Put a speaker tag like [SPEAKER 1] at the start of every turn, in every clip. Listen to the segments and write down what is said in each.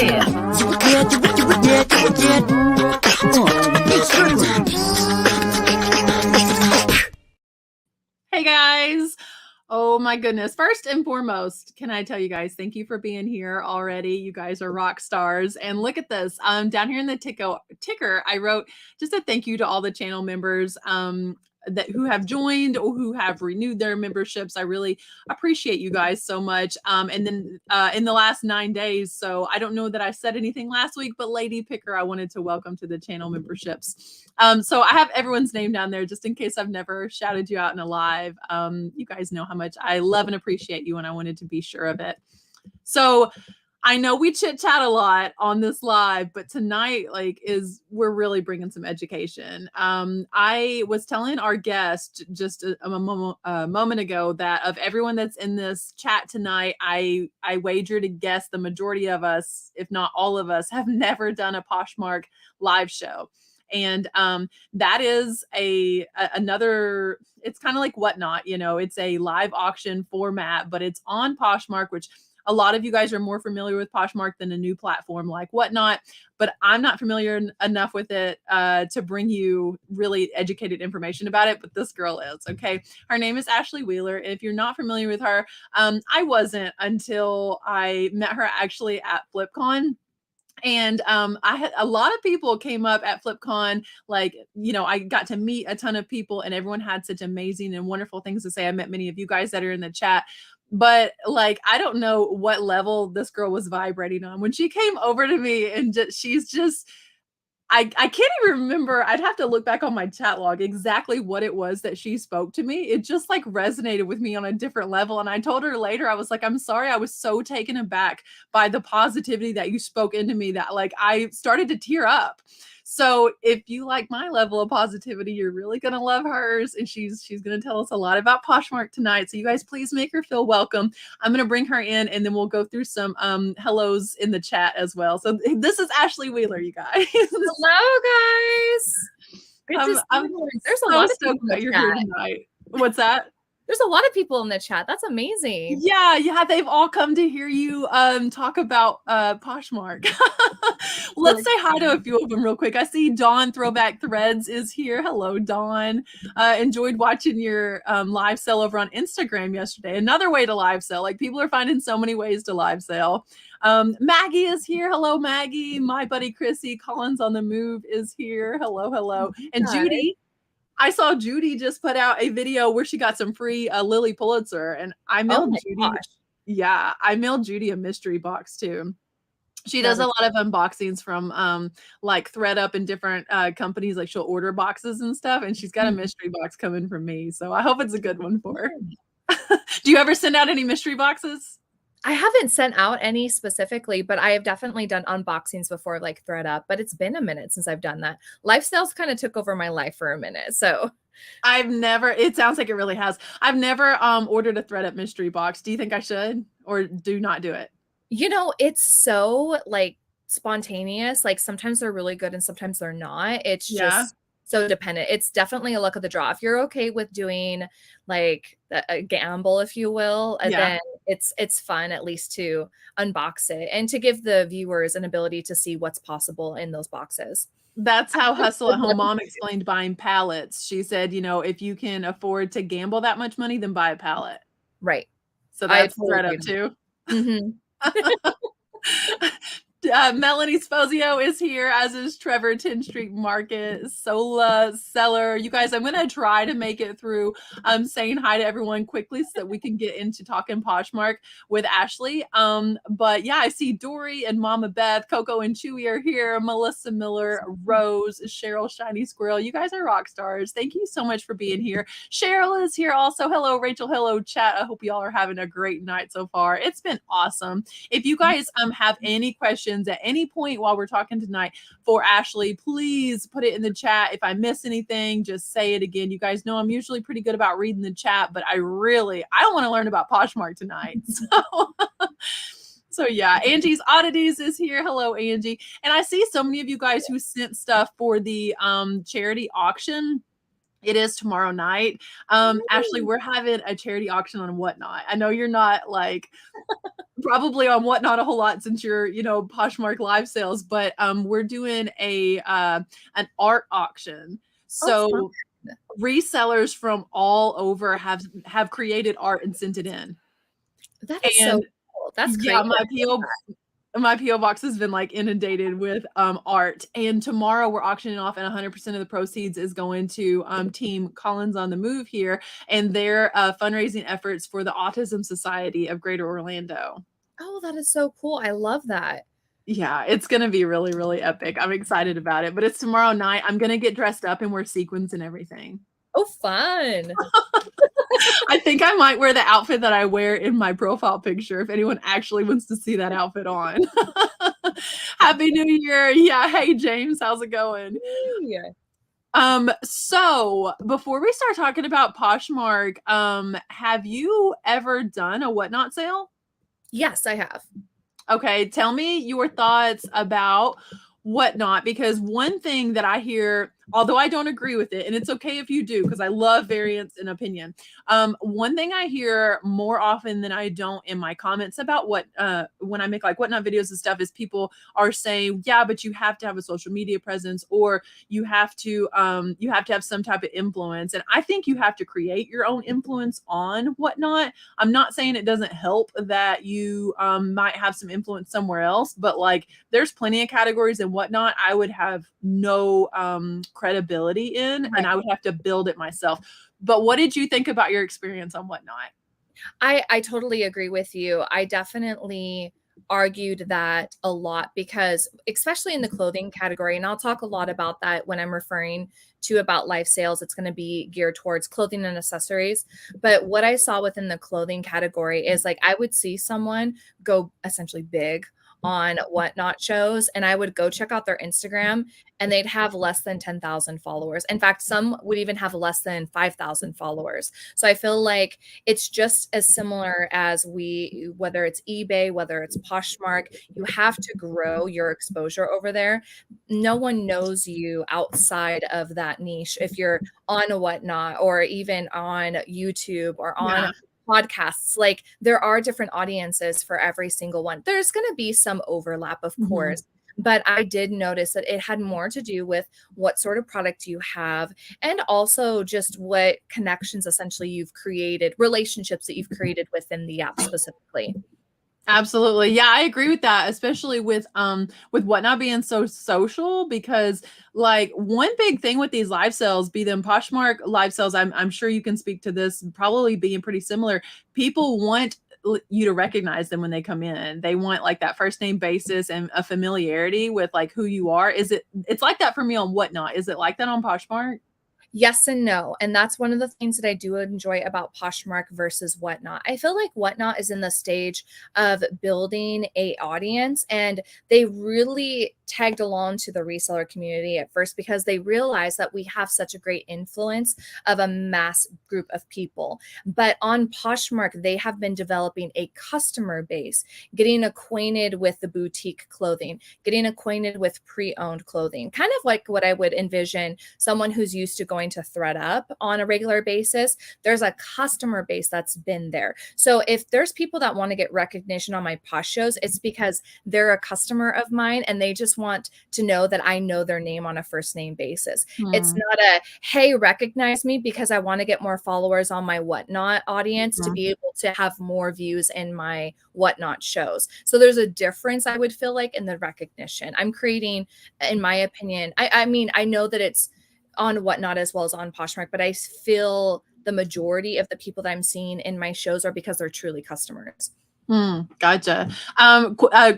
[SPEAKER 1] Hey guys. Oh my goodness. First and foremost, can I tell you guys, thank you for being here already. You guys are rock stars. And look at this. Down here in the ticker, I wrote just a thank you to all the channel members that who have joined or who have renewed their memberships. I really appreciate you guys so much. And then in the last 9 days, so I don't know that I said anything last week, but Lady Picker, I wanted to welcome to the channel memberships. So I have everyone's name down there just in case I've never shouted you out in a live. You guys know how much I love and appreciate you, and I wanted to be sure of it. So I know we chit chat a lot on this live, but tonight, we're really bringing some education. I was telling our guest just a moment ago that of everyone that's in this chat tonight, I wager to guess the majority of us, if not all of us, have never done a Poshmark live show. And that is another, it's kind of like Whatnot, it's a live auction format, but it's on Poshmark, which a lot of you guys are more familiar with Poshmark than a new platform like Whatnot, but I'm not familiar enough with it to bring you really educated information about it, but this girl is, okay? Her name is Ashley Wheeler. And if you're not familiar with her, I wasn't until I met her actually at FlipCon. And I had a lot of people came up at FlipCon, I got to meet a ton of people and everyone had such amazing and wonderful things to say. I met many of you guys that are in the chat, but I don't know what level this girl was vibrating on when she came over to me, and I can't even remember. I'd have to look back on my chat log exactly what it was that she spoke to me. It just resonated with me on a different level. And I told her later, I was like, I'm sorry. I was so taken aback by the positivity that you spoke into me that I started to tear up. So if you like my level of positivity, you're really going to love hers. And she's going to tell us a lot about Poshmark tonight. So you guys, please make her feel welcome. I'm going to bring her in and then we'll go through some hellos in the chat as well. So this is Ashley Wheeler, you guys.
[SPEAKER 2] Hello, guys.
[SPEAKER 1] There's a lot of people that you're here tonight. What's that?
[SPEAKER 2] There's a lot of people in the chat. That's amazing.
[SPEAKER 1] Yeah. They've all come to hear you talk about Poshmark. Let's say hi to a few of them real quick. I see Dawn Throwback Threads is here. Hello, Dawn. Enjoyed watching your live sale over on Instagram yesterday. Another way to live sell. People are finding so many ways to live sell. Maggie is here. Hello, Maggie. My buddy Chrissy Collins on the Move is here. Hello. And Judy. I saw Judy just put out a video where she got some free Lily Pulitzer, and I mailed Judy. Gosh. Yeah, I mailed Judy a mystery box too. She does a lot of unboxings from ThreadUp and different companies. She'll order boxes and stuff, and she's got a mystery box coming from me. So I hope it's a good one for her. Do you ever send out any mystery boxes?
[SPEAKER 2] I haven't sent out any specifically, but I have definitely done unboxings before, ThreadUp, but it's been a minute since I've done that. Life sales kind of took over my life for a minute. So
[SPEAKER 1] it sounds like it really has. I've never ordered a ThreadUp mystery box. Do you think I should or do not do it?
[SPEAKER 2] It's so spontaneous. Sometimes they're really good and sometimes they're not. It's just so dependent. It's definitely a luck of the draw. If you're okay with doing a gamble, if you will, then it's fun at least to unbox it and to give the viewers an ability to see what's possible in those boxes.
[SPEAKER 1] That's how Hustle at Home Mom explained buying pallets. She said, if you can afford to gamble that much money, then buy a pallet.
[SPEAKER 2] Right.
[SPEAKER 1] So that's ThreadUp too.
[SPEAKER 2] Mm-hmm.
[SPEAKER 1] Melanie Sposio is here, as is Trevor 10th Street Market, Sola Seller. You guys, I'm going to try to make it through saying hi to everyone quickly so that we can get into talking Poshmark with Ashley. But yeah, I see Dory and Mama Beth, Coco and Chewy are here, Melissa Miller, Rose, Cheryl Shiny Squirrel. You guys are rock stars. Thank you so much for being here. Cheryl is here also. Hello, Rachel. Hello, chat. I hope you all are having a great night so far. It's been awesome. If you guys have any questions at any point while we're talking tonight for Ashley, please put it in the chat. If I miss anything, just say it again. You guys know I'm usually pretty good about reading the chat, but I want to learn about Poshmark tonight. So yeah, Angie's Oddities is here. Hello, Angie. And I see so many of you guys who sent stuff for the charity auction. It is tomorrow night. Ashley, we're having a charity auction on Whatnot. I know you're not probably on Whatnot a whole lot since you're, Poshmark live sales, but we're doing an art auction.
[SPEAKER 2] Oh, fun.
[SPEAKER 1] So resellers from all over have created art and sent it in.
[SPEAKER 2] That is so
[SPEAKER 1] And
[SPEAKER 2] cool. That's
[SPEAKER 1] yeah,
[SPEAKER 2] crazy.
[SPEAKER 1] my PO box has been like inundated with art. And tomorrow we're auctioning off, and 100% of the proceeds is going to Team Collins on the Move here and their fundraising efforts for the Autism Society of Greater Orlando.
[SPEAKER 2] Oh, that is so cool. I love that.
[SPEAKER 1] Yeah, it's gonna be really, really epic. I'm excited about it. But it's tomorrow night. I'm gonna get dressed up and wear sequins and everything.
[SPEAKER 2] Oh, fun.
[SPEAKER 1] I think I might wear the outfit that I wear in my profile picture if anyone actually wants to see that outfit on. Happy New Year. Yeah. Hey, James, how's it going?
[SPEAKER 2] Yeah.
[SPEAKER 1] So before we start talking about Poshmark, have you ever done a Whatnot sale?
[SPEAKER 2] Yes, I have.
[SPEAKER 1] Okay, tell me your thoughts about Whatnot, because one thing that I hear, although I don't agree with it, and it's okay if you do, because I love variance in opinion. One thing I hear more often than I don't in my comments about when I make like Whatnot videos and stuff is people are saying, yeah, but you have to have a social media presence, or you have to have some type of influence. And I think you have to create your own influence on Whatnot. I'm not saying it doesn't help that you might have some influence somewhere else, but like there's plenty of categories and Whatnot I would have no credibility in,
[SPEAKER 2] Right.
[SPEAKER 1] and I would have to build it myself. But what did you think about your experience on Whatnot?
[SPEAKER 2] I totally agree with you. I definitely argued that a lot because especially in the clothing category, and I'll talk a lot about that when I'm referring to about live sales, it's going to be geared towards clothing and accessories. But what I saw within the clothing category is like I would see someone go essentially big on Whatnot shows, and I would go check out their Instagram and they'd have less than 10,000 followers. In fact, some would even have less than 5,000 followers. So I feel like it's just as similar as whether it's eBay, whether it's Poshmark, you have to grow your exposure over there. No one knows you outside of that niche. If you're on a Whatnot or even on YouTube or on podcasts, like there are different audiences for every single one. There's going to be some overlap, of course, but I did notice that it had more to do with what sort of product you have and also just what connections essentially you've created, relationships that you've created within the app specifically.
[SPEAKER 1] Absolutely. Yeah, I agree with that, especially with Whatnot being so social, because like one big thing with these live sales, be them Poshmark live sales, I'm sure you can speak to this, probably being pretty similar. People want you to recognize them when they come in. They want like that first name basis and a familiarity with like who you are. It's like that for me on Whatnot. Is it like that on Poshmark?
[SPEAKER 2] Yes and no. And that's one of the things that I do enjoy about Poshmark versus Whatnot. I feel like Whatnot is in the stage of building a audience, and they really tagged along to the reseller community at first because they realized that we have such a great influence of a mass group of people. But on Poshmark, they have been developing a customer base, getting acquainted with the boutique clothing, getting acquainted with pre-owned clothing, kind of like what I would envision someone who's used to going to ThredUp on a regular basis. There's a customer base that's been there. So if there's people that want to get recognition on my Posh shows, it's because they're a customer of mine and they just want to know that I know their name on a first name basis. It's not a, hey, recognize me because I want to get more followers on my Whatnot audience to be able to have more views in my Whatnot shows. So there's a difference, I would feel like, in the recognition. I'm creating, in my opinion, I mean, I know that it's on Whatnot as well as on Poshmark, but I feel the majority of the people that I'm seeing in my shows are because they're truly customers.
[SPEAKER 1] Gotcha.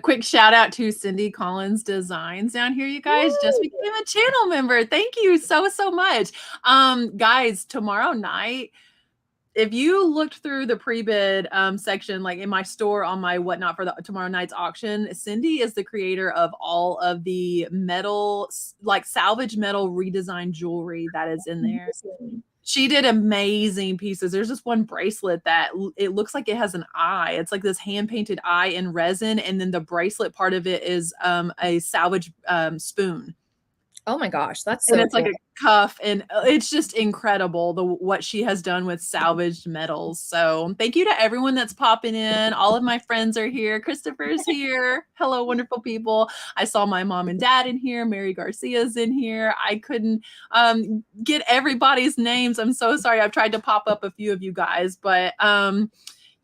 [SPEAKER 1] Quick shout out to Cindy Collins Designs down here. You guys just became a channel member. Thank you so much. Guys, tomorrow night, if you looked through the pre-bid section, like in my store on my Whatnot for the tomorrow night's auction, Cindy is the creator of all of the metal, like salvage metal redesigned jewelry that is in there. She did amazing pieces. There's this one bracelet that it looks like it has an eye. It's like this hand-painted eye in resin, and then the bracelet part of it is a salvage spoon.
[SPEAKER 2] Oh my gosh, that's
[SPEAKER 1] And
[SPEAKER 2] so
[SPEAKER 1] it's like
[SPEAKER 2] cool.
[SPEAKER 1] a cuff, and it's just incredible what she has done with salvaged metals. So thank you to everyone that's popping in. All of my friends are here. Christopher's here. Hello, wonderful people. I saw my mom and dad in here. Mary Garcia's in here. I couldn't get everybody's names. I'm so sorry. I've tried to pop up a few of you guys, but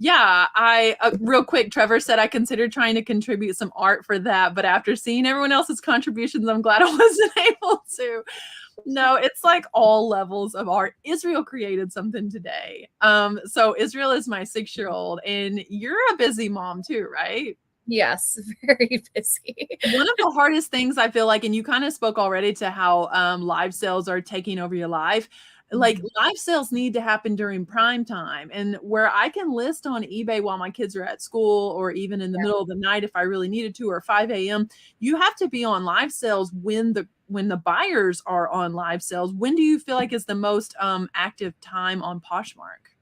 [SPEAKER 1] yeah, I real quick, Trevor said I considered trying to contribute some art for that, but after seeing everyone else's contributions, I'm glad I wasn't able to. No, it's like all levels of art. Israel created something today. So Israel is my 6-year-old, and you're a busy mom too, right?
[SPEAKER 2] Yes, very busy.
[SPEAKER 1] One of the hardest things I feel like, and you kind of spoke already to how live sales are taking over your life. Like live sales need to happen during prime time, and where I can list on eBay while my kids are at school, or even in the middle of the night if I really needed to, or 5 a.m. You have to be on live sales when the buyers are on live sales. When do you feel like is the most active time on Poshmark?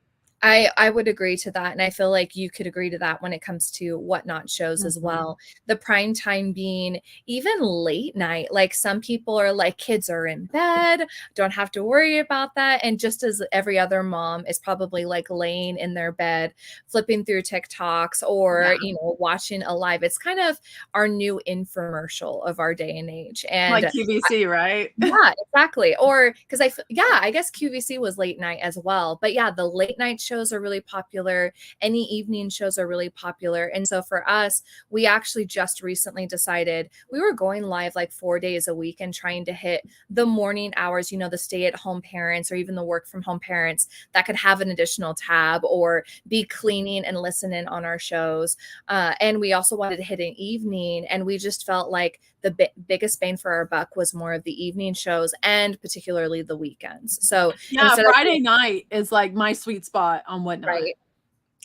[SPEAKER 2] I would agree to that. And I feel like you could agree to that when it comes to whatnot shows as well. The prime time being even late night. Like some people are like, kids are in bed, don't have to worry about that. And just as every other mom is probably like laying in their bed, flipping through TikToks or, watching a live, it's kind of our new infomercial of our day and age. And
[SPEAKER 1] Like QVC, right?
[SPEAKER 2] yeah, exactly. Or because I guess QVC was late night as well. But yeah, the late night shows are really popular. Any evening shows are really popular. And so for us, we actually just recently decided we were going live like 4 days a week and trying to hit the morning hours, the stay at home parents or even the work from home parents that could have an additional tab or be cleaning and listening on our shows. And we also wanted to hit an evening. And we just felt like the biggest bang for our buck was more of the evening shows and particularly the weekends. So
[SPEAKER 1] yeah, Friday night is like my sweet spot on Whatnot.
[SPEAKER 2] Right.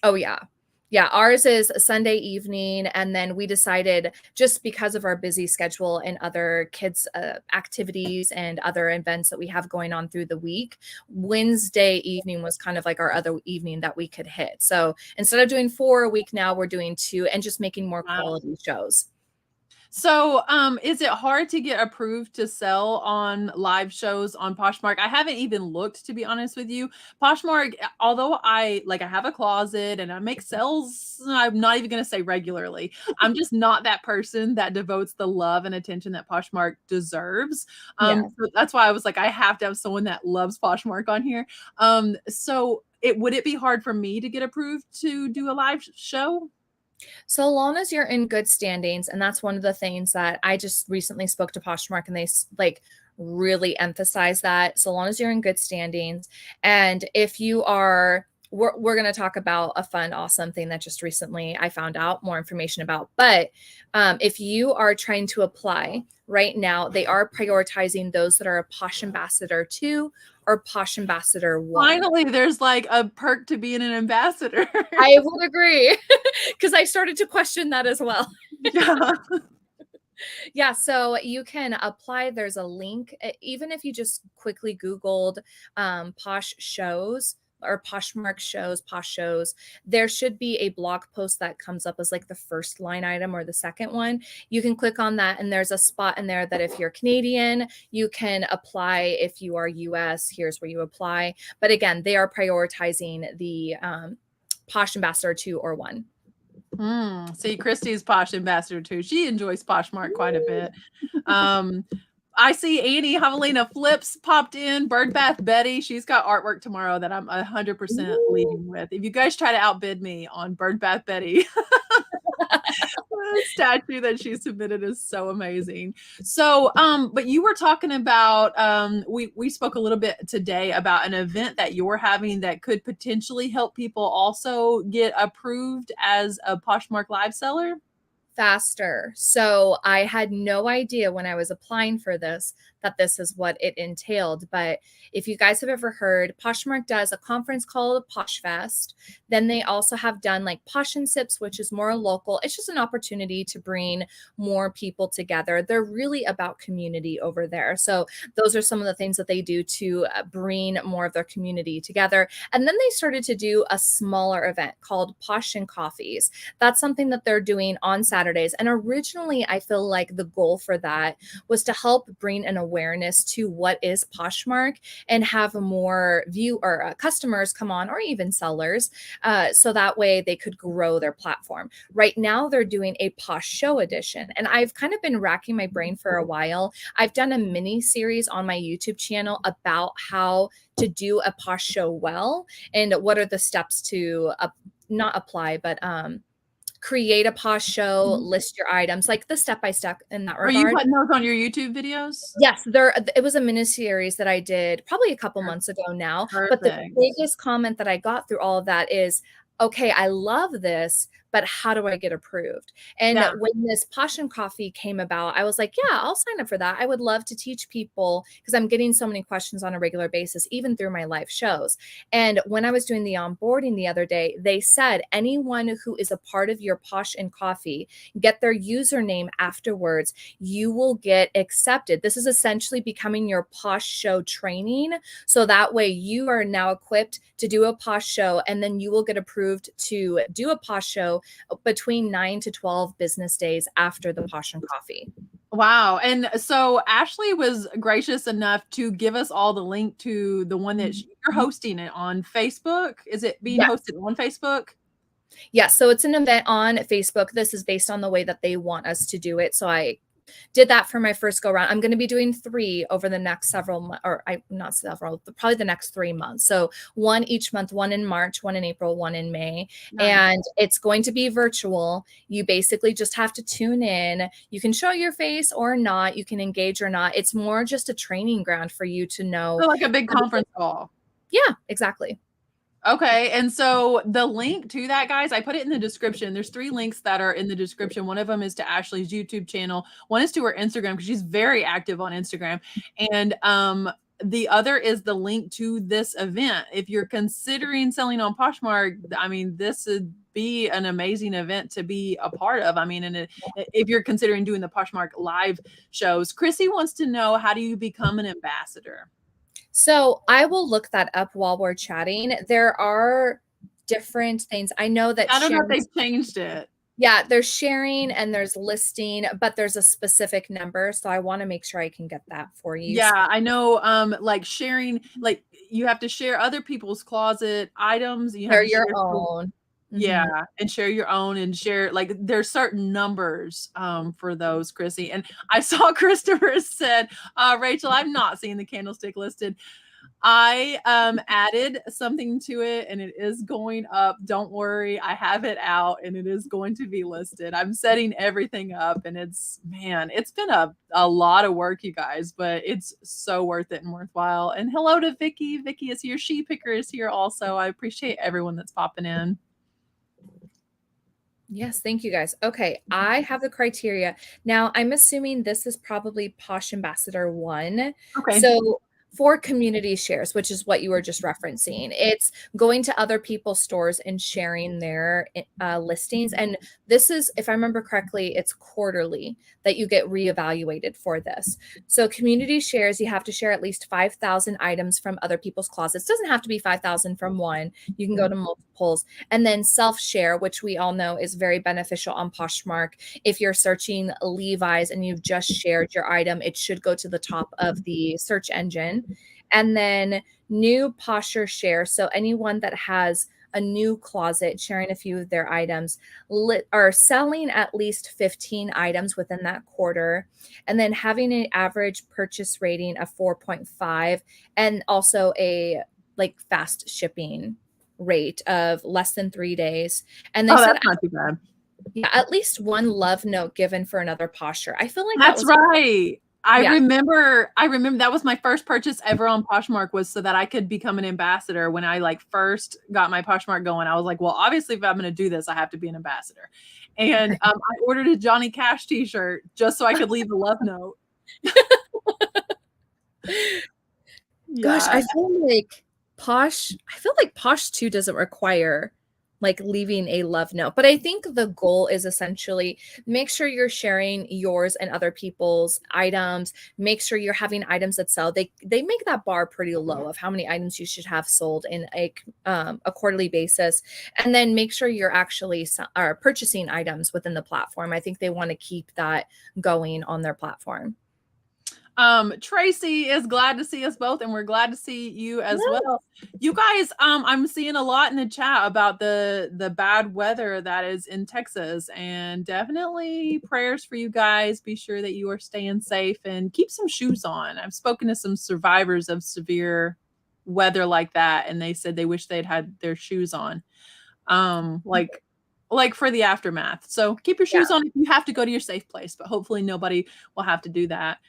[SPEAKER 2] Oh yeah. Yeah, ours is Sunday evening. And then we decided just because of our busy schedule and other kids' activities and other events that we have going on through the week, Wednesday evening was kind of like our other evening that we could hit. So instead of doing 4 a week now, we're doing 2 and just making more quality shows.
[SPEAKER 1] So, is it hard to get approved to sell on live shows on Poshmark? I haven't even looked, to be honest with you. Poshmark, although I have a closet and I make sales, I'm not even going to say regularly. I'm just not that person that devotes the love and attention that Poshmark deserves. So that's why I was like, I have to have someone that loves Poshmark on here. So would it be hard for me to get approved to do a live show?
[SPEAKER 2] So long as you're in good standings, and that's one of the things that I just recently spoke to Poshmark and they really emphasize that. So long as you're in good standings, and if you are, we're going to talk about a fun, awesome thing that just recently I found out more information about. But if you are trying to apply right now, they are prioritizing those that are a Posh Ambassador 2 or Posh Ambassador 1.
[SPEAKER 1] Finally, there's like a perk to being an ambassador.
[SPEAKER 2] I would agree because I started to question that as well.
[SPEAKER 1] Yeah.
[SPEAKER 2] Yeah, so you can apply. There's a link. Even if you just quickly Googled Posh Shows or Poshmark shows, Posh Shows, there should be a blog post that comes up as like the first line item or the second one. You can click on that, and there's a spot in there that if you're Canadian, you can apply. If you are US, here's where you apply. But again, they are prioritizing the Posh Ambassador 2 or 1.
[SPEAKER 1] See, Christy's Posh Ambassador too. She enjoys Poshmark quite a bit. I see Annie Javelina Flips popped in. Bird Bath Betty, she's got artwork tomorrow that I'm 100% leaving with. If you guys try to outbid me on Bird Bath Betty, the statue that she submitted is so amazing. So, but you were talking about, we spoke a little bit today about an event that you're having that could potentially help people also get approved as a Poshmark live seller.
[SPEAKER 2] Faster. So I had no idea when I was applying for this that this is what it entailed. But if you guys have ever heard, Poshmark does a conference called Posh Fest. Then they also have done like Posh and Sips, which is more local. It's just an opportunity to bring more people together. They're really about community over there. So those are some of the things that they do to bring more of their community together. And then they started to do a smaller event called Posh and Coffees. That's something that they're doing on Saturdays. And originally, I feel like the goal for that was to help bring an awareness to what is Poshmark and have more customers come on, or even sellers, so that way they could grow their platform. Right now they're doing a Posh Show edition, and I've kind of been racking my brain for a while. I've done a mini series on my YouTube channel about how to do a Posh Show well, and what are the steps to not apply, but create a Posh Show, list your items, like the step-by-step in that regard.
[SPEAKER 1] Are you putting those on your YouTube videos?
[SPEAKER 2] Yes, it was a mini series that I did probably a couple months ago now.
[SPEAKER 1] Perfect.
[SPEAKER 2] But the biggest comment that I got through all of that is, okay, I love this, but how do I get approved? And when this Posh and Coffee came about, I was like, yeah, I'll sign up for that. I would love to teach people, because I'm getting so many questions on a regular basis, even through my live shows. And when I was doing the onboarding the other day, they said anyone who is a part of your Posh and Coffee, get their username afterwards, you will get accepted. This is essentially becoming your Posh Show training. So that way you are now equipped to do a Posh Show, and then you will get approved to do a Posh Show between 9 to 12 business days after the Posh and Coffee.
[SPEAKER 1] Wow. And so Ashley was gracious enough to give us all the link to the one that you're hosting it on Facebook. Is it being hosted on Facebook?
[SPEAKER 2] Yes. So it's an event on Facebook. This is based on the way that they want us to do it. So I did that for my first go round. I'm going to be doing 3 over the next several, probably the next 3 months. So 1 each month, 1 in March, 1 in April, 1 in May. Nice. And it's going to be virtual. You basically just have to tune in. You can show your face or not. You can engage or not. It's more just a training ground for you to know.
[SPEAKER 1] So like a big conference call.
[SPEAKER 2] Yeah, exactly.
[SPEAKER 1] Okay. And so the link to that, guys, I put it in the description. There's 3 links that are in the description. One of them is to Ashley's YouTube channel. One is to her Instagram, because she's very active on Instagram. And the other is the link to this event. If you're considering selling on Poshmark, I mean, this would be an amazing event to be a part of. I mean, and if you're considering doing the Poshmark live shows. Chrissy wants to know, how do you become an ambassador?
[SPEAKER 2] So I will look that up while we're chatting. There are different things. I know that
[SPEAKER 1] I don't know if they've changed it.
[SPEAKER 2] Yeah, there's sharing and there's listing, but there's a specific number. So I want to make sure I can get that for you.
[SPEAKER 1] Yeah, I know. Like sharing, like you have to share other people's closet items. You have
[SPEAKER 2] to share your own.
[SPEAKER 1] Yeah, and share your own, and share, like, there's certain numbers for those, Chrissy. And I saw Christopher said, Rachel, I'm not seeing the candlestick listed. I added something to it, and it is going up. Don't worry, I have it out, and it is going to be listed. I'm setting everything up, and it's been a lot of work, you guys, but it's so worth it and worthwhile. And hello to Vicky. Vicky is here. She Picker is here also. I appreciate everyone that's popping in.
[SPEAKER 2] Yes, thank you guys. Okay, I have the criteria. Now, I'm assuming this is probably Posh Ambassador 1.
[SPEAKER 1] Okay.
[SPEAKER 2] So for community shares, which is what you were just referencing, it's going to other people's stores and sharing their listings. And this is, if I remember correctly, it's quarterly that you get reevaluated for this. So community shares, you have to share at least 5,000 items from other people's closets. It doesn't have to be 5,000 from one. You can go to multiples. And then self-share, which we all know is very beneficial on Poshmark. If you're searching Levi's and you've just shared your item, it should go to the top of the search engine. And then new Posher share. So anyone that has a new closet sharing a few of their items are selling at least 15 items within that quarter, and then having an average purchase rating of 4.5, and also a fast shipping rate of less than 3 days. And they said
[SPEAKER 1] that's not too bad.
[SPEAKER 2] Yeah, at least one love note given for another posture. I feel like
[SPEAKER 1] that's right. I remember that was my first purchase ever on Poshmark, was so that I could become an ambassador. When I first got my Poshmark going, I was like, well, obviously if I'm going to do this, I have to be an ambassador. And I ordered a Johnny Cash t-shirt just so I could leave a love note.
[SPEAKER 2] Gosh, I feel like Posh 2 doesn't require leaving a love note. But I think the goal is essentially make sure you're sharing yours and other people's items. Make sure you're having items that sell. They make that bar pretty low of how many items you should have sold in a quarterly basis. And then make sure you're actually purchasing items within the platform. I think they want to keep that going on their platform.
[SPEAKER 1] Tracy is glad to see us both, and we're glad to see you as
[SPEAKER 2] Yes.
[SPEAKER 1] well. You guys, I'm seeing a lot in the chat about the bad weather that is in Texas, and definitely prayers for you guys. Be sure that you are staying safe and keep some shoes on. I've spoken to some survivors of severe weather like that, and they said they wish they'd had their shoes on. Like for the aftermath. So keep your shoes on if you have to go to your safe place, but hopefully nobody will have to do that.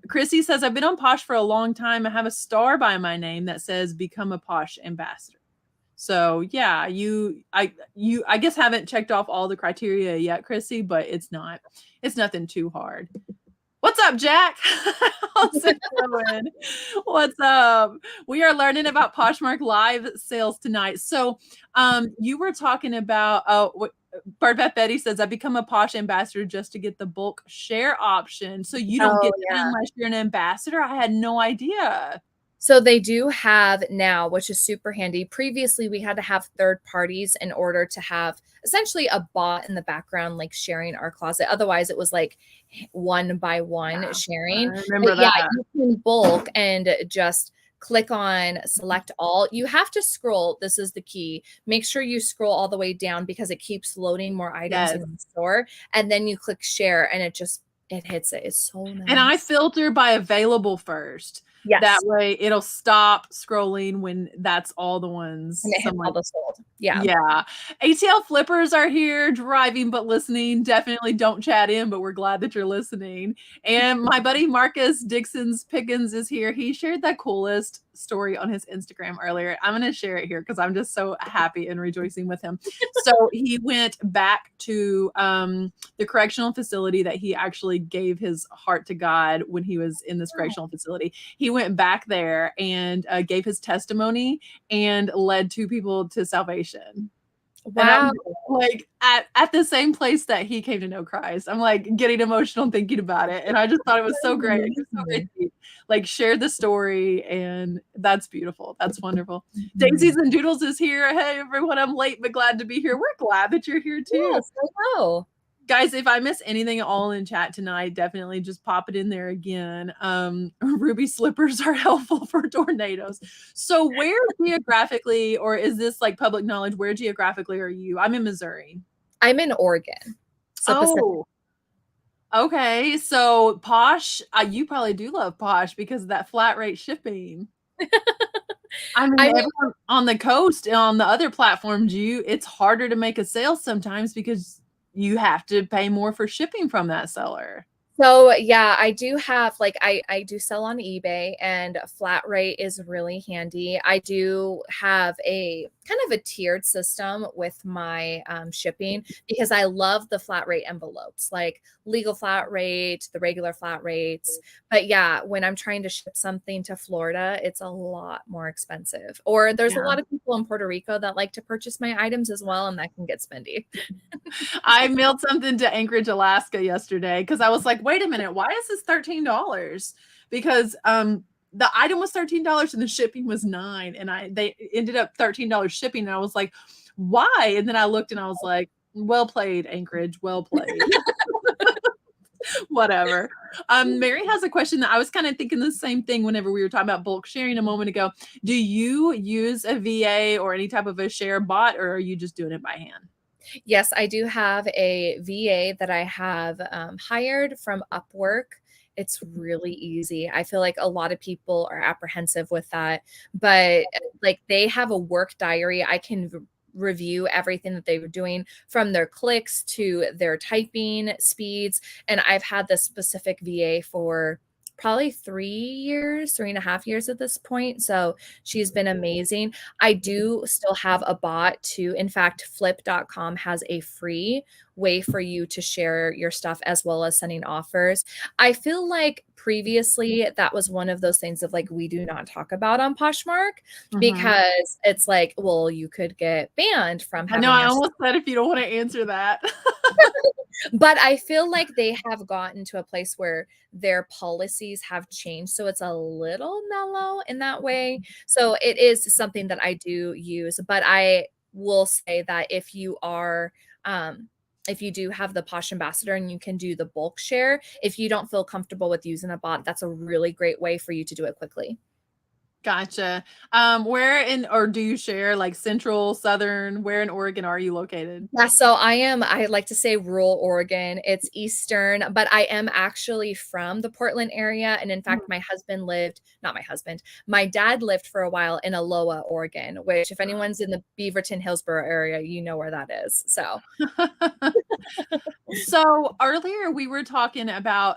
[SPEAKER 1] Chrissy says, I've been on Posh for a long time. I have a star by my name that says become a Posh ambassador. So yeah, I guess haven't checked off all the criteria yet, Chrissy, but it's nothing too hard. What's up, Jack? How's it going? What's up? We are learning about Poshmark live sales tonight. So you were talking about what Barbette Betty says, I become a Posh ambassador just to get the bulk share option. So you don't get that unless you're an ambassador. I had no idea.
[SPEAKER 2] So they do have now, which is super handy. Previously, we had to have third parties in order to have essentially a bot in the background, like sharing our closet. Otherwise, it was like one by one sharing.
[SPEAKER 1] I remember
[SPEAKER 2] that.
[SPEAKER 1] Yeah,
[SPEAKER 2] you can bulk and just click on select all. You have to scroll. This is the key. Make sure you scroll all the way down because it keeps loading more items in the store. And then you click share and it hits it. It's so nice.
[SPEAKER 1] And I filter by available first.
[SPEAKER 2] Yes.
[SPEAKER 1] That way it'll stop scrolling when that's all the ones.
[SPEAKER 2] And it hits all the sold. Yeah.
[SPEAKER 1] Yeah. ATL flippers are here driving but listening. Definitely don't chat in, but we're glad that you're listening. And my buddy Marcus Dixon's Pickens is here. He shared that coolest story on his Instagram earlier. I'm going to share it here because I'm just so happy and rejoicing with him. So he went back to the correctional facility that he actually gave his heart to God when he was in this correctional facility. He went back there and gave his testimony and led 2 people to salvation.
[SPEAKER 2] Wow.
[SPEAKER 1] Like at the same place that he came to know Christ. I'm like getting emotional thinking about it. And I just thought it was so great. It was so great to like share the story, and that's beautiful. That's wonderful. Daisies and Doodles is here. Hey everyone, I'm late but glad to be here. We're glad that you're here too.
[SPEAKER 2] Yes, hello.
[SPEAKER 1] Guys, if I miss anything at all in chat tonight, definitely just pop it in there again. Ruby slippers are helpful for tornadoes. So where geographically, or is this like public knowledge, where geographically are you? I'm in Missouri.
[SPEAKER 2] I'm in Oregon.
[SPEAKER 1] So okay. So Posh, you probably do love Posh because of that flat rate shipping. I mean, everyone on the coast and on the other platforms, it's harder to make a sale sometimes because you have to pay more for shipping from that seller.
[SPEAKER 2] So yeah, I do have I do sell on eBay, and flat rate is really handy. I do have a kind of a tiered system with my shipping because I love the flat rate envelopes, like legal flat rate, the regular flat rates. But yeah, when I'm trying to ship something to Florida, it's a lot more expensive. Or there's a lot of people in Puerto Rico that like to purchase my items as well, and that can get spendy.
[SPEAKER 1] I mailed something to Anchorage, Alaska yesterday because I was like, wait a minute, why is this $13? Because the item was $13 and the shipping was $9, and they ended up $13 shipping, and I was like, why? And then I looked and I was like, well played, Anchorage, well played. Whatever. Mary has a question that I was kind of thinking the same thing whenever we were talking about bulk sharing a moment ago. Do you use a VA or any type of a share bot, or are you just doing it by hand?
[SPEAKER 2] Yes, I do have a VA that I have hired from Upwork. It's really easy. I feel like a lot of people are apprehensive with that, but like they have a work diary. I can review everything that they were doing from their clicks to their typing speeds. And I've had this specific VA for probably 3.5 years at this point. So she's been amazing. I do still have a bot too. In fact, flip.com has a free way for you to share your stuff as well as sending offers. I feel like previously that was one of those things of like, we do not talk about on Poshmark because it's like, well, you could get banned from having.
[SPEAKER 1] I know, I almost said if you don't want to answer that.
[SPEAKER 2] But I feel like they have gotten to a place where their policies have changed. So it's a little mellow in that way. So it is something that I do use. But I will say that if you are if you do have the Posh Ambassador and you can do the bulk share, if you don't feel comfortable with using a bot, that's a really great way for you to do it quickly.
[SPEAKER 1] Gotcha. Where in, or do you share like central, southern, where in Oregon are you located?
[SPEAKER 2] Yeah, so I like to say rural Oregon. It's Eastern, but I am actually from the Portland area. And in fact, my dad lived for a while in Aloha, Oregon, which if anyone's in the Beaverton, Hillsboro area, you know where that is. So
[SPEAKER 1] So earlier we were talking about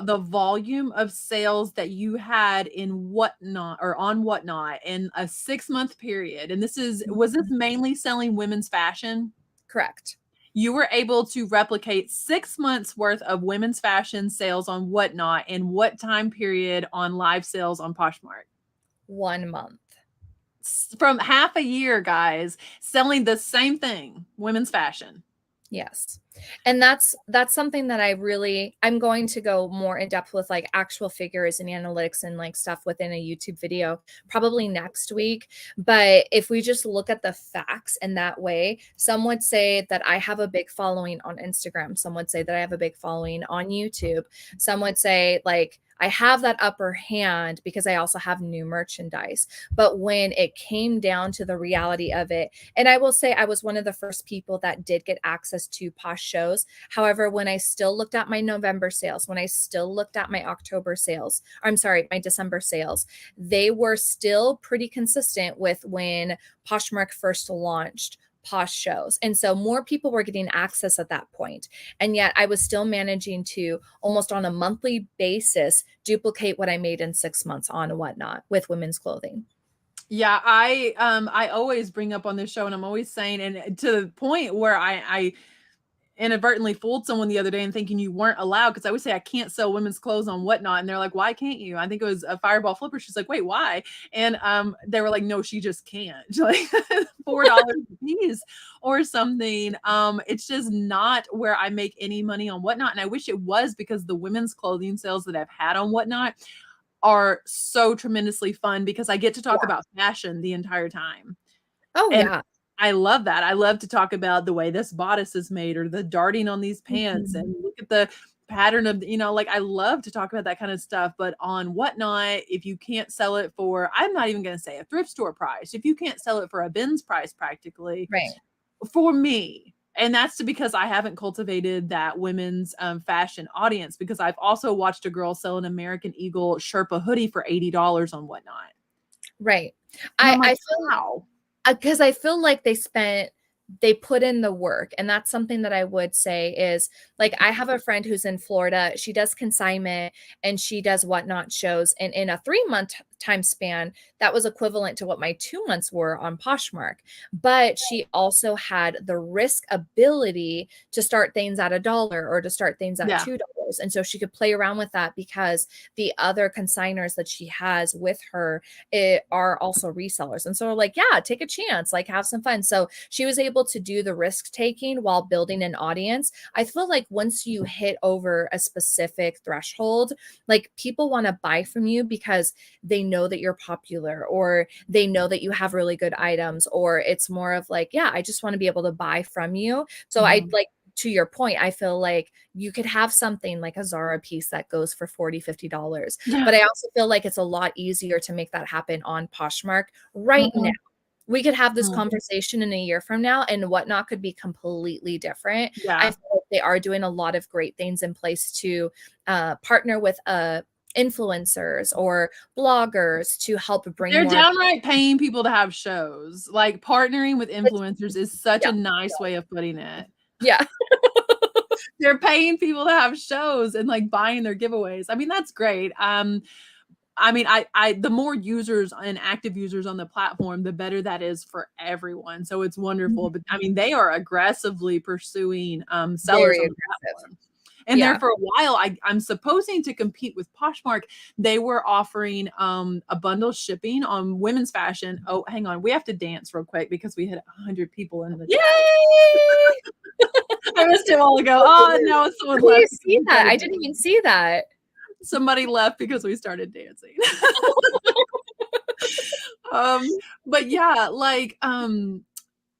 [SPEAKER 1] the volume of sales that you had in Whatnot or on Whatnot in a 6-month period. And was this mainly selling women's fashion?
[SPEAKER 2] correct.
[SPEAKER 1] You were able to replicate 6 months worth of women's fashion sales on Whatnot in what time period on live sales on Poshmark?
[SPEAKER 2] 1 month.
[SPEAKER 1] From half a year, guys, selling the same thing, women's fashion.
[SPEAKER 2] Yes. And that's something that I'm going to go more in depth with like actual figures and analytics and like stuff within a YouTube video probably next week. But if we just look at the facts in that way, some would say that I have a big following on Instagram. Some would say that I have a big following on YouTube. Some would say like I have that upper hand because I also have new merchandise. But when it came down to the reality of it, and I will say I was one of the first people that did get access to Posh Shows. However, when I still looked at my November sales, when I still looked at my October sales, my December sales, they were still pretty consistent with when Poshmark first launched Posh Shows. And so more people were getting access at that point. And yet I was still managing to almost on a monthly basis duplicate what I made in 6 months on Whatnot with women's clothing.
[SPEAKER 1] Yeah, I always bring up on this show, and I'm always saying, and to the point where I inadvertently fooled someone the other day and thinking you weren't allowed, because I would say I can't sell women's clothes on Whatnot, and they're like, why can't you? I think it was a Fireball Flipper. She's like, wait, why? And they were like, no, she just can't. Like $4 a piece or something. It's just not where I make any money on Whatnot, and I wish it was, because the women's clothing sales that I've had on Whatnot are so tremendously fun because I get to talk about fashion the entire time.
[SPEAKER 2] Oh,
[SPEAKER 1] And
[SPEAKER 2] yeah.
[SPEAKER 1] I love that. I love to talk about the way this bodice is made or the darting on these pants and look at the pattern of, like I love to talk about that kind of stuff. But on Whatnot, if you can't sell it for, I'm not even going to say a thrift store price, if you can't sell it for a bin's price practically,
[SPEAKER 2] Right.
[SPEAKER 1] for me, and that's because I haven't cultivated that women's fashion audience, because I've also watched a girl sell an American Eagle Sherpa hoodie for $80 on Whatnot.
[SPEAKER 2] Right.
[SPEAKER 1] And I'm like,
[SPEAKER 2] I feel
[SPEAKER 1] wow.
[SPEAKER 2] Because I feel like they put in the work. And that's something that I would say is like, I have a friend who's in Florida. She does consignment and she does Whatnot shows. And in a 3-month time span, that was equivalent to what my 2 months were on Poshmark. But she also had the risk ability to start things at $1 or to start things at $2. And so she could play around with that because the other consigners that she has with her are also resellers. And so we're like, yeah, take a chance, like have some fun. So she was able to do the risk taking while building an audience. I feel like once you hit over a specific threshold, like people want to buy from you because they know that you're popular or they know that you have really good items, or it's more of like, yeah, I just want to be able to buy from you. So I like, to your point, I feel like you could have something like a Zara piece that goes for $40-$50.
[SPEAKER 1] Yeah.
[SPEAKER 2] But I also feel like it's a lot easier to make that happen on Poshmark right now. We could have this conversation in a year from now and Whatnot could be completely different.
[SPEAKER 1] Yeah.
[SPEAKER 2] I feel like they are doing a lot of great things in place to partner with influencers or bloggers to help bring
[SPEAKER 1] They're
[SPEAKER 2] more.
[SPEAKER 1] downright paying people to have shows. Like partnering with influencers is such a nice way of putting it.
[SPEAKER 2] Yeah.
[SPEAKER 1] They're paying people to have shows and like buying their giveaways. I mean, that's great. I mean, the more users and active users on the platform, the better that is for everyone. So it's wonderful. But I mean, they are aggressively pursuing sellers
[SPEAKER 2] Very
[SPEAKER 1] on the platform. And there for a while, I'm supposing to compete with Poshmark. They were offering a bundle shipping on women's fashion. Oh, hang on. We have to dance real quick because we had 100 people in the chat.
[SPEAKER 2] Yay!
[SPEAKER 1] I missed it all ago. Oh, no, someone left.
[SPEAKER 2] You see that? I didn't even see that.
[SPEAKER 1] Somebody left because we started dancing. But yeah, like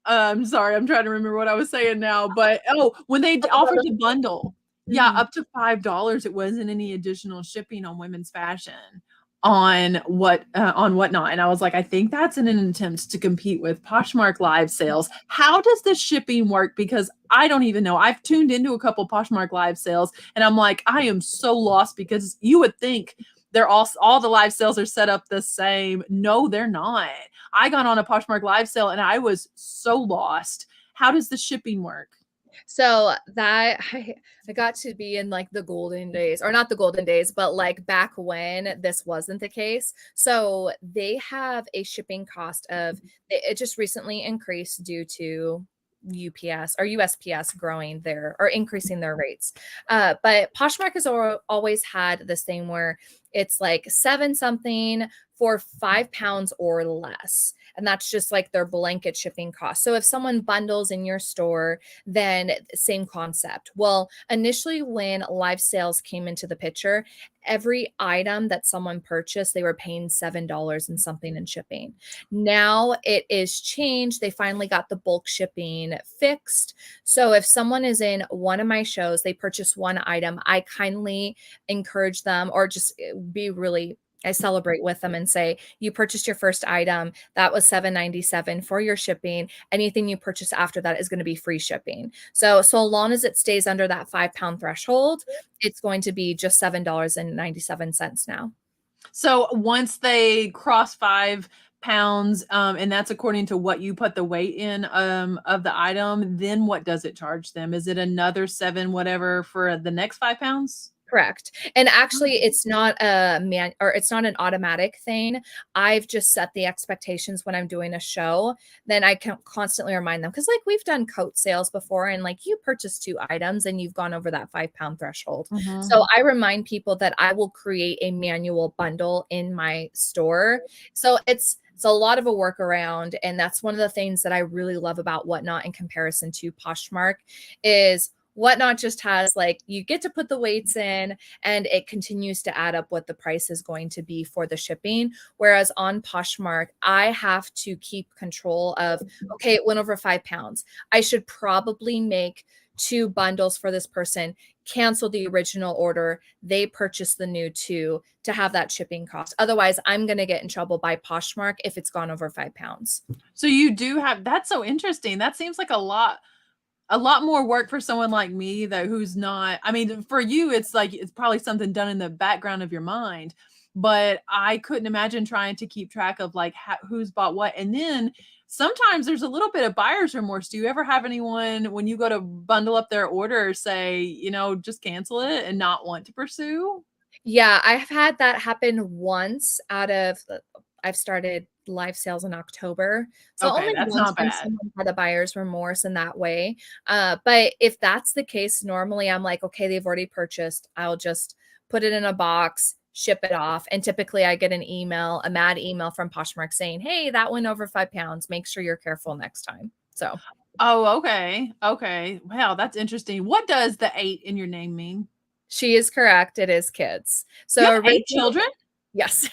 [SPEAKER 1] I'm sorry, I'm trying to remember what I was saying now, but when they offered to bundle, yeah, up to $5, it wasn't any additional shipping on women's fashion on whatnot. And I was like, I think that's in an attempt to compete with Poshmark live sales. How does the shipping work? Because I don't even know. I've tuned into a couple Poshmark live sales and I'm like, I am so lost because you would think they're all the live sales are set up the same. No, they're not. I got on a Poshmark live sale and I was so lost. How does the shipping work?
[SPEAKER 2] So that I got to be in like the golden days, or not the golden days, but like back when this wasn't the case. So they have a shipping cost of, it just recently increased due to UPS or USPS growing their or increasing their rates. But Poshmark has always had this thing where it's like 7 something for 5 pounds or less. And that's just like their blanket shipping cost. So if someone bundles in your store, then same concept. Well, initially when live sales came into the picture, every item that someone purchased, they were paying $7 and something in shipping. Now it is changed. They finally got the bulk shipping fixed. So if someone is in one of my shows, they purchase one item, I kindly encourage them, or just be really, I celebrate with them and say, you purchased your first item, that was $7.97 for your shipping. Anything you purchase after that is going to be free shipping. So long as it stays under that 5 pound threshold, it's going to be just $7.97 now.
[SPEAKER 1] So once they cross 5 pounds, and that's according to what you put the weight in of the item, then what does it charge them? Is it another 7 whatever for the next 5 pounds?
[SPEAKER 2] Correct. And actually it's not it's not an automatic thing. I've just set the expectations when I'm doing a show. Then I can constantly remind them, because like we've done coat sales before and like you purchased 2 items and you've gone over that 5 pound threshold. So I remind people that I will create a manual bundle in my store. So it's a lot of a workaround. And that's one of the things that I really love about Whatnot in comparison to Poshmark is Whatnot just has like, you get to put the weights in and it continues to add up what the price is going to be for the shipping. Whereas on Poshmark, I have to keep control of, okay, it went over 5 pounds. I should probably make 2 bundles for this person, cancel the original order, they purchase the new 2 to have that shipping cost. Otherwise, I'm going to get in trouble by Poshmark if it's gone over 5 pounds.
[SPEAKER 1] So you do have, that's so interesting. That seems like a lot more work for someone like me though, who's not, I mean, for you, it's like, it's probably something done in the background of your mind, but I couldn't imagine trying to keep track of like who's bought what. And then sometimes there's a little bit of buyer's remorse. Do you ever have anyone, when you go to bundle up their order, say, just cancel it and not want to pursue?
[SPEAKER 2] Yeah, I've had that happen once I've started live sales in October. So
[SPEAKER 1] Okay,
[SPEAKER 2] only
[SPEAKER 1] that's
[SPEAKER 2] once
[SPEAKER 1] not
[SPEAKER 2] when
[SPEAKER 1] bad.
[SPEAKER 2] someone had a buyer's remorse in that way. But if that's the case, normally I'm like, okay, they've already purchased. I'll just put it in a box, ship it off. And typically I get a mad email from Poshmark saying, hey, that went over 5 pounds. Make sure you're careful next time. So.
[SPEAKER 1] Oh, okay. Okay. Wow, that's interesting. What does the 8 in your name mean?
[SPEAKER 2] She is correct. It is kids. So
[SPEAKER 1] you have 8 children?
[SPEAKER 2] Yes.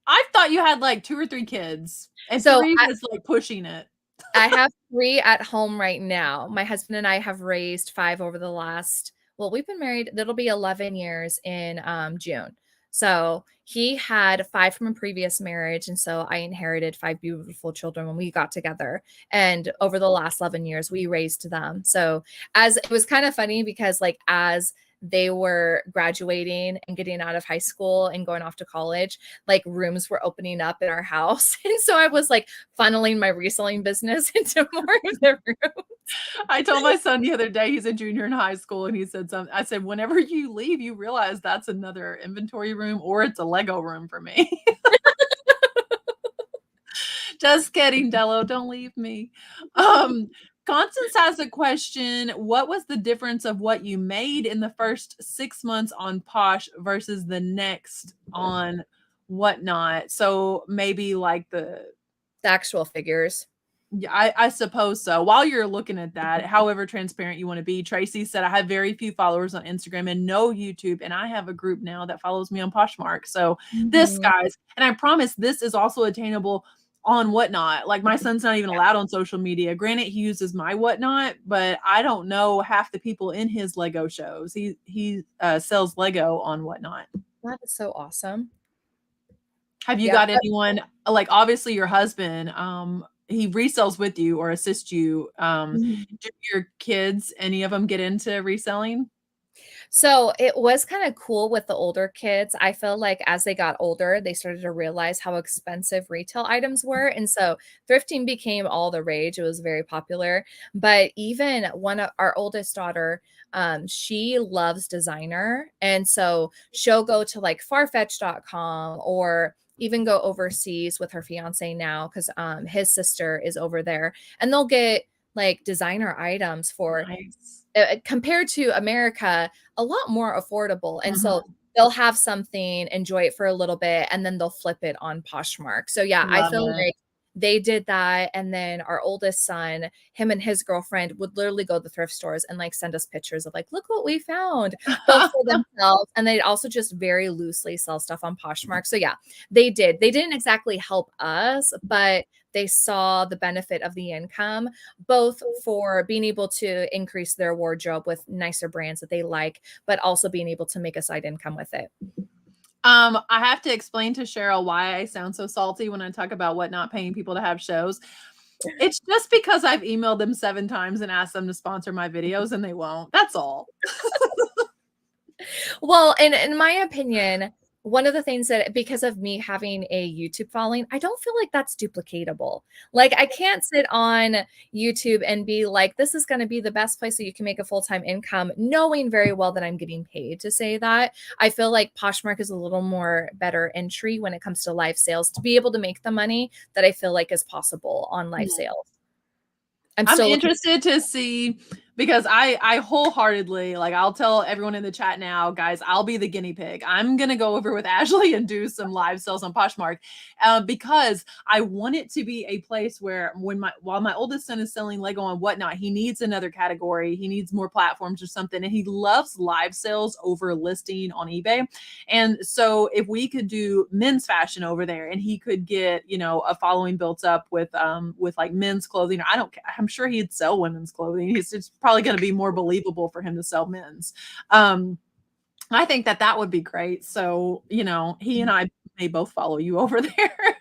[SPEAKER 1] I thought you had like 2 or 3 kids, and
[SPEAKER 2] So
[SPEAKER 1] 3 was like pushing it.
[SPEAKER 2] I have 3 at home right now. My husband and I have raised 5 over the last, well, we've been married, that'll be 11 years in June. So he had 5 from a previous marriage. And so I inherited 5 beautiful children when we got together. And over the last 11 years, we raised them. So as it was kind of funny because like as they were graduating and getting out of high school and going off to college, like rooms were opening up in our house. And so I was like funneling my reselling business into more of their rooms.
[SPEAKER 1] I told my son the other day, he's a junior in high school, and he said something. I said, whenever you leave, you realize that's another inventory room or it's a Lego room for me. Just kidding, Dello. Don't leave me. Constance has a question. What was the difference of what you made in the first 6 months on Posh versus the next on Whatnot? So maybe like the
[SPEAKER 2] actual figures.
[SPEAKER 1] Yeah, I suppose so. While you're looking at that, however transparent you want to be, Tracy said, I have very few followers on Instagram and no YouTube, and I have a group now that follows me on Poshmark. So this, guys, and I promise this is also attainable on Whatnot. Like my son's not even allowed on social media. Granted, he uses my Whatnot, but I don't know half the people in his Lego shows. He sells Lego on Whatnot.
[SPEAKER 2] That is so awesome.
[SPEAKER 1] Have you got anyone, like obviously your husband, he resells with you or assists you. Do your kids, any of them get into reselling?
[SPEAKER 2] So it was kind of cool with the older kids. I feel like as they got older, they started to realize how expensive retail items were. And so thrifting became all the rage. It was very popular. But even one of our oldest daughter, she loves designer. And so she'll go to like farfetch.com or even go overseas with her fiance now because his sister is over there and they'll get like designer items for
[SPEAKER 1] Nice.
[SPEAKER 2] Compared to America, a lot more affordable. And so they'll have something, enjoy it for a little bit, and then they'll flip it on Poshmark. So yeah, I feel like they did that. And then our oldest son, him and his girlfriend would literally go to the thrift stores and like send us pictures of like, look what we found, both for themselves. And they'd also just very loosely sell stuff on Poshmark. So yeah, they did. They didn't exactly help us, but they saw the benefit of the income, both for being able to increase their wardrobe with nicer brands that they like, but also being able to make a side income with it.
[SPEAKER 1] I have to explain to Cheryl why I sound so salty when I talk about Whatnot paying people to have shows. It's just because I've emailed them 7 times and asked them to sponsor my videos and they won't. That's all.
[SPEAKER 2] Well, in my opinion, one of the things that because of me having a YouTube following, I don't feel like that's duplicatable. Like I can't sit on YouTube and be like, this is going to be the best place that you can make a full-time income, knowing very well that I'm getting paid to say that. I feel like Poshmark is a little more better entry when it comes to live sales to be able to make the money that I feel like is possible on live sales.
[SPEAKER 1] I'm interested to see because I wholeheartedly, like I'll tell everyone in the chat now, guys, I'll be the guinea pig. I'm going to go over with Ashley and do some live sales on Poshmark because I want it to be a place where while my oldest son is selling Lego and Whatnot, he needs another category. He needs more platforms or something. And he loves live sales over listing on eBay. And so if we could do men's fashion over there and he could get, you know, a following built up with like men's clothing, or I'm sure he'd sell women's clothing. It's probably going to be more believable for him to sell men's. I think that would be great. So, you know, he and I may both follow you over there.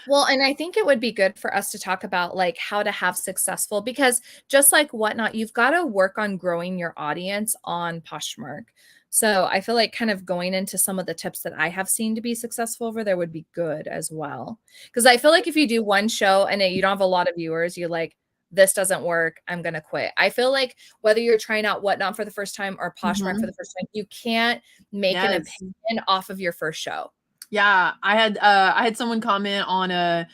[SPEAKER 2] Well, and I think it would be good for us to talk about like how to have successful, because just like Whatnot, you've got to work on growing your audience on Poshmark. So I feel like kind of going into some of the tips that I have seen to be successful over there would be good as well. Because I feel like if you do one show and you don't have a lot of viewers, you're like, this doesn't work, I'm going to quit. I feel like whether you're trying out Whatnot for the first time or Poshmark for the first time, you can't make an opinion off of your first show.
[SPEAKER 1] Yeah, I had someone comment on a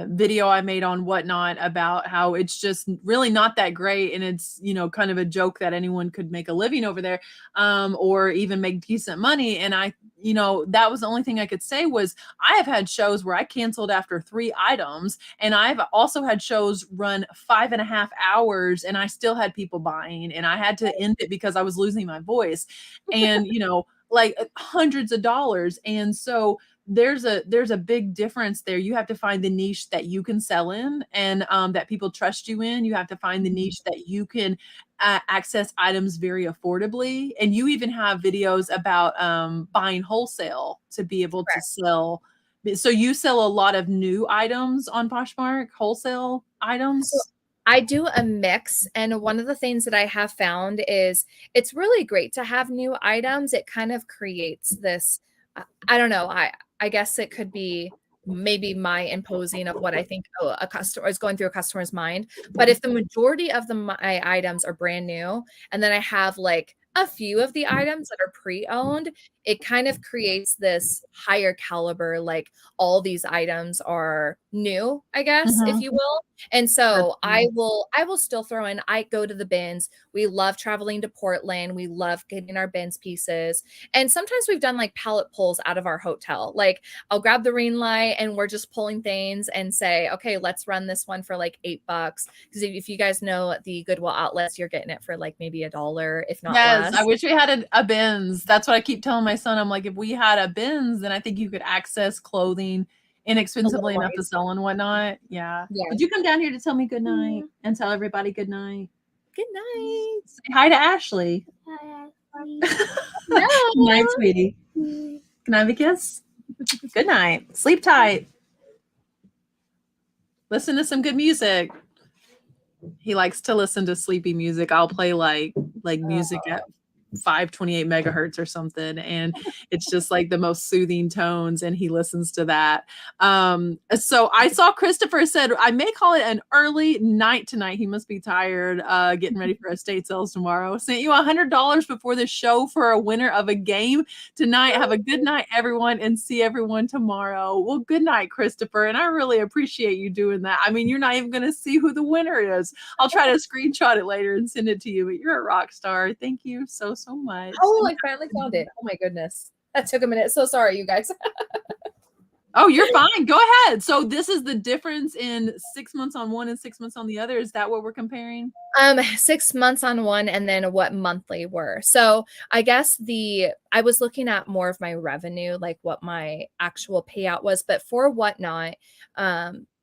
[SPEAKER 1] video I made on Whatnot about how it's just really not that great. And it's, you know, kind of a joke that anyone could make a living over there or even make decent money. And I, you know, that was the only thing I could say was I have had shows where I canceled after 3 items. And I've also had shows run 5.5 hours and I still had people buying and I had to end it because I was losing my voice and, you know, like hundreds of dollars. And so there's a big difference there. You have to find the niche that you can sell in and that people trust you in. You have to find the niche that you can access items very affordably. And you even have videos about buying wholesale to be able to sell. So you sell a lot of new items on Poshmark, wholesale items?
[SPEAKER 2] So I do a mix. And one of the things that I have found is it's really great to have new items. It kind of creates this, I don't know, I guess it could be maybe my imposing of what I think a customer is going through a customer's mind. But if the majority of my items are brand new, and then I have like a few of the items that are pre-owned, it kind of creates this higher caliber, like all these items are new, I guess, if you will. And so I will still throw in, I go to the bins. We love traveling to Portland. We love getting our bins pieces. And sometimes we've done like pallet pulls out of our hotel. Like I'll grab the ring light and we're just pulling things and say, okay, let's run this one for like $8. Because if you guys know the Goodwill outlets, you're getting it for like maybe $1, if not less.
[SPEAKER 1] I wish we had a bins. That's what I keep telling my son. I'm like, if we had a bins, then I think you could access clothing inexpensively enough to sell and whatnot. Yeah. Did you come down here to tell me good night and tell everybody good night?
[SPEAKER 2] Good night.
[SPEAKER 1] Say hi to Ashley.
[SPEAKER 2] Hi,
[SPEAKER 1] no. Good night, sweetie. Can I have a kiss? Good night. Sleep tight. Listen to some good music. He likes to listen to sleepy music. I'll play like music at 528 megahertz or something, and it's just like the most soothing tones, and he listens to that. So I saw Christopher said I may call it an early night tonight. He must be tired getting ready for estate sales tomorrow. Sent you $100 before the show for a winner of a game tonight. Have a good night, everyone, and see everyone tomorrow. Well, good night, Christopher, and I really appreciate you doing that. I mean, you're not even going to see who the winner is. I'll try to screenshot it later and send it to you, but you're a rock star. Thank you so much.
[SPEAKER 2] Oh, I finally found it. Oh my goodness. That took a minute. So sorry, you guys.
[SPEAKER 1] Oh, you're fine. Go ahead. So this is the difference in 6 months on one and 6 months on the other. Is that what we're comparing?
[SPEAKER 2] 6 months on one and then what monthly were. So I guess I was looking at more of my revenue, like what my actual payout was, but for Whatnot,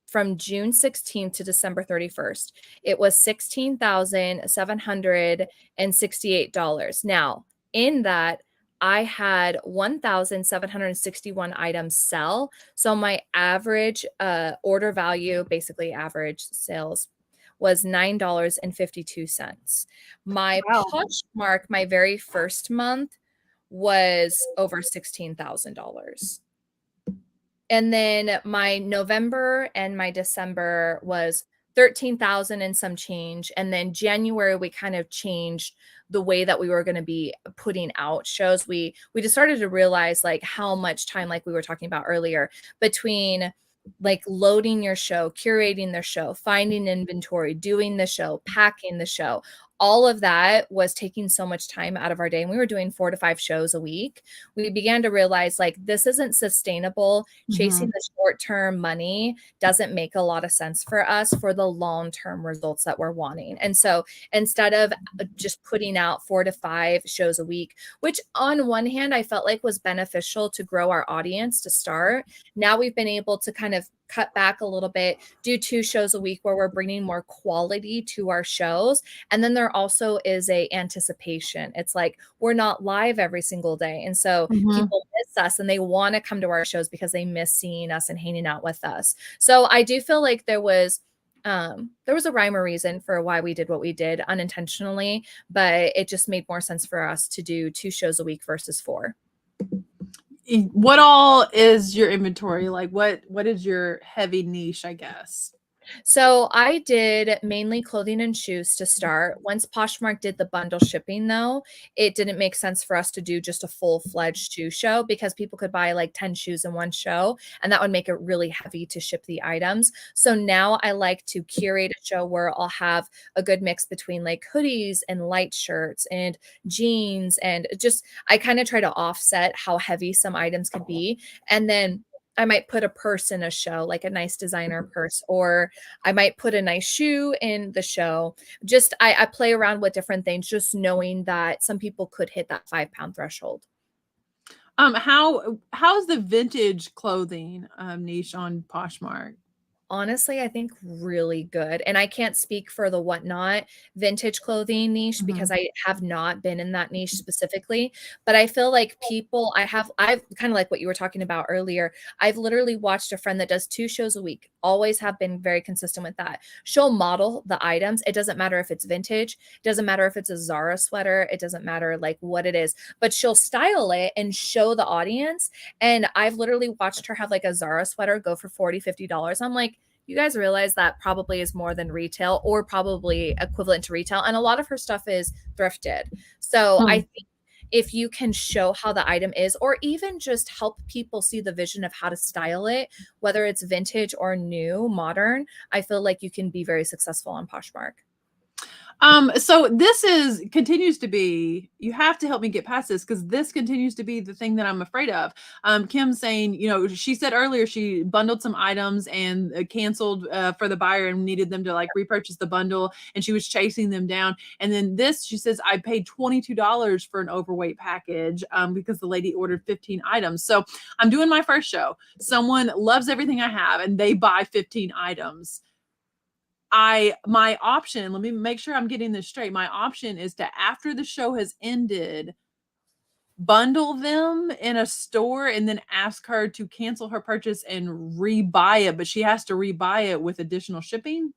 [SPEAKER 2] from June 16th to December 31st, it was $16,768. Now, in that, I had 1,761 items sell. So my average order value, basically average sales, was $9.52. My Poshmark, my very first month, was over $16,000. And then my November and my December was 13,000 and some change. And then January, we kind of changed the way that we were going to be putting out shows. We just started to realize like how much time, like we were talking about earlier, between like loading your show, curating the show, finding inventory, doing the show, packing the show. All of that was taking so much time out of our day. And we were doing 4 to 5 shows a week. We began to realize like this isn't sustainable. Chasing the short-term money doesn't make a lot of sense for us for the long-term results that we're wanting. And so instead of just putting out 4 to 5 shows a week, which on one hand I felt like was beneficial to grow our audience to start, now we've been able to kind of cut back a little bit, do 2 shows a week where we're bringing more quality to our shows. And then there also is a anticipation. It's like we're not live every single day. And so people miss us and they want to come to our shows because they miss seeing us and hanging out with us. So I do feel like there was a rhyme or reason for why we did what we did unintentionally, but it just made more sense for us to do 2 shows a week versus 4.
[SPEAKER 1] What all is your inventory? Like what is your heavy niche, I guess?
[SPEAKER 2] So I did mainly clothing and shoes to start. Once Poshmark did the bundle shipping, though, it didn't make sense for us to do just a full-fledged shoe show because people could buy like 10 shoes in one show, and that would make it really heavy to ship the items. So now I like to curate a show where I'll have a good mix between like hoodies and light shirts and jeans, and just I kind of try to offset how heavy some items could be. And then I might put a purse in a show, like a nice designer purse, or I might put a nice shoe in the show. Just I play around with different things, just knowing that some people could hit that 5-pound threshold.
[SPEAKER 1] How's the vintage clothing niche on Poshmark?
[SPEAKER 2] Honestly, I think really good. And I can't speak for the Whatnot vintage clothing niche because I have not been in that niche specifically. But I feel like I've kind of like what you were talking about earlier. I've literally watched a friend that does 2 shows a week, always have been very consistent with that. She'll model the items. It doesn't matter if it's vintage, it doesn't matter if it's a Zara sweater, it doesn't matter like what it is, but she'll style it and show the audience. And I've literally watched her have like a Zara sweater go for $40, $50. I'm like, you guys realize that probably is more than retail or probably equivalent to retail. And a lot of her stuff is thrifted. So I think if you can show how the item is, or even just help people see the vision of how to style it, whether it's vintage or new, modern, I feel like you can be very successful on Poshmark.
[SPEAKER 1] So this continues to be, you have to help me get past this because this continues to be the thing that I'm afraid of. Kim saying, you know, she said earlier she bundled some items and canceled for the buyer and needed them to like repurchase the bundle, and she was chasing them down. And then this, she says, I paid $22 for an overweight package because the lady ordered 15 items. So I'm doing my first show. Someone loves everything I have and they buy 15 items. My option, let me make sure I'm getting this straight. My option is to, after the show has ended, bundle them in a store and then ask her to cancel her purchase and rebuy it, but she has to rebuy it with additional shipping.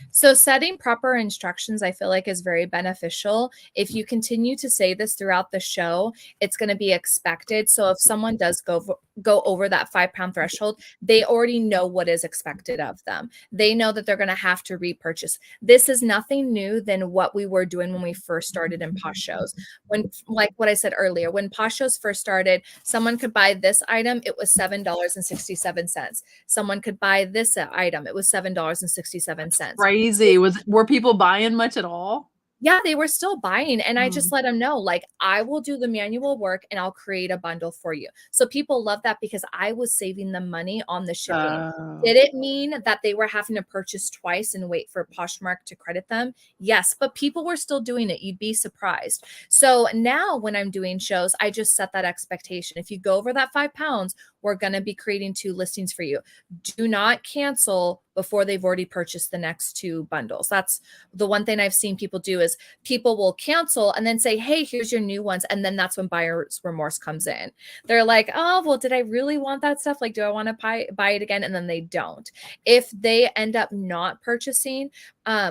[SPEAKER 2] So setting proper instructions, I feel like, is very beneficial. If you continue to say this throughout the show, it's going to be expected. So if someone does go over that 5-pound threshold, they already know what is expected of them. They know that they're going to have to repurchase. This is nothing new than what we were doing when we first started in Posh Shows. When, like what I said earlier, when Posh Shows first started, someone could buy this item, it was $7.67. Someone could buy this item, it was $7.67.
[SPEAKER 1] Crazy. Were people buying much at all?
[SPEAKER 2] Yeah, they were still buying. And I just let them know, like, I will do the manual work and I'll create a bundle for you. So people love that because I was saving them money on the shipping. Did it mean that they were having to purchase twice and wait for Poshmark to credit them? Yes, but people were still doing it. You'd be surprised. So now when I'm doing shows, I just set that expectation. If you go over that 5 pounds, we're going to be creating 2 listings for you. Do not cancel before they've already purchased the next 2 bundles. That's the one thing I've seen people do, is people will cancel and then say, hey, here's your new ones. And then that's when buyer's remorse comes in. They're like, oh, well, did I really want that stuff? Like, do I want to buy it again? And then they don't. If they end up not purchasing,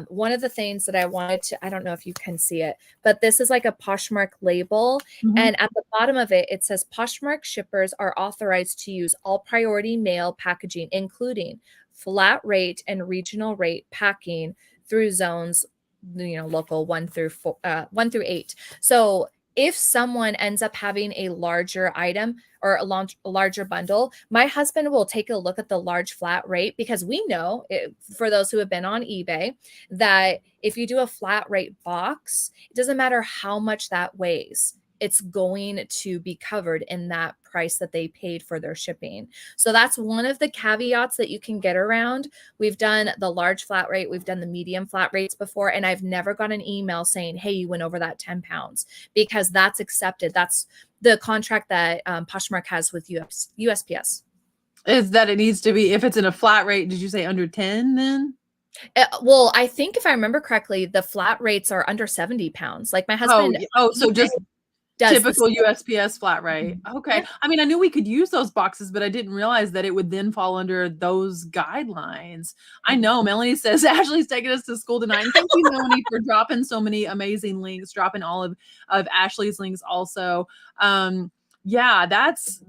[SPEAKER 2] one of the things that I wanted to, I don't know if you can see it, but this is like a Poshmark label. And at the bottom of it, it says Poshmark shippers are authorized to use all priority mail packaging, including flat rate and regional rate packing through zones, local 1 through 8. So if someone ends up having a larger item or a larger bundle, my husband will take a look at the large flat rate, because we know, for those who have been on eBay, that if you do a flat rate box, it doesn't matter how much that weighs, it's going to be covered in that price that they paid for their shipping. So that's one of the caveats that you can get around. We've done the large flat rate, we've done the medium flat rates before, and I've never got an email saying, hey, you went over that 10 pounds, because that's accepted. That's the contract that Poshmark has with USPS.
[SPEAKER 1] Is that it needs to be, if it's in a flat rate, did you say under 10 then?
[SPEAKER 2] Well, I think if I remember correctly, the flat rates are under 70 pounds. Like my husband.
[SPEAKER 1] So just typical USPS flat rate. Okay. Yeah. I mean, I knew we could use those boxes, but I didn't realize that it would then fall under those guidelines. I know Melanie says Ashley's taking us to school tonight. And thank you, Melanie, for dropping so many amazing links, dropping all of Ashley's links also. Yeah, that's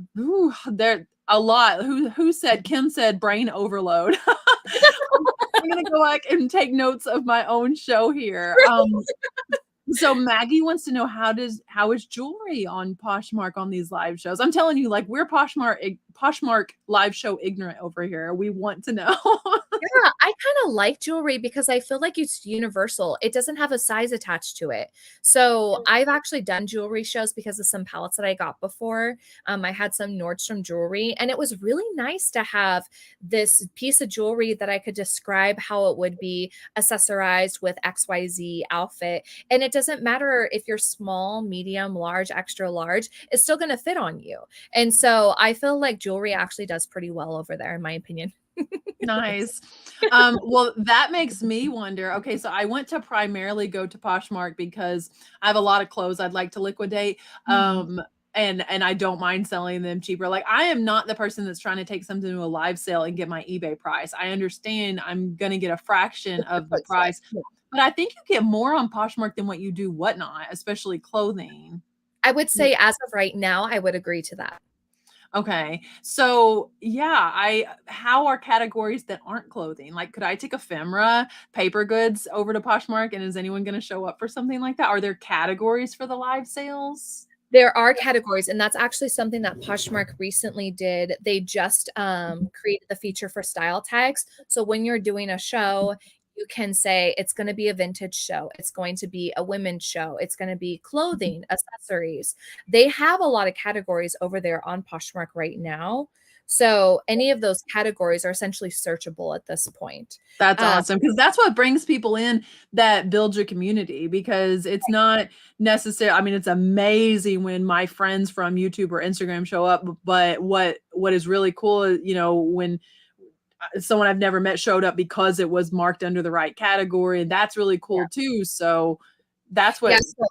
[SPEAKER 1] there a lot. Who said? Kim said brain overload. I'm gonna go back and take notes of my own show here. So Maggie wants to know, how is jewelry on Poshmark on these live shows? I'm telling you, like, we're Poshmark live show ignorant over here. We want to know.
[SPEAKER 2] Yeah, I kind of like jewelry because I feel like it's universal. It doesn't have a size attached to it. So I've actually done jewelry shows because of some pallets that I got before. I had some Nordstrom jewelry, and it was really nice to have this piece of jewelry that I could describe how it would be accessorized with XYZ outfit. And it doesn't matter if you're small, medium, large, extra large, it's still going to fit on you. And so I feel like jewelry actually does pretty well over there, in my opinion.
[SPEAKER 1] Nice. Well, that makes me wonder. Okay, so I went to primarily go to Poshmark because I have a lot of clothes I'd like to liquidate. And I don't mind selling them cheaper. Like, I am not the person that's trying to take something to a live sale and get my eBay price. I understand I'm going to get a fraction of the price, but I think you get more on Poshmark than what you do Whatnot, especially clothing.
[SPEAKER 2] I would say as of right now, I would agree to that.
[SPEAKER 1] Okay. So yeah, how are categories that aren't clothing? Like, could I take ephemera, paper goods over to Poshmark, and is anyone going to show up for something like that? Are there categories for the live sales?
[SPEAKER 2] There are categories, and that's actually something that Poshmark recently did. They just created the feature for style tags. So when you're doing a show, You can say it's going to be a vintage show. It's going to be a women's show. It's going to be clothing, accessories. They have a lot of categories over there on Poshmark right now. So any of those categories are essentially searchable at this point.
[SPEAKER 1] That's awesome, because that's what brings people in that builds your community, because it's not necessary. I mean, it's amazing when my friends from YouTube or Instagram show up, but what is really cool is, you know, when someone I've never met showed up because it was marked under the right category, and that's really cool too. So that's what.
[SPEAKER 2] So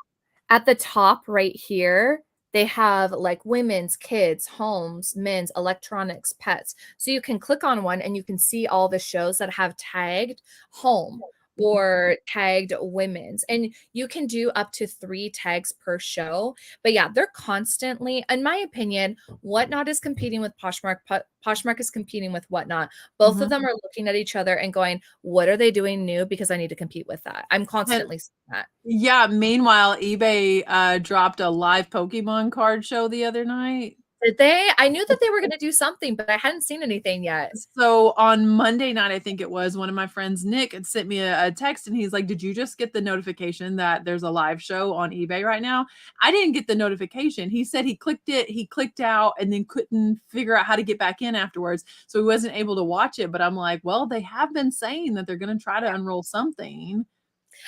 [SPEAKER 2] at the top right here, they have like women's, kids, homes, men's, electronics, pets. So you can click on one and you can see all the shows that have tagged home or tagged women's, and you can do up to 3 tags per show. But yeah, they're constantly, in my opinion, Whatnot is competing with Poshmark. Poshmark is competing with Whatnot. Both of them are looking at each other and going, what are they doing new? Because I need to compete with that. I'm constantly seeing that.
[SPEAKER 1] Yeah. Meanwhile, eBay dropped a live Pokemon card show the other night.
[SPEAKER 2] Did they? I knew that they were going to do something, but I hadn't seen anything yet.
[SPEAKER 1] So on Monday night, I think it was, one of my friends, Nick, had sent me a text, and he's like, did you just get the notification that there's a live show on eBay right now? I didn't get the notification. He said he clicked it, he clicked out, and then couldn't figure out how to get back in afterwards. So he wasn't able to watch it. But I'm like, well, they have been saying that they're going to try to unroll something.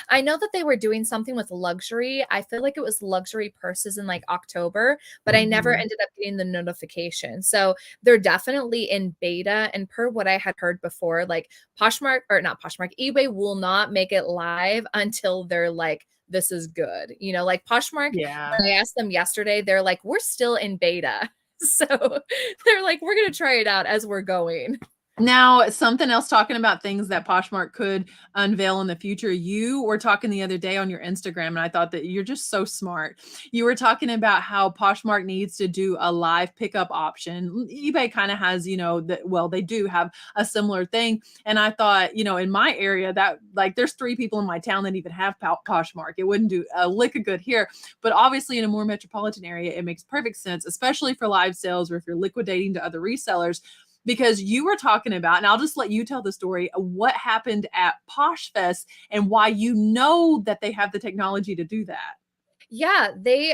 [SPEAKER 2] I know that they were doing something with luxury. I feel like it was luxury purses in like October, but I never ended up getting the notification. So they're definitely in beta. And per what I had heard before, like Poshmark, or not Poshmark, eBay will not make it live until they're like, this is good. You know, like Poshmark,
[SPEAKER 1] Yeah.
[SPEAKER 2] when I asked them yesterday, they're like, we're still in beta. So they're like, we're going to try it out as we're going.
[SPEAKER 1] Now, something else, talking about things that Poshmark could unveil in the future. You were talking the other day on your Instagram, and I thought that you're just so smart. You were talking about how Poshmark needs to do a live pickup option. eBay kind of has, you know, well, they do have a similar thing. And I thought, you know, in my area, that like there's 3 people in my town that even have Poshmark. It wouldn't do a lick of good here. But obviously in a more metropolitan area, it makes perfect sense, especially for live sales or if you're liquidating to other resellers. Because you were talking about, and I'll just let you tell the story, what happened at Posh Fest and why you know that they have the technology to do that.
[SPEAKER 2] Yeah,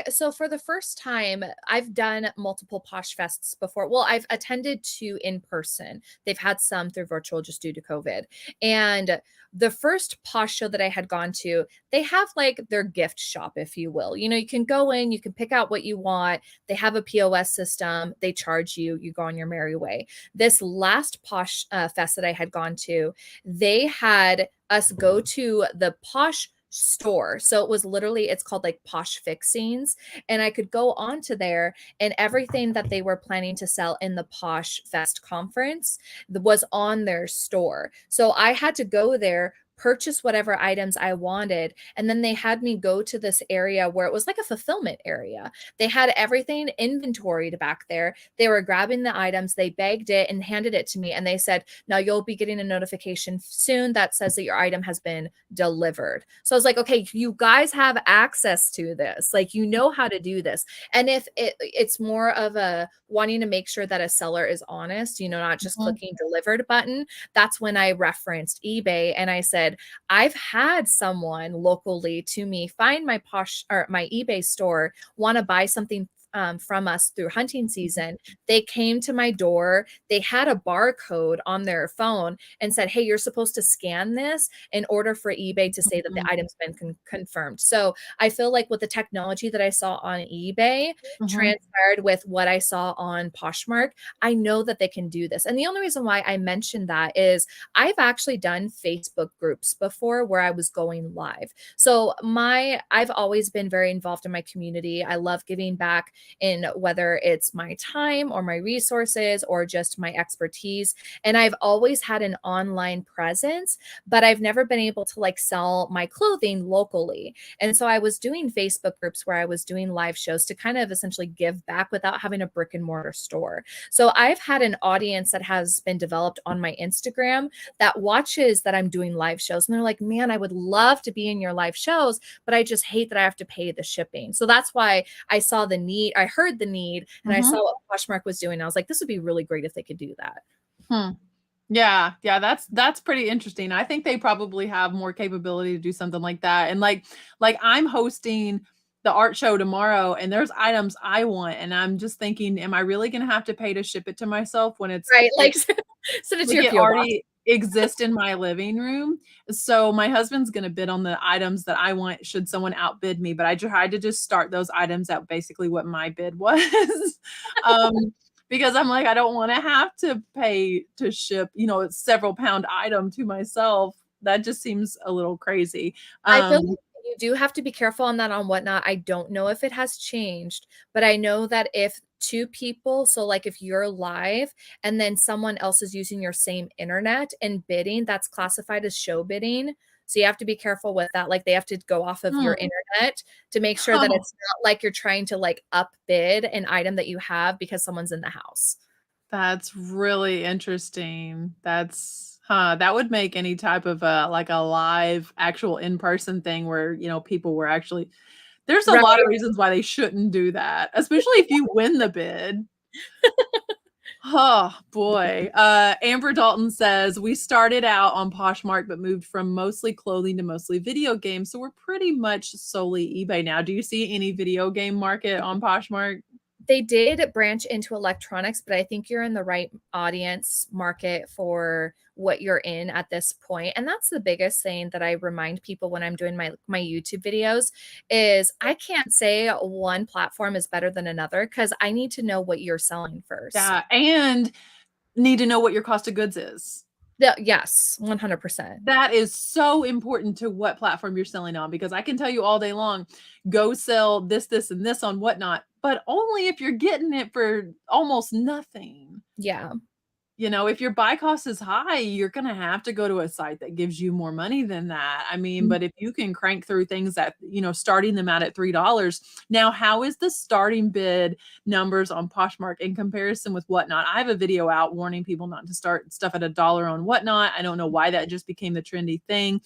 [SPEAKER 2] so for the first time, I've done multiple Posh Fests before. Well, I've attended 2 in person. They've had some through virtual just due to COVID. And the first Posh show that I had gone to, they have like their gift shop, if you will. You know, you can go in, you can pick out what you want. They have a POS system. They charge you, you go on your merry way. This last Posh Fest that I had gone to, they had us go to the Posh store. So it was literally, it's called like Posh Fixings. And I could go onto there, and everything that they were planning to sell in the Posh Fest conference was on their store. So I had to go there, purchase whatever items I wanted. And then they had me go to this area where it was like a fulfillment area. They had everything inventoried back there. They were grabbing the items, they bagged it and handed it to me. And they said, now you'll be getting a notification soon that says that your item has been delivered. So I was like, okay, you guys have access to this. Like, you know how to do this. And if it's more of a wanting to make sure that a seller is honest, you know, not just clicking delivered button. That's when I referenced eBay and I said, I've had someone locally to me find my Posh or my eBay store, want to buy something from us through hunting season. They came to my door. They had a barcode on their phone and said, hey, you're supposed to scan this in order for eBay to say that the item's been confirmed. So I feel like with the technology that I saw on eBay transpired with what I saw on Poshmark, I know that they can do this. And the only reason why I mentioned that is I've actually done Facebook groups before where I was going live. So I've always been very involved in my community. I love giving back in whether it's my time or my resources or just my expertise. And I've always had an online presence, but I've never been able to like sell my clothing locally. And so I was doing Facebook groups where I was doing live shows to kind of essentially give back without having a brick and mortar store. So I've had an audience that has been developed on my Instagram that watches that I'm doing live shows. And they're like, man, I would love to be in your live shows, but I just hate that I have to pay the shipping. So that's why I saw the need. I heard the need and I saw what Poshmark was doing. I was like, this would be really great if they could do that.
[SPEAKER 1] Yeah, yeah, that's pretty interesting. I think they probably have more capability to do something like that. And like I'm hosting the art show tomorrow and there's items I want and I'm just thinking, am I really going to have to pay to ship it to myself when it's
[SPEAKER 2] Right,
[SPEAKER 1] like
[SPEAKER 2] like, send it to
[SPEAKER 1] like
[SPEAKER 2] your
[SPEAKER 1] it
[SPEAKER 2] PO box.
[SPEAKER 1] already exists in my living room? So my husband's going to bid on the items that I want should someone outbid me, but I tried to just start those items at basically what my bid was. um because I'm like, I don't want to have to pay to ship, a several pound item to myself. That just seems a little crazy.
[SPEAKER 2] I feel
[SPEAKER 1] Um,
[SPEAKER 2] like you do have to be careful on that on Whatnot. I don't know if it has changed, but I know that if two people, so like if you're live and then someone else is using your same internet and bidding, that's classified as show bidding. So you have to be careful with that. Like they have to go off of your
[SPEAKER 1] hmm.
[SPEAKER 2] internet to make sure that
[SPEAKER 1] Oh,
[SPEAKER 2] it's not like you're trying to like upbid an item that you have because someone's in the house.
[SPEAKER 1] that's really interesting. That would make any type of like a live actual in-person thing where, people were actually there's a lot of
[SPEAKER 2] Right.
[SPEAKER 1] reasons why they shouldn't do that, especially if you win the bid. Oh boy. Amber Dalton says we started out on Poshmark but moved from mostly clothing to mostly video games. So we're pretty much solely eBay now. Do you see any video game market on Poshmark?
[SPEAKER 2] They did branch into electronics, but I think you're in the right audience market for what you're in at this point. And that's the biggest thing that I remind people when I'm doing my YouTube videos is I can't say one platform is better than another because I need to know what you're selling first.
[SPEAKER 1] Yeah, and need to know what your cost of goods is.
[SPEAKER 2] Yes, 100%.
[SPEAKER 1] That is so important to what platform you're selling on because I can tell you all day long, go sell this, this, and this on Whatnot, but only if you're getting it for almost nothing.
[SPEAKER 2] Yeah.
[SPEAKER 1] If your buy cost is high, you're going to have to go to a site that gives you more money than that. I mean, but if you can crank through things that, starting them out at $3. Now, how is the starting bid numbers on Poshmark in comparison with Whatnot? I have a video out warning people not to start stuff at $1 on Whatnot. I don't know why that just became the trendy thing.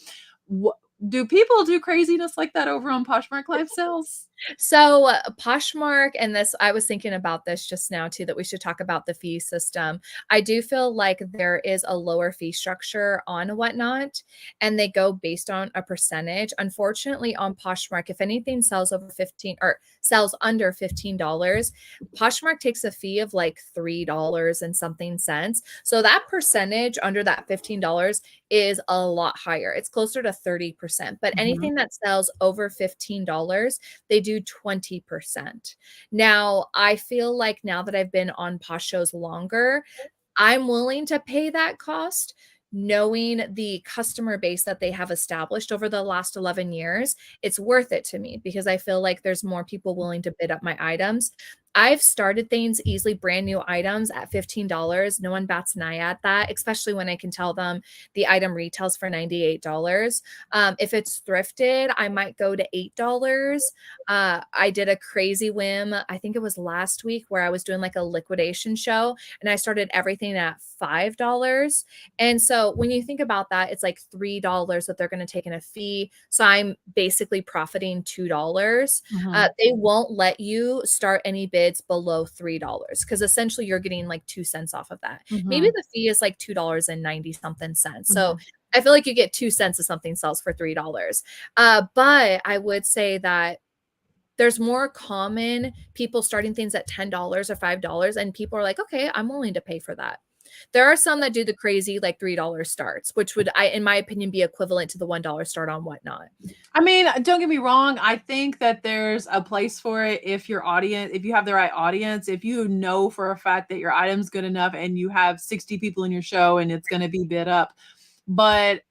[SPEAKER 1] Do people do craziness like that over on Poshmark live sales?
[SPEAKER 2] So Poshmark, and this, I was thinking about this just now too, that we should talk about the fee system. I do feel like there is a lower fee structure on Whatnot, and they go based on a percentage. Unfortunately, on Poshmark, if anything sells over 15 or sells under $15, Poshmark takes a fee of like $3 and something cents. So that percentage under that $15 is a lot higher. It's closer to 30%. But
[SPEAKER 1] Mhm.
[SPEAKER 2] anything that sells over $15, they do 20%. Now, I feel like now that I've been on Posh Shows longer, I'm willing to pay that cost knowing the customer base that they have established over the last 11 years. It's worth it to me because I feel like there's more people willing to bid up my items. I've started things easily, brand new items at $15. No one bats an eye at that, especially when I can tell them the item retails for $98. If it's thrifted, I might go to $8. I did a crazy whim. I think it was last week where I was doing like a liquidation show and I started everything at $5. And so when you think about that, it's like $3 that they're going to take in a fee. So I'm basically profiting $2.
[SPEAKER 1] Mhm.
[SPEAKER 2] They won't let you start any bids below $3 because essentially you're getting like 2 cents off of that. Maybe
[SPEAKER 1] Mhm.
[SPEAKER 2] the fee is like $2.90 something cents. So
[SPEAKER 1] Mhm.
[SPEAKER 2] I feel like you get 2 cents if something sells for $3. But I would say that there's more common people starting things at $10 or $5, and people are like, okay, I'm willing to pay for that. There are some that do the crazy like $3 starts, which would, in my opinion, be equivalent to the $1 start on Whatnot.
[SPEAKER 1] I mean, don't get me wrong. I think that there's a place for it if if you have the right audience, if you know for a fact that your item's good enough and you have 60 people in your show and it's going to be bid up. But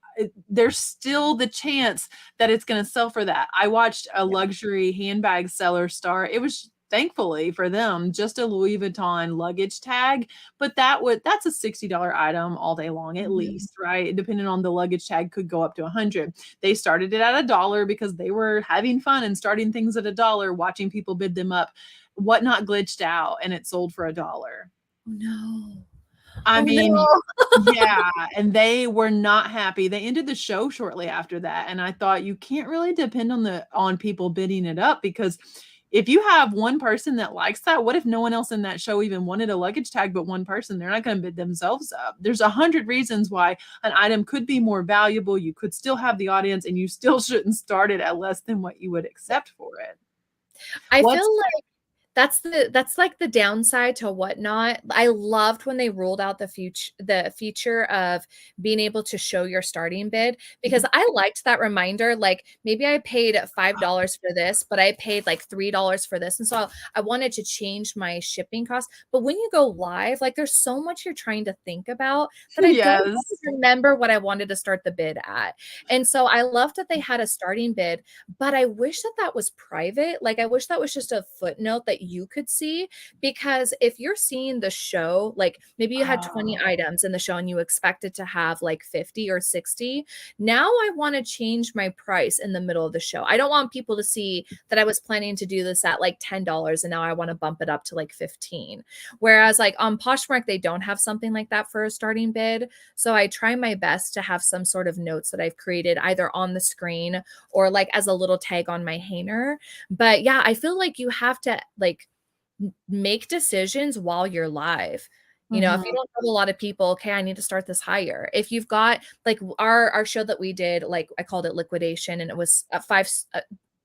[SPEAKER 1] there's still the chance that it's going to sell for that. I watched a
[SPEAKER 2] Yeah.
[SPEAKER 1] luxury handbag seller start. It was thankfully for them just a Louis Vuitton luggage tag, but that's a $60 item all day long at
[SPEAKER 2] Mhm.
[SPEAKER 1] least, right? Depending on the luggage tag could go up to 100. They started it at $1 because they were having fun and starting things at $1, watching people bid them up. Whatnot glitched out and it sold for $1.
[SPEAKER 2] Oh no.
[SPEAKER 1] I
[SPEAKER 2] Oh
[SPEAKER 1] mean,
[SPEAKER 2] no.
[SPEAKER 1] yeah, and they were not happy. They ended the show shortly after that, and I thought you can't really depend on people bidding it up because if you have one person that likes that, what if no one else in that show even wanted a luggage tag but one person? They're not going to bid themselves up. There's 100 reasons why an item could be more valuable. You could still have the audience, and you still shouldn't start it at less than what you would accept for it.
[SPEAKER 2] I feel like that's like the downside to Whatnot. I loved when they rolled out the feature of being able to show your starting bid, because I liked that reminder. Like, maybe I paid $5 for this, but I paid like $3 for this. And so I wanted to change my shipping cost. But when you go live, like, there's so much you're trying to think about that I don't always remember what I wanted to start the bid at. And so I loved that they had a starting bid, but I wish that that was private. Like, I wish that was just a footnote that you could see, because if you're seeing the show, like maybe you had 20 items in the show and you expected to have like 50 or 60. Now I want to change my price in the middle of the show. I don't want people to see that I was planning to do this at like $10 and now I want to bump it up to like 15. Whereas like on Poshmark, they don't have something like that for a starting bid. So I try my best to have some sort of notes that I've created either on the screen or like as a little tag on my hanger. But yeah, I feel like you have to like make decisions while you're live. You know, if you don't have a lot of people, okay, I need to start this higher. If you've got like our show that we did, like I called it liquidation, and it was at 5,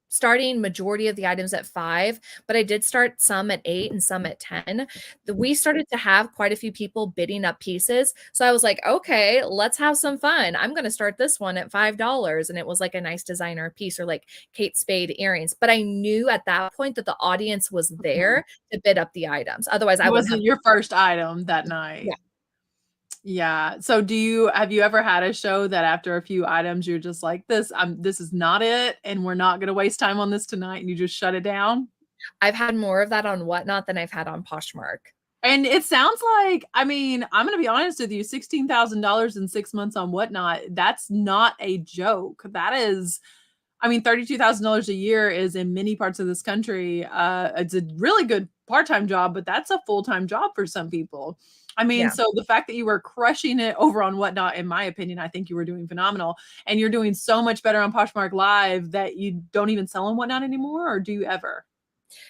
[SPEAKER 2] starting majority of the items at 5, but I did start some at 8 and some at 10. We started to have quite a few people bidding up pieces. So I was like, okay, let's have some fun. I'm going to start this one at $5. And it was like a nice designer piece, or like Kate Spade earrings. But I knew at that point that the audience was there to bid up the items. Otherwise, I wouldn't have.
[SPEAKER 1] It wasn't your first item that night.
[SPEAKER 2] Yeah.
[SPEAKER 1] Yeah. So have you ever had a show that after a few items, you're just like, this is not it, and we're not going to waste time on this tonight, and you just shut it down?
[SPEAKER 2] I've had more of that on Whatnot than I've had on Poshmark.
[SPEAKER 1] And it sounds like, I mean, I'm going to be honest with you, $16,000 in 6 months on Whatnot, that's not a joke. That is, I mean, $32,000 a year is in many parts of this country. It's a really good part-time job, but that's a full-time job for some people. I mean, so the fact that you were crushing it over on Whatnot, in my opinion, I think you were doing phenomenal. And you're doing so much better on Poshmark Live that you don't even sell on Whatnot anymore, or do you ever?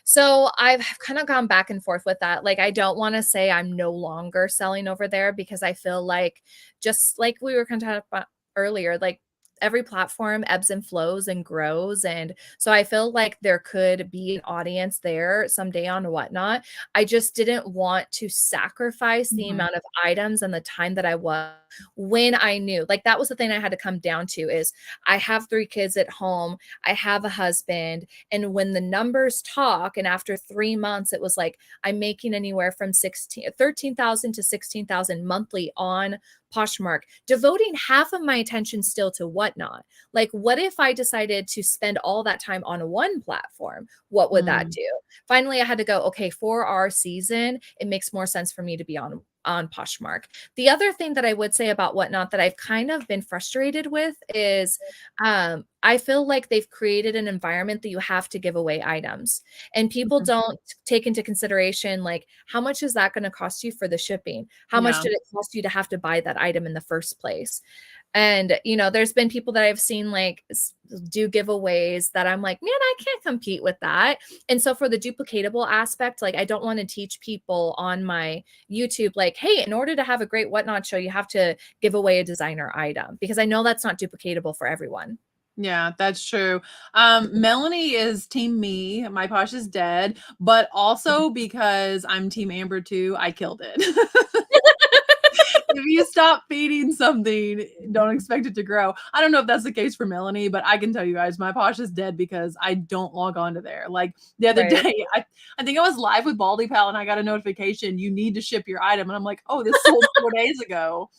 [SPEAKER 2] So I've kind of gone back and forth with that. Like, I don't want to say I'm no longer selling over there, because I feel like, just like we were kind of talking about earlier, like every platform ebbs and flows and grows. And so I feel like there could be an audience there someday on Whatnot. I just didn't want to sacrifice the amount of items and the time that I was, when I knew, like, that was the thing I had to come down to, is I have 3 kids at home. I have a husband. And when the numbers talk, and after 3 months, it was like, I'm making anywhere from 13,000 to 16,000 monthly on Poshmark, devoting half of my attention still to Whatnot. Like, what if I decided to spend all that time on one platform? What would that do? Finally, I had to go, okay, for our season, it makes more sense for me to be on Poshmark. The other thing that I would say about Whatnot that I've kind of been frustrated with is I feel like they've created an environment that you have to give away items, and people don't take into consideration, like, how much is that going to cost you for the shipping? How much did it cost you to have to buy that item in the first place? And, you know, there's been people that I've seen like do giveaways that I'm like, man, I can't compete with that. And so for the duplicatable aspect, like, I don't want to teach people on my YouTube, like, hey, in order to have a great Whatnot show, you have to give away a designer item, because I know that's not duplicatable for everyone.
[SPEAKER 1] Yeah, that's true. Melanie is team me. My Posh is dead, but also because I'm team Amber too, I killed it. If you stop feeding something, don't expect it to grow. I don't know if that's the case for Melanie, but I can tell you guys, my Posh is dead because I don't log on to there. Like the other day, I think I was live with Baldy Pal and I got a notification, you need to ship your item. And I'm like, oh, this sold 4 days ago.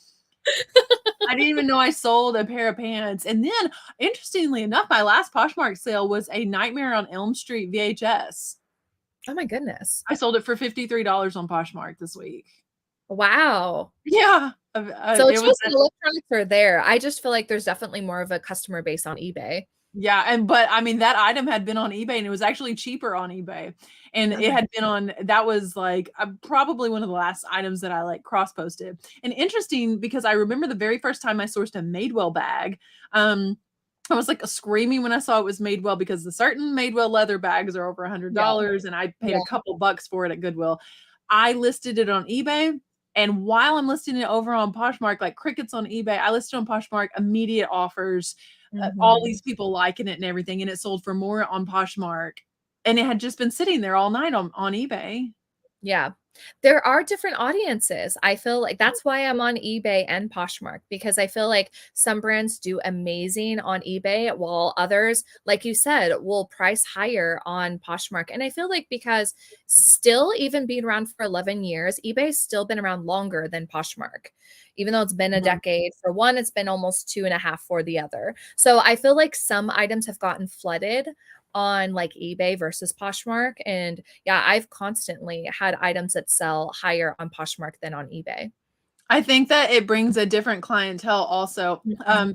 [SPEAKER 1] I didn't even know I sold a pair of pants. And then, interestingly enough, my last Poshmark sale was a Nightmare on Elm Street VHS.
[SPEAKER 2] Oh my goodness.
[SPEAKER 1] I sold it for $53 on Poshmark this week.
[SPEAKER 2] Wow.
[SPEAKER 1] Yeah.
[SPEAKER 2] So it's just electronics are there. I just feel like there's definitely more of a customer base on eBay.
[SPEAKER 1] Yeah, but I mean, that item had been on eBay and it was actually cheaper on eBay. And it had been on, that was like probably one of the last items that I like cross posted. And interesting, because I remember the very first time I sourced a Madewell bag, I was like screaming when I saw it was Madewell, because the certain Madewell leather bags are over $100 and I paid a couple bucks for it at Goodwill. I listed it on eBay, and while I'm listing it over on Poshmark, like crickets on eBay, I listed on Poshmark, immediate offers, all these people liking it and everything, and it sold for more on Poshmark, and it had just been sitting there all night on eBay.
[SPEAKER 2] Yeah. There are different audiences. I feel like that's why I'm on eBay and Poshmark, because I feel like some brands do amazing on eBay while others, like you said, will price higher on Poshmark. And I feel like because still, even being around for 11 years, eBay's still been around longer than Poshmark. Even though it's been a decade for one, it's been almost 2.5 for the other. So I feel like some items have gotten flooded on like eBay versus Poshmark. And yeah, I've constantly had items that sell higher on Poshmark than on eBay.
[SPEAKER 1] I think that it brings a different clientele also.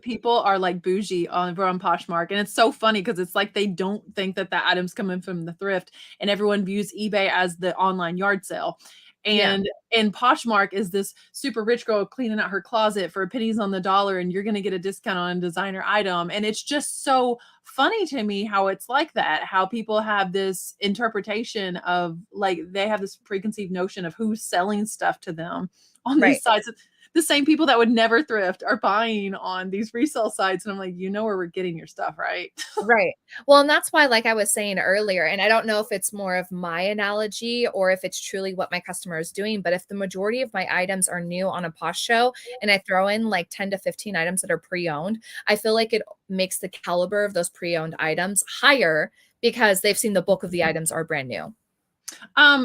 [SPEAKER 1] People are like bougie over on Poshmark, and it's so funny because it's like they don't think that the item's coming from the thrift, and everyone views eBay as the online yard sale. And Poshmark is this super rich girl cleaning out her closet for pennies on the dollar, and you're going to get a discount on a designer item. And it's just so funny to me how it's like that, how people have this interpretation of, like, they have this preconceived notion of who's selling stuff to them on these sites. The same people that would never thrift are buying on these resale sites. And I'm like, you know where we're getting your stuff, right?
[SPEAKER 2] Right. Well, and that's why, like I was saying earlier, and I don't know if it's more of my analogy or if it's truly what my customer is doing, but if the majority of my items are new on a Posh show and I throw in like 10 to 15 items that are pre-owned, I feel like it makes the caliber of those pre-owned items higher because they've seen the bulk of the items are brand new.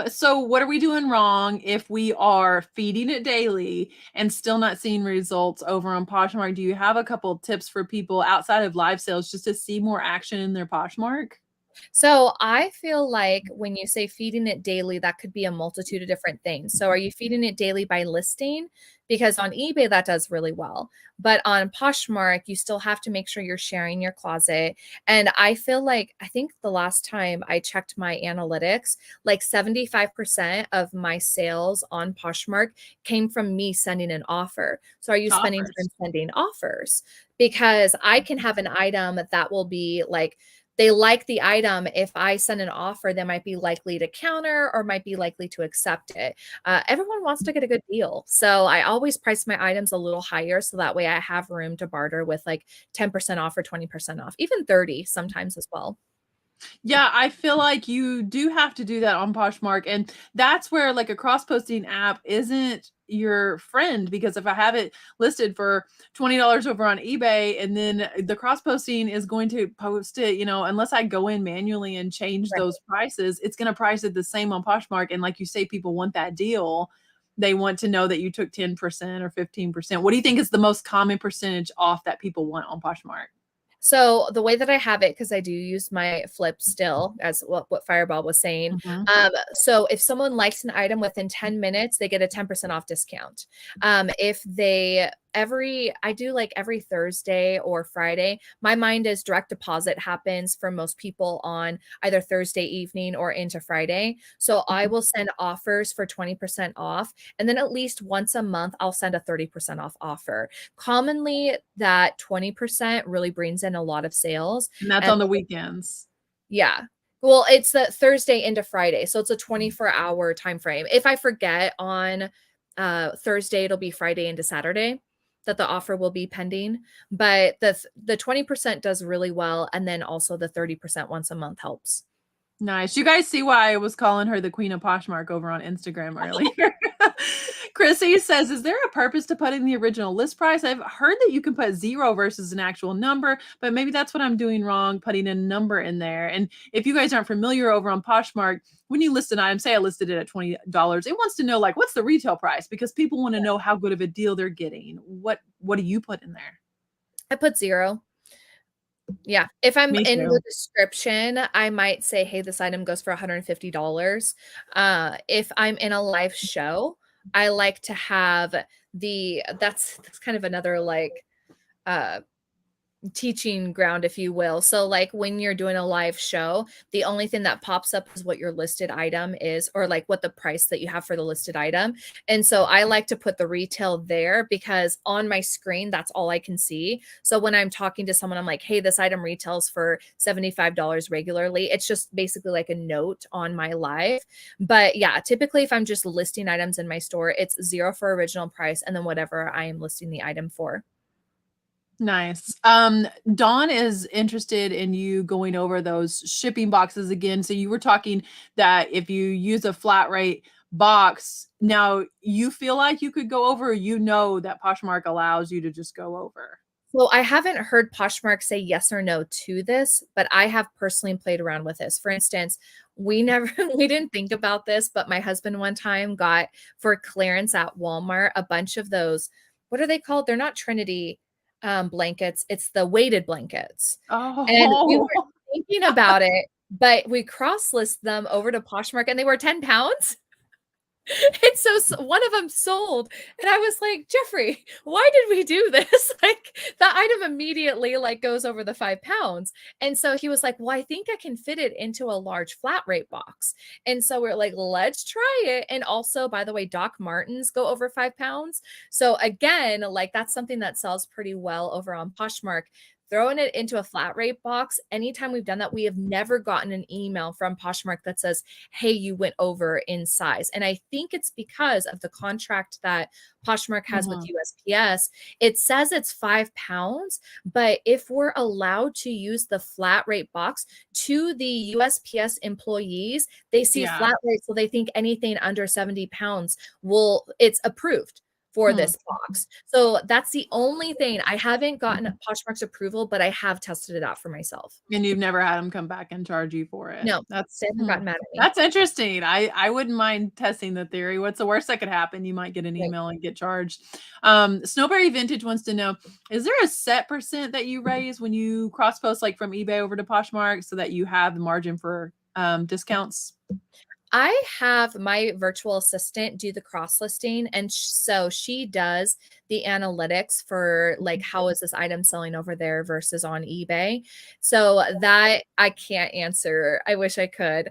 [SPEAKER 1] So what are we doing wrong if we are feeding it daily and still not seeing results over on Poshmark? Do you have a couple tips for people outside of live sales just to see more action in their Poshmark?
[SPEAKER 2] So I feel like when you say feeding it daily, that could be a multitude of different things. So are you feeding it daily by listing? Because on eBay, that does really well. But on Poshmark, you still have to make sure you're sharing your closet. And I feel like, I think the last time I checked my analytics, like 75% of my sales on Poshmark came from me sending an offer. So are you spending time sending offers? Because I can have an item that will be like, they like the item. If I send an offer, they might be likely to counter or might be likely to accept it. Everyone wants to get a good deal. So I always price my items a little higher. So that way I have room to barter with like 10% off or 20% off, even 30 sometimes as well.
[SPEAKER 1] Yeah, I feel like you do have to do that on Poshmark, and that's where like a cross-posting app isn't your friend, because if I have it listed for $20 over on eBay and then the cross-posting is going to post it, unless I go in manually and change those prices, it's going to price it the same on Poshmark. And like you say, people want that deal. They want to know that you took 10% or 15%. What do you think is the most common percentage off that people want on Poshmark?
[SPEAKER 2] So the way that I have it, because I do use my flip still, as what Fireball was saying. So if someone likes an item within 10 minutes, they get a 10% off discount. If they I do like every Thursday or Friday. My mind is direct deposit happens for most people on either Thursday evening or into Friday. So I will send offers for 20% off. And then at least once a month, I'll send a 30% off offer. Commonly, that 20% really brings in a lot of sales.
[SPEAKER 1] And that's on the weekends.
[SPEAKER 2] Yeah. Well, it's the Thursday into Friday. So it's a 24-hour time frame. If I forget on Thursday, it'll be Friday into Saturday that the offer will be pending. But the 20% does really well. And then also the 30% once a month helps.
[SPEAKER 1] Nice. You guys see why I was calling her the Queen of Poshmark over on Instagram earlier. Chrissy says, is there a purpose to putting the original list price? I've heard that you can put 0 versus an actual number, but maybe that's what I'm doing wrong, putting a number in there. And if you guys aren't familiar over on Poshmark, when you list an item, say I listed it at $20, it wants to know, like, what's the retail price? Because people want to know how good of a deal they're getting. What do you put in there?
[SPEAKER 2] I put 0. Yeah. If I'm in the description, I might say, hey, this item goes for $150. If I'm in a live show, I like to have that's kind of another like teaching ground, if you will. So like when you're doing a live show, the only thing that pops up is what your listed item is, or like what the price that you have for the listed item. And so I like to put the retail there because on my screen, that's all I can see. So when I'm talking to someone, I'm like, hey, this item retails for $75 regularly. It's just basically like a note on my live. But yeah, typically if I'm just listing items in my store, it's 0 for original price and then whatever I am listing the item for.
[SPEAKER 1] Nice. Dawn is interested in you going over those shipping boxes again. So you were talking that if you use a flat rate box, now you feel like you could go over, or you know that Poshmark allows you to just go over.
[SPEAKER 2] So I haven't heard Poshmark say yes or no to this, but I have personally played around with this. For instance, we didn't think about this, but my husband one time got for clearance at Walmart a bunch of those, what are they called? They're not Trinity blankets. It's the weighted blankets. And we
[SPEAKER 1] Oh,
[SPEAKER 2] were thinking about it, but we cross list them over to Poshmark and they were 10 pounds. And so one of them sold, and I was like, Jeffrey, why did we do this? Like the item immediately like goes over the 5 pounds. And so he was like, well, I think I can fit it into a large flat rate box. And so we're like, let's try it. And also, by the way, Doc Martens go over 5 pounds. So again, like that's something that sells pretty well over on Poshmark. Throwing it into a flat rate box, anytime we've done that, we have never gotten an email from Poshmark that says, hey, you went over in size. And I think it's because of the contract that Poshmark has with USPS. It says it's 5 pounds, but if we're allowed to use the flat rate box to the USPS employees, they see flat rate, so they think anything under 70 pounds it's approved for this box. So that's the only thing. I haven't gotten Poshmark's approval, but I have tested it out for myself.
[SPEAKER 1] And you've never had them come back and charge you for it.
[SPEAKER 2] No, they haven't gotten mad at me.
[SPEAKER 1] That's interesting. I wouldn't mind testing the theory. What's the worst that could happen? You might get an
[SPEAKER 2] Right.
[SPEAKER 1] email and get charged. Snowberry Vintage wants to know, is there a set percent that you raise when you cross post like from eBay over to Poshmark so that you have the margin for discounts?
[SPEAKER 2] I have my virtual assistant do the cross listing. And so she does the analytics for like, how is this item selling over there versus on eBay? So that I can't answer. I wish I could.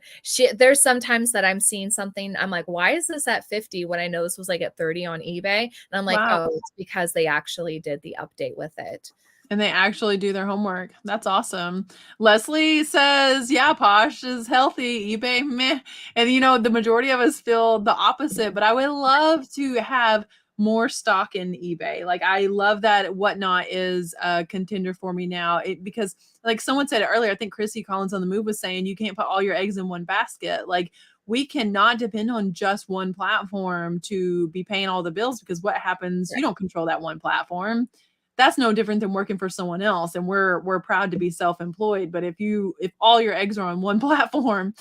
[SPEAKER 2] There's sometimes that I'm seeing something. I'm like, why is this at 50 when I know this was like at 30 on eBay? And I'm like, oh, it's because they actually did the update with it.
[SPEAKER 1] And they actually do their homework. That's awesome. Leslie says, yeah, Posh is healthy. eBay, meh. And you know, the majority of us feel the opposite, but I would love to have more stock in eBay. Like I love that Whatnot is a contender for me now. Because like someone said earlier, I think Chrissy Collins on the Move was saying, you can't put all your eggs in one basket. Like we cannot depend on just one platform to be paying all the bills, because what happens, you don't control that one platform. That's no different than working for someone else. And we're proud to be self-employed. But if all your eggs are on one platform,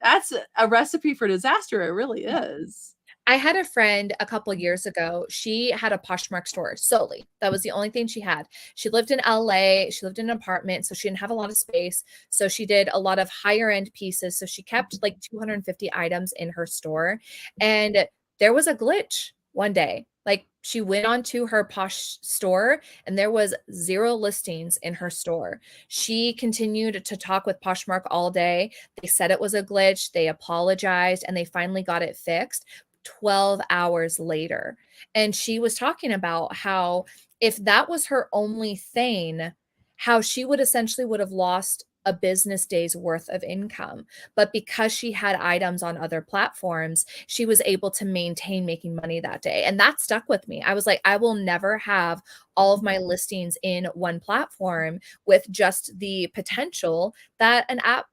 [SPEAKER 1] that's a recipe for disaster. It really is.
[SPEAKER 2] I had a friend a couple of years ago. She had a Poshmark store solely. That was the only thing she had. She lived in LA. She lived in an apartment, so she didn't have a lot of space. So she did a lot of higher end pieces. So she kept like 250 items in her store. And there was a glitch one day. Like she went onto her Posh store and there was 0 listings in her store. She continued to talk with Poshmark all day. They said it was a glitch. They apologized and they finally got it fixed 12 hours later. And she was talking about how if that was her only thing, how she would have lost a business day's worth of income. But because she had items on other platforms, she was able to maintain making money that day. And that stuck with me. I was like, I will never have all of my listings in one platform with just the potential that an app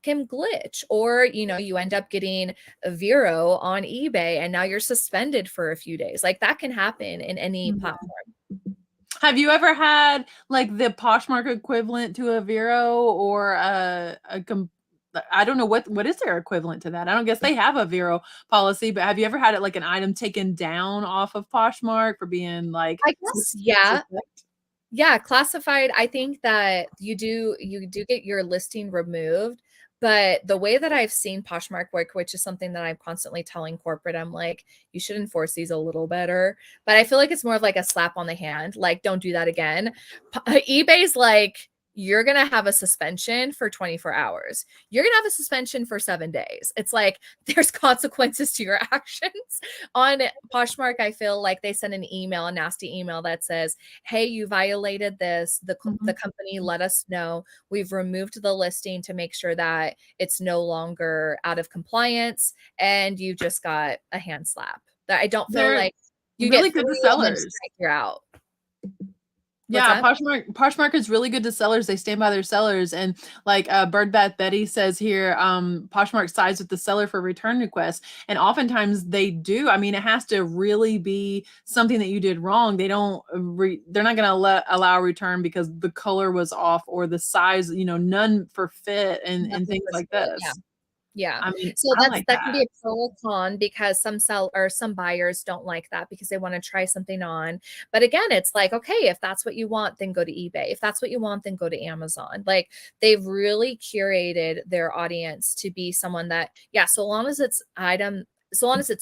[SPEAKER 2] can glitch, or you end up getting a Vero on eBay and now you're suspended for a few days. Like that can happen in any platform.
[SPEAKER 1] Have you ever had like the Poshmark equivalent to a Vero, or I don't know what is their equivalent to that? I don't guess they have a Vero policy, but have you ever had it like an item taken down off of Poshmark for being like,
[SPEAKER 2] I guess, yeah. Yeah, classified. I think that you do get your listing removed, But the way that I've seen Poshmark work, which is something that I'm constantly telling corporate, I'm like, you should enforce these a little better. But I feel like it's more of like a slap on the hand. Like, don't do that again. eBay's like, you're going to have a suspension for 24 hours. You're going to have a suspension for 7 days. It's like there's consequences to your actions. On Poshmark, I feel like they send an email, a nasty email that says, hey, you violated this. The company let us know. We've removed the listing to make sure that it's no longer out of compliance. And you just got a hand slap. That I don't feel like you
[SPEAKER 1] really
[SPEAKER 2] get
[SPEAKER 1] good to
[SPEAKER 2] three and then
[SPEAKER 1] sellers.
[SPEAKER 2] you're out.
[SPEAKER 1] Yeah, Poshmark is really good to sellers. They stand by their sellers. And like Bird Bath Betty says here, Poshmark sides with the seller for return requests. And oftentimes they do. I mean, it has to really be something that you did wrong. They don't they're not going to allow a return because the color was off or the size, you know, none for fit and things like this.
[SPEAKER 2] Yeah. Yeah.
[SPEAKER 1] I mean,
[SPEAKER 2] so
[SPEAKER 1] that
[SPEAKER 2] can be a pro or con because some buyers don't like that because they want to try something on. But again, it's like, okay, if that's what you want, then go to eBay. If that's what you want, then go to Amazon. Like they've really curated their audience to be someone that, yeah, so long as it's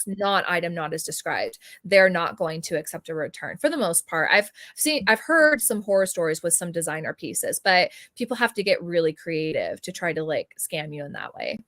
[SPEAKER 2] not item not as described, they're not going to accept a return for the most part. I've heard some horror stories with some designer pieces, but people have to get really creative to try to like scam you in that way.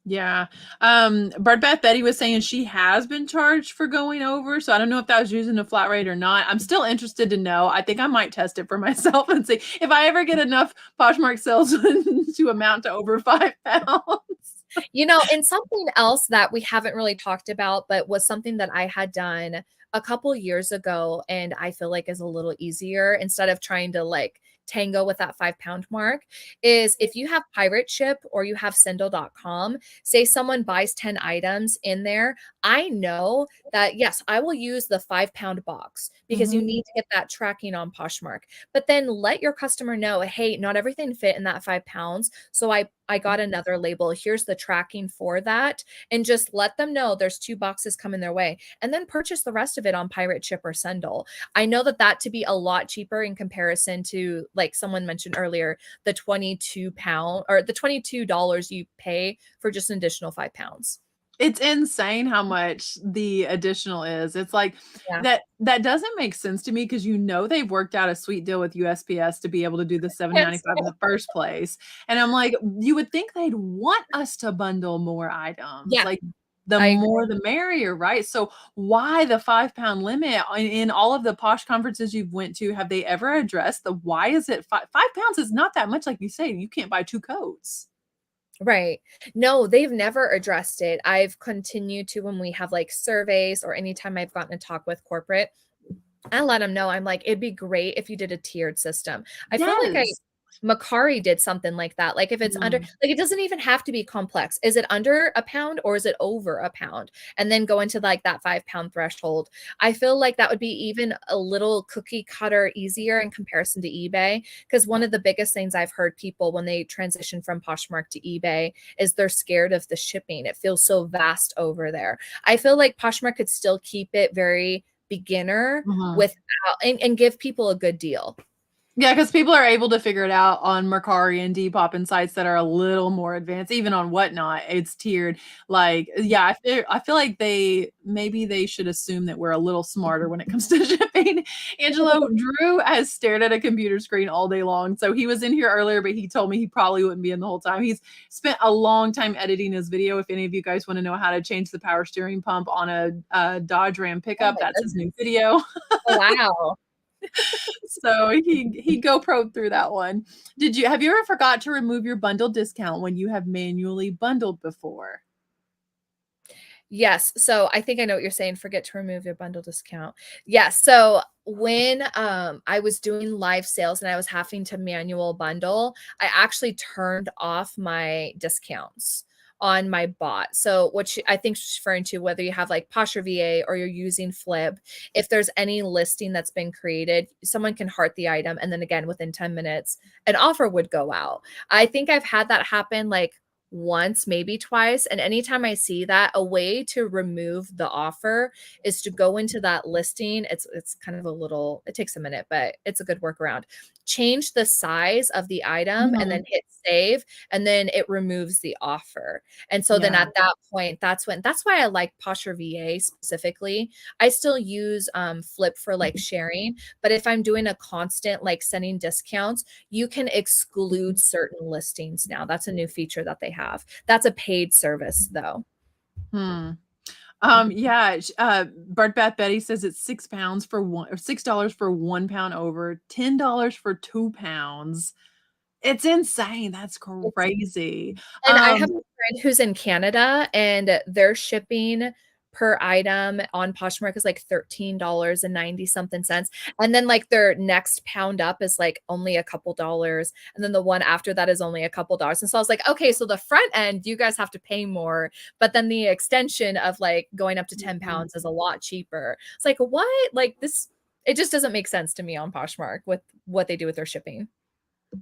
[SPEAKER 1] Yeah. Bird Bath Betty was saying she has been charged for going over. So I don't know if that was using a flat rate or not. I'm still interested to know. I think I might test it for myself and see if I ever get enough Poshmark sales to amount to over 5 pounds.
[SPEAKER 2] You know, and something else that we haven't really talked about, but was something that I had done a couple years ago, and I feel like is a little easier instead of trying to like tango with that 5 pound mark, is if you have pirate ship or you have sendle.com, say someone buys 10 items in there, I know that yes, I will use the 5 pound box because you need to get that tracking on Poshmark. But then let your customer know, hey, not everything fit in that 5 pounds. So I got another label. Here's the tracking for that. And just let them know there's 2 boxes coming their way. And then purchase the rest of it on pirate ship or Sendle. I know that to be a lot cheaper in comparison to, like someone mentioned earlier, the 22 pound or the $22 you pay for just an additional 5 pounds.
[SPEAKER 1] It's insane how much the additional is. It's like that doesn't make sense to me because you know they've worked out a sweet deal with USPS to be able to do the $7.95 in the first place. And I'm like, you would think they'd want us to bundle more items.
[SPEAKER 2] Yeah.
[SPEAKER 1] Like the more the merrier, right? So why the 5 pound limit in all of the Posh conferences you've went to? Have they ever addressed the why is it 5 pounds is not that much? Like you say, you can't buy 2 coats.
[SPEAKER 2] Right. No, they've never addressed it. I've continued to, when we have like surveys or anytime I've gotten to talk with corporate, I let them know, I'm like, it'd be great if you did a tiered system. I feel like Macari did something like that. Like if it's under, like it doesn't even have to be complex. Is it under a pound or is it over a pound? And then go into like that 5 pound threshold. I feel like that would be even a little cookie cutter easier in comparison to eBay. Because one of the biggest things I've heard people when they transition from Poshmark to eBay is they're scared of the shipping. It feels so vast over there. I feel like Poshmark could still keep it very beginner without and give people a good deal.
[SPEAKER 1] Yeah, because people are able to figure it out on Mercari and Depop and sites that are a little more advanced. Even on Whatnot, it's tiered. Like, yeah, I feel like maybe they should assume that we're a little smarter when it comes to shipping. Angelo, Drew has stared at a computer screen all day long. So he was in here earlier, but he told me he probably wouldn't be in the whole time. He's spent a long time editing his video. If any of you guys want to know how to change the power steering pump on a Dodge Ram pickup, that's his new video.
[SPEAKER 2] Oh, wow.
[SPEAKER 1] So he GoPro through that one. Have you ever forgot to remove your bundle discount when you have manually bundled before?
[SPEAKER 2] Yes. So I think I know what you're saying. Forget to remove your bundle discount. Yes. So when I was doing live sales and I was having to manual bundle, I actually turned off my discounts on my bot. So what I think she's referring to, whether you have like Posh or VA or you're using Flip, if there's any listing that's been created, someone can heart the item. And then again, within 10 minutes, an offer would go out. I think I've had that happen like once, maybe twice. And anytime I see that, a way to remove the offer is to go into that listing. It's kind of it takes a minute, but it's a good workaround. change the size of the item and then hit save, and then it removes the offer. And so then at that point, that's why I like Posher VA specifically. I still use Flip for like sharing, but if I'm doing a constant like sending discounts, you can exclude certain listings now. That's a new feature that they have. That's a paid service though.
[SPEAKER 1] Bart Bath Betty says it's £6 for $6 for 1 pound over, $10 for 2 pounds. It's insane. That's crazy.
[SPEAKER 2] And I have a friend who's in Canada, and their shipping per item on Poshmark is like $13.90 something cents. And then like their next pound up is like only a couple dollars. And then the one after that is only a couple dollars. And so I was like, okay, so the front end, you guys have to pay more, but then the extension of like going up to 10 pounds is a lot cheaper. It's like, what? Like this, it just doesn't make sense to me on Poshmark with what they do with their shipping.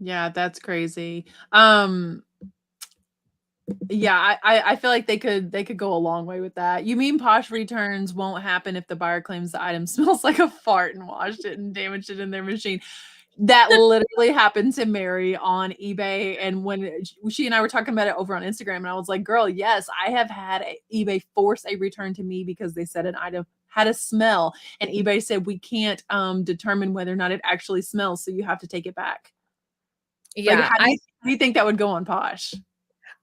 [SPEAKER 1] Yeah, that's crazy. Yeah, I feel like they could go a long way with that. You mean Posh returns won't happen if the buyer claims the item smells like a fart and washed it and damaged it in their machine? That literally happened to Mary on eBay. And when she and I were talking about it over on Instagram, and I was like, girl, yes, I have had eBay force a return to me because they said an item had a smell, and eBay said we can't determine whether or not it actually smells, so you have to take it back.
[SPEAKER 2] Yeah.
[SPEAKER 1] Like, how do you think that would go on Posh?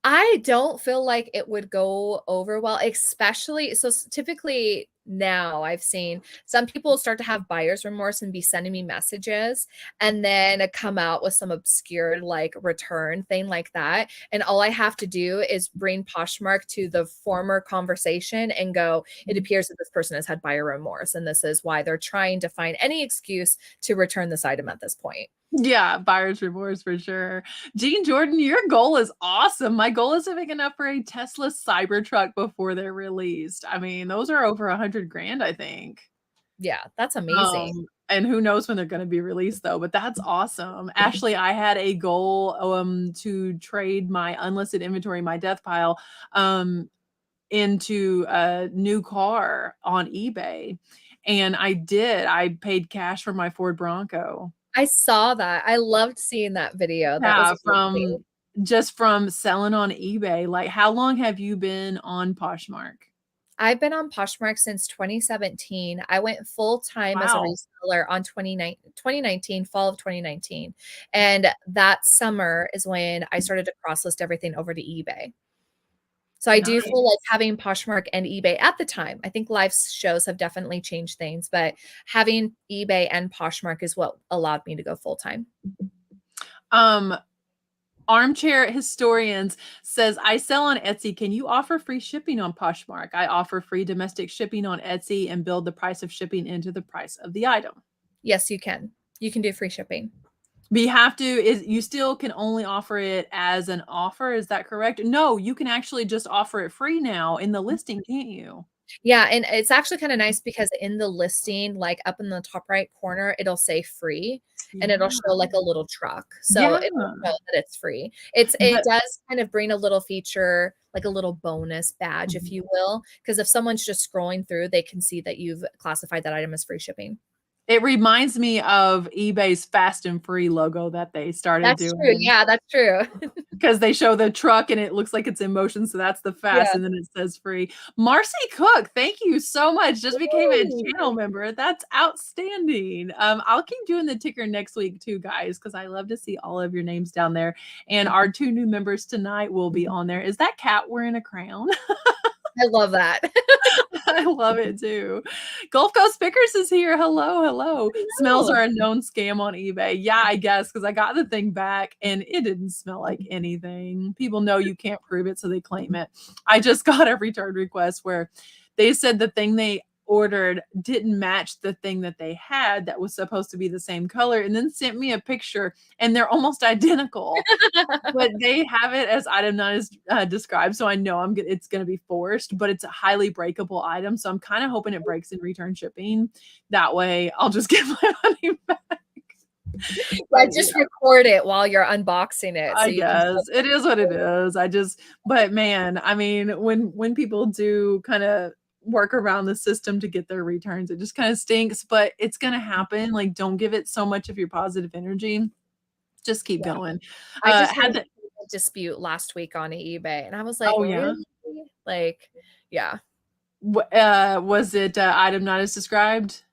[SPEAKER 2] I don't feel like it would go over well, especially so typically now I've seen some people start to have buyer's remorse and be sending me messages and then come out with some obscure like return thing like that. And all I have to do is bring Poshmark to the former conversation and go, it appears that this person has had buyer remorse. And this is why they're trying to find any excuse to return this item at this point.
[SPEAKER 1] Yeah, buyer's remorse for sure. Jean Jordan, your goal is awesome. My goal is to pick enough for a Tesla Cybertruck before they're released. I mean, those are over $100,000, I think.
[SPEAKER 2] Yeah, that's amazing.
[SPEAKER 1] And who knows when they're going to be released though, but that's awesome. Ashley, I had a goal to trade my unlisted inventory, my death pile, into a new car on eBay. And I did. I paid cash for my Ford Bronco.
[SPEAKER 2] I saw that. I loved seeing that video. That was
[SPEAKER 1] just from selling on eBay. Like, how long have you been on Poshmark?
[SPEAKER 2] I've been on Poshmark since 2017. I went full time as a reseller on 2019, fall of 2019. And that summer is when I started to cross list everything over to eBay. So I do feel like having Poshmark and eBay at the time, I think live shows have definitely changed things, but having eBay and Poshmark is what allowed me to go full time.
[SPEAKER 1] Armchair Historians says, I sell on Etsy. Can you offer free shipping on Poshmark? I offer free domestic shipping on Etsy and build the price of shipping into the price of the item.
[SPEAKER 2] Yes, you can. You can do free shipping.
[SPEAKER 1] But you still can only offer it as an offer. Is that correct? No, you can actually just offer it free now in the listing, can't you?
[SPEAKER 2] Yeah. And it's actually kind of nice because in the listing, like up in the top right corner, it'll say free and it'll show like a little truck. So it'll show that it's free. It does kind of bring a little feature, like a little bonus badge, if you will, because if someone's just scrolling through, they can see that you've classified that item as free shipping.
[SPEAKER 1] It reminds me of eBay's Fast and Free logo that they started doing.
[SPEAKER 2] True. Yeah, that's true.
[SPEAKER 1] Because they show the truck and it looks like it's in motion. So that's the fast. And then it says free. Marcy Cook, thank you so much. Just became a channel member. That's outstanding. I'll keep doing the ticker next week too, guys, because I love to see all of your names down there. And our 2 new members tonight will be on there. Is that cat wearing a crown?
[SPEAKER 2] I love that.
[SPEAKER 1] I love it too. Gulf Coast Pickers is here. Hello. Smells are a known scam on eBay. Yeah, I guess, because I got the thing back and it didn't smell like anything. People know you can't prove it, so they claim it. I just got a return request where they said the thing they ordered didn't match the thing that they had that was supposed to be the same color, and then sent me a picture and they're almost identical. But they have it as item not as described, so I know it's going to be forced, but it's a highly breakable item, so I'm kind of hoping it breaks in return shipping. That way I'll just get my money back.
[SPEAKER 2] Just record it while you're unboxing it.
[SPEAKER 1] I guess it is what it is. But man, I mean, when people do kind of work around the system to get their returns. It just kind of stinks, but it's going to happen. Like, don't give it so much of your positive energy. Just keep going.
[SPEAKER 2] I just had
[SPEAKER 1] Had
[SPEAKER 2] a dispute last week on eBay, and I was like,
[SPEAKER 1] Oh, yeah?
[SPEAKER 2] really? Like, yeah.
[SPEAKER 1] Was it item not as described?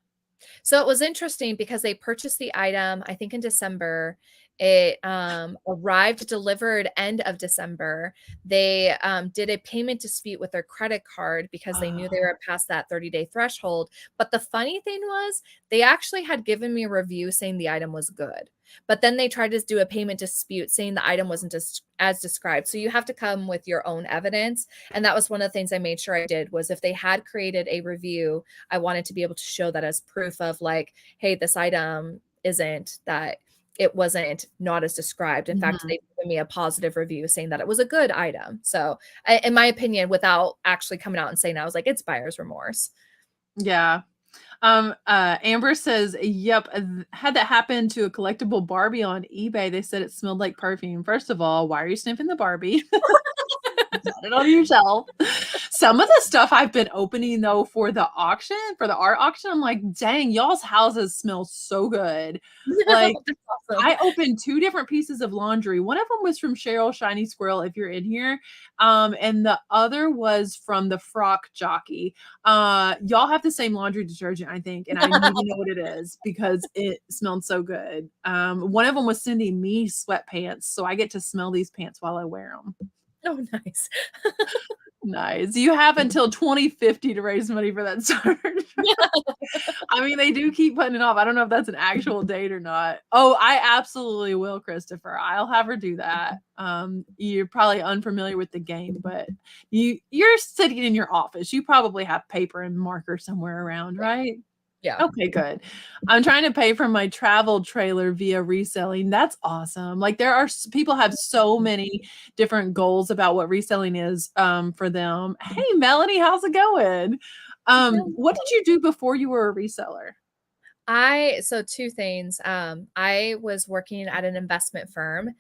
[SPEAKER 2] So it was interesting because they purchased the item, I think in December. It arrived delivered end of December. They did a payment dispute with their credit card because they knew they were past that 30-day threshold. But the funny thing was, they actually had given me a review saying the item was good. But then they tried to do a payment dispute saying the item wasn't as described. So you have to come with your own evidence. And that was one of the things I made sure I did, was if they had created a review, I wanted to be able to show that as proof of like, hey, this item isn't that, it wasn't not as described. In fact, they gave me a positive review saying that it was a good item. So in my opinion, without actually coming out and saying that, I was like, it's buyer's remorse.
[SPEAKER 1] Yeah. Amber says, yep, had that happen to a collectible Barbie on eBay. They said it smelled like perfume. First of all, why are you sniffing the Barbie? Got it on yourself. Some of the stuff I've been opening though for the auction, for the art auction, I'm like, dang, y'all's houses smell so good. Like,
[SPEAKER 2] Awesome.
[SPEAKER 1] I opened 2 different pieces of laundry. One of them was from Cheryl Shiny Squirrel, if you're in here. And the other was from the Frock Jockey. Y'all have the same laundry detergent, I think, and I need to know what it is because it smelled so good. One of them was sending me sweatpants, so I get to smell these pants while I wear them.
[SPEAKER 2] Oh, nice.
[SPEAKER 1] Nice. You have until 2050 to raise money for that surgery. I mean, they do keep putting it off. I don't know if that's an actual date or not. Oh, I absolutely will, Christopher. I'll have her do that. You're probably unfamiliar with the game, but you're sitting in your office. You probably have paper and marker somewhere around, right?
[SPEAKER 2] Yeah.
[SPEAKER 1] Okay, good. I'm trying to pay for my travel trailer via reselling. That's awesome. Like, there are people have so many different goals about what reselling is for them. Hey, Melanie, how's it going? What did you do before you were a reseller?
[SPEAKER 2] So 2 things. I was working at an investment firm.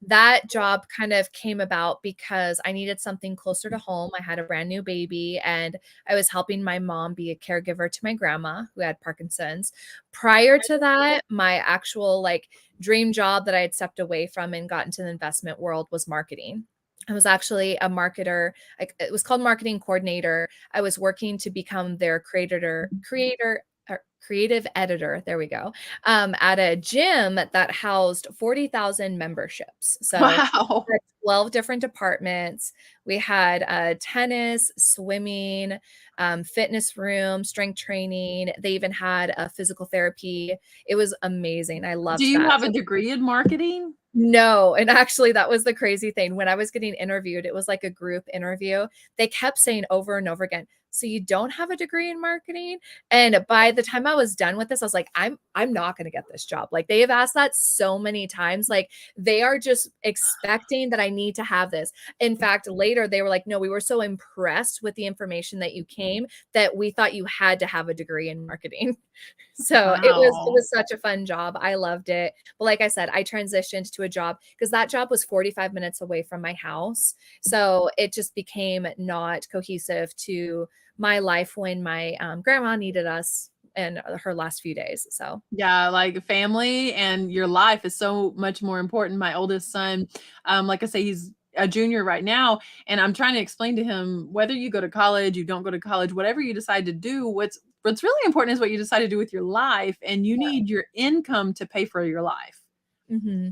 [SPEAKER 2] That job kind of came about because I needed something closer to home. I had a brand new baby and I was helping my mom be a caregiver to my grandma who had Parkinson's. Prior to that, my actual like dream job that I had stepped away from and got into the investment world was marketing. I was actually a marketer. It was called marketing coordinator. I was working to become their creative editor, there we go, at a gym that housed 40,000 memberships. So
[SPEAKER 1] Wow.
[SPEAKER 2] 12 different departments. We had tennis, swimming, fitness room, strength training. They even had a physical therapy. It was amazing. I loved
[SPEAKER 1] Do you
[SPEAKER 2] that.
[SPEAKER 1] have a degree in marketing?
[SPEAKER 2] No, and actually that was the crazy thing. When I was getting interviewed, it was like a group interview. They kept saying over and over again, "So you don't have a degree in marketing?" And by the time I was done with this, I was like, I'm not going to get this job. Like, they have asked that so many times. Like, they are just expecting that I need to have this. In fact, later they were like, "No, we were so impressed with the information that you came that we thought you had to have a degree in marketing." So it
[SPEAKER 1] Wow.
[SPEAKER 2] was such a fun job. I loved it. But like I said, I transitioned to a job because that job was 45 minutes away from my house. So it just became not cohesive to my life when my grandma needed us in her last few days. So
[SPEAKER 1] Yeah, like family and your life is so much more important. My oldest son, like I say, he's a junior right now, and I'm trying to explain to him whether you go to college, you don't go to college, whatever you decide to do, what's really important is what you decide to do with your life, and you need your income to pay for your life.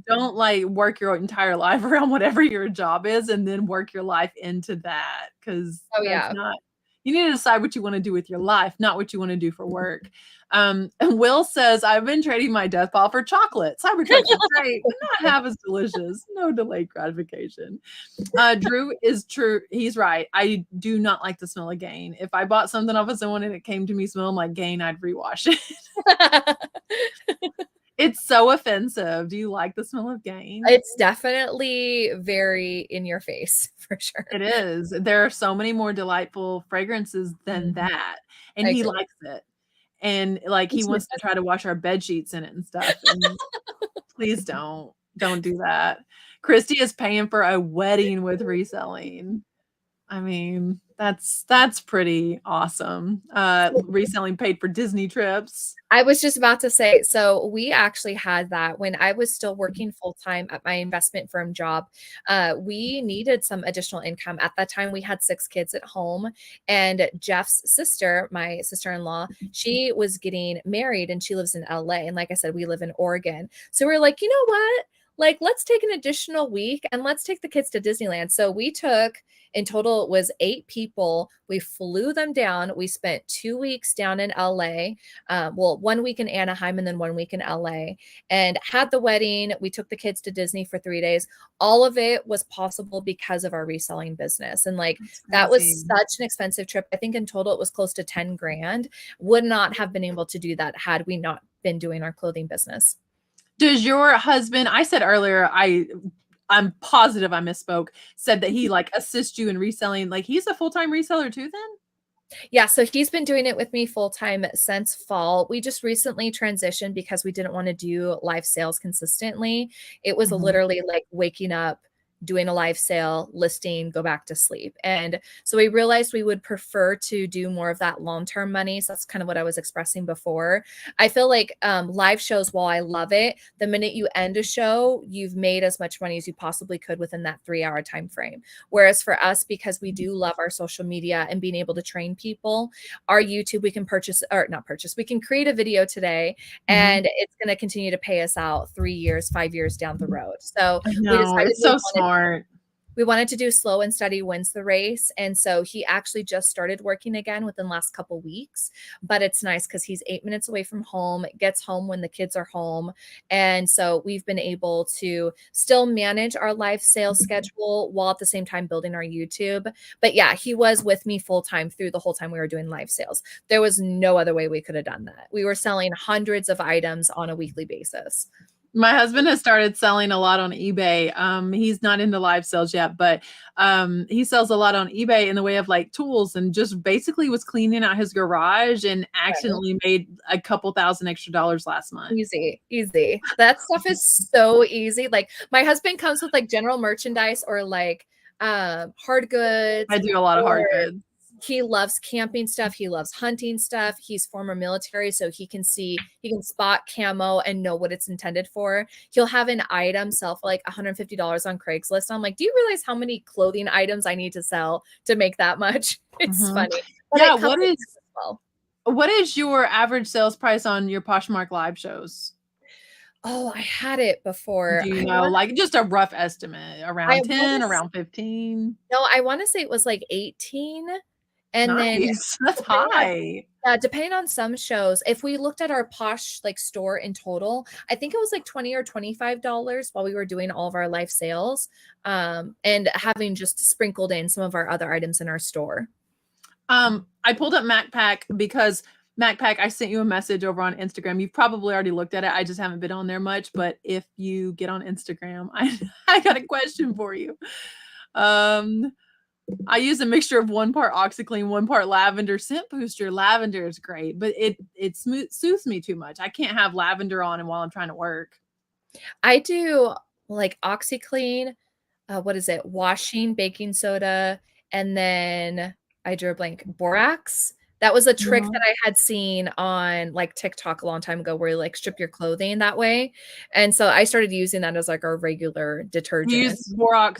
[SPEAKER 1] Don't like work your entire life around whatever your job is and then work your life into that, because
[SPEAKER 2] oh
[SPEAKER 1] that's
[SPEAKER 2] yeah.
[SPEAKER 1] not, you need to decide what you want to do with your life, not what you want to do for work. And Will says, I've been trading my death ball for chocolate. Cybertrucks are great, but not half as delicious. No delayed gratification. Drew is true. He's right. I do not like the smell of Gain. If I bought something off of someone and it came to me smelling like Gain, I'd rewash it. It's so offensive. Do you like the smell of Gain?
[SPEAKER 2] It's definitely very in your face for sure.
[SPEAKER 1] It is. There are so many more delightful fragrances than that, and
[SPEAKER 2] I
[SPEAKER 1] he
[SPEAKER 2] agree.
[SPEAKER 1] likes it. And, like, he wants to try to wash our bed sheets in it and stuff, and please don't do that. Christy is paying for a wedding with reselling. I mean, That's pretty awesome. Reselling paid for Disney trips.
[SPEAKER 2] I was just about to say, so we actually had that when I was still working full time at my investment firm job. We needed some additional income. At that time, we had 6 kids at home, and Jeff's sister, my sister-in-law, she was getting married and she lives in LA. And like I said, we live in Oregon. So we're like, you know what? Like, let's take an additional week and let's take the kids to Disneyland. So we took, in total, it was 8 people. We flew them down. We spent 2 weeks down in LA. Well, 1 week in Anaheim and then 1 week in LA, and had the wedding. We took the kids to Disney for 3 days. All of it was possible because of our reselling business. And like, that was such an expensive trip. I think in total it was close to 10 grand. Would not have been able to do that had we not been doing our clothing business.
[SPEAKER 1] Does your husband, I said earlier, I'm positive I misspoke, said that he like assists you in reselling. Like he's a full-time reseller too then?
[SPEAKER 2] Yeah, so he's been doing it with me full-time since fall. We just recently transitioned because we didn't want to do live sales consistently. It was literally like waking up, doing a live sale, listing, go back to sleep. And so we realized we would prefer to do more of that long-term money. So that's kind of what I was expressing before. I feel like live shows, while I love it, the minute you end a show, you've made as much money as you possibly could within that 3-hour time frame. Whereas for us, because we do love our social media and being able to train people, our YouTube, we can purchase, or not purchase, we can create a video today and it's going to continue to pay us out 3 years, 5 years down the road. So
[SPEAKER 1] I know, it's so smart.
[SPEAKER 2] We wanted to do slow and steady wins the race. And so he actually just started working again within the last couple weeks. But it's nice because he's 8 minutes away from home, gets home when the kids are home. And so we've been able to still manage our live sales schedule while at the same time building our YouTube. But yeah, he was with me full time through the whole time we were doing live sales. There was no other way we could have done that. We were selling hundreds of items on a weekly basis.
[SPEAKER 1] My husband has started selling a lot on eBay. He's not into live sales yet, but he sells a lot on eBay in the way of like tools, and just basically was cleaning out his garage and accidentally made a couple $1,000 extra last month.
[SPEAKER 2] Easy, easy. That stuff is so easy. Like my husband comes with like general merchandise or like hard goods.
[SPEAKER 1] I do a lot of hard goods.
[SPEAKER 2] He loves camping stuff. He loves hunting stuff. He's former military, so he can spot camo and know what it's intended for. He'll have an item sell for like $150 on Craigslist. I'm like, do you realize how many clothing items I need to sell to make that much? It's funny. But
[SPEAKER 1] yeah, what is your average sales price on your Poshmark live shows?
[SPEAKER 2] Oh, I had it before.
[SPEAKER 1] Do you know, like just a rough estimate, around 10, around 15?
[SPEAKER 2] No, I want to say it was like 18. And
[SPEAKER 1] nice. Then that's high.
[SPEAKER 2] Depending on some shows, if we looked at our Posh like store in total, I think it was like $20 or $25 while we were doing all of our live sales, and having just sprinkled in some of our other items in our store.
[SPEAKER 1] I pulled up MacPack because MacPack, I sent you a message over on Instagram. You've probably already looked at it. I just haven't been on there much, but if you get on Instagram, I got a question for you. I use a mixture of 1 part OxyClean, 1 part lavender scent booster. Lavender is great, but it soothes me too much. I can't have lavender on and while I'm trying to work.
[SPEAKER 2] I do like OxyClean, what is it? Washing baking soda, and then I drew a blank, borax. That was a trick that I had seen on like TikTok a long time ago where you like strip your clothing that way. And so I started using that as like our regular detergent.
[SPEAKER 1] You use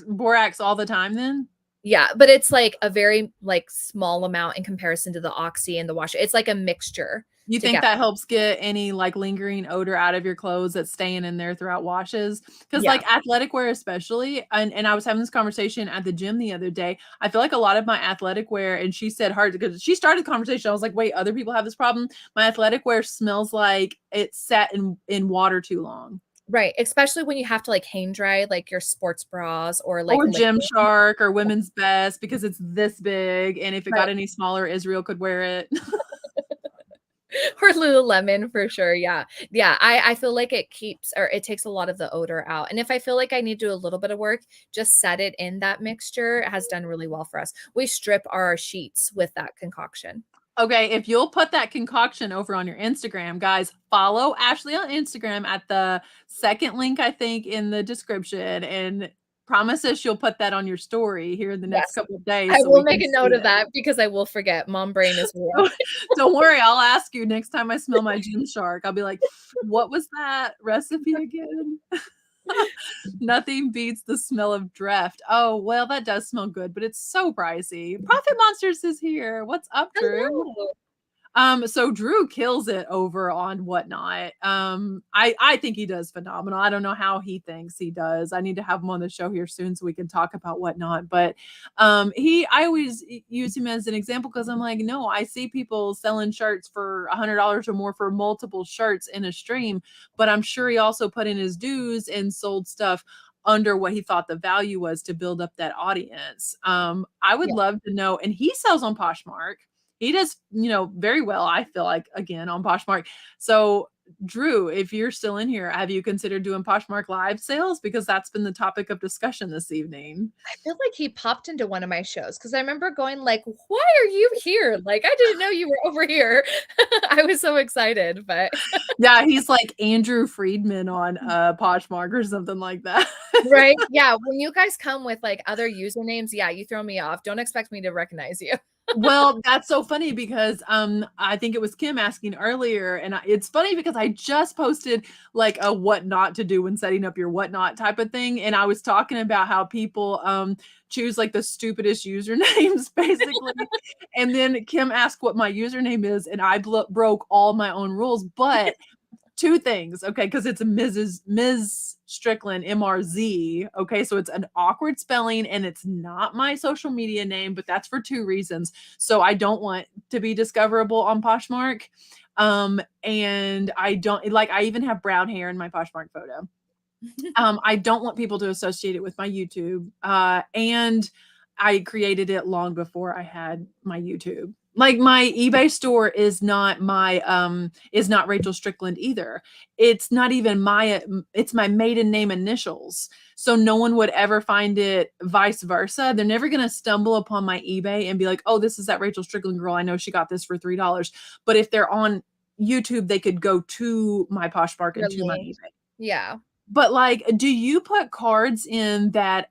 [SPEAKER 1] borax all the time then?
[SPEAKER 2] Yeah, but it's like a very like small amount in comparison to the Oxy and the wash. It's like a mixture.
[SPEAKER 1] You think that helps get any like lingering odor out of your clothes that's staying in there throughout washes? Because like athletic wear especially, and I was having this conversation at the gym the other day. I feel like a lot of my athletic wear, and she said hard because she started the conversation. I was like, wait, other people have this problem? My athletic wear smells like it's sat in water too long.
[SPEAKER 2] Right, especially when you have to like hang dry like your sports bras or like
[SPEAKER 1] Gymshark or Women's Best because it's this big, and if it got any smaller, Israel could wear it.
[SPEAKER 2] Or Lululemon for sure. Yeah. I feel like it takes a lot of the odor out. And if I feel like I need to do a little bit of work, just set it in that mixture. It has done really well for us. We strip our sheets with that concoction.
[SPEAKER 1] Okay, if you'll put that concoction over on your Instagram, guys, follow Ashley on Instagram at the second link, I think, in the description, and Promise us you'll put that on your story here in the next
[SPEAKER 2] Yes.
[SPEAKER 1] couple of days
[SPEAKER 2] I
[SPEAKER 1] so
[SPEAKER 2] will
[SPEAKER 1] we
[SPEAKER 2] make
[SPEAKER 1] can
[SPEAKER 2] a note
[SPEAKER 1] see
[SPEAKER 2] of that because I will forget. Mom brain is real.
[SPEAKER 1] Don't worry, I'll ask you next time I smell my Gymshark. I'll be like, "What was that recipe again?" Nothing beats the smell of Dreft. Oh, well, that does smell good, but it's so pricey. Profit Monsters is here. What's up, Drew?
[SPEAKER 2] Hello.
[SPEAKER 1] So Drew kills it over on Whatnot. I think he does phenomenal. I don't know how he thinks he does. I need to have him on the show here soon so we can talk about Whatnot. But I always use him as an example because I'm like, no, I see people selling shirts for $100 or more for multiple shirts in a stream, but I'm sure he also put in his dues and sold stuff under what he thought the value was to build up that audience. I would
[SPEAKER 2] Yeah.
[SPEAKER 1] love to know, and he sells on Poshmark. He does, very well, I feel like, again, on Poshmark. So, Drew, if you're still in here, have you considered doing Poshmark live sales? Because that's been the topic of discussion this evening.
[SPEAKER 2] I feel like he popped into one of my shows because I remember going like, "Why are you here? Like, I didn't know you were over here." I was so excited, but
[SPEAKER 1] Yeah, he's like Andrew Friedman on Poshmark or something like that.
[SPEAKER 2] right? Yeah, when you guys come with like other usernames, yeah, you throw me off. Don't expect me to recognize you.
[SPEAKER 1] Well, that's so funny because I think it was Kim asking earlier, and it's funny because I just posted like a what not to do when setting up your whatnot type of thing, and I was talking about how people choose like the stupidest usernames basically, and then Kim asked what my username is, and I broke all my own rules, but two things, okay, because it's a Ms. Strickland, MRZ. Okay, so it's an awkward spelling and it's not my social media name, but that's for two reasons. So I don't want to be discoverable on Poshmark. And I don't like, I even have brown hair in my Poshmark photo. I don't want people to associate it with my YouTube. And I created it long before I had my YouTube. Like my eBay store is not Rachel Strickland either. It's not even it's my maiden name initials. So no one would ever find it vice versa. They're never going to stumble upon my eBay and be like, "Oh, this is that Rachel Strickland girl. I know she got this for $3." But if they're on YouTube, they could go to my Poshmark and to my
[SPEAKER 2] Really?
[SPEAKER 1] eBay.
[SPEAKER 2] Yeah.
[SPEAKER 1] But, like, do you put cards in that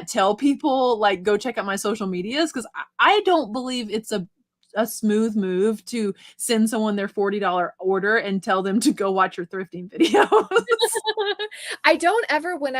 [SPEAKER 1] tell people, like, "Go check out my social medias"? 'Cause I don't believe it's a smooth move to send someone their $40 order and tell them to go watch your thrifting videos.
[SPEAKER 2] I don't ever when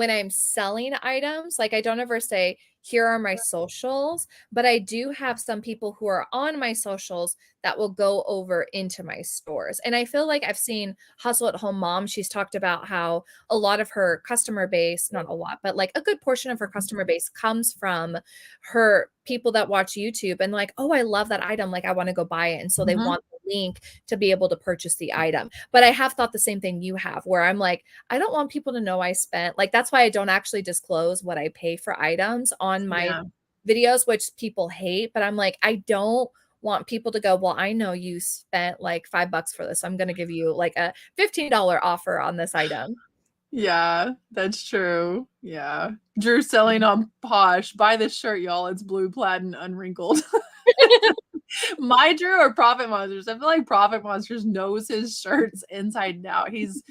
[SPEAKER 2] I'm selling items, like I don't ever say, here are my socials, but I do have some people who are on my socials that will go over into my stores. And I feel like I've seen Hustle at Home Mom. She's talked about how a lot of her customer base, not a lot, but like a good portion of her customer base comes from her people that watch YouTube and like, oh, I love that item. Like I want to go buy it. And so they
[SPEAKER 1] Mhm.
[SPEAKER 2] want the link to be able to purchase the item. But I have thought the same thing you have, where I'm like, I don't want people to know I spent, like, that's why I don't actually disclose what I pay for items on my
[SPEAKER 1] Yeah.
[SPEAKER 2] videos, which people hate. But I'm like, I don't want people to go, well, I know you spent like $5 for this. I'm going to give you like a $15 offer on this item.
[SPEAKER 1] Yeah, that's true. Yeah. Drew selling on Posh. Buy this shirt, y'all. It's blue, plaid, and unwrinkled. My Drew or Profit Monsters? I feel like Profit Monsters knows his shirts inside and out. He's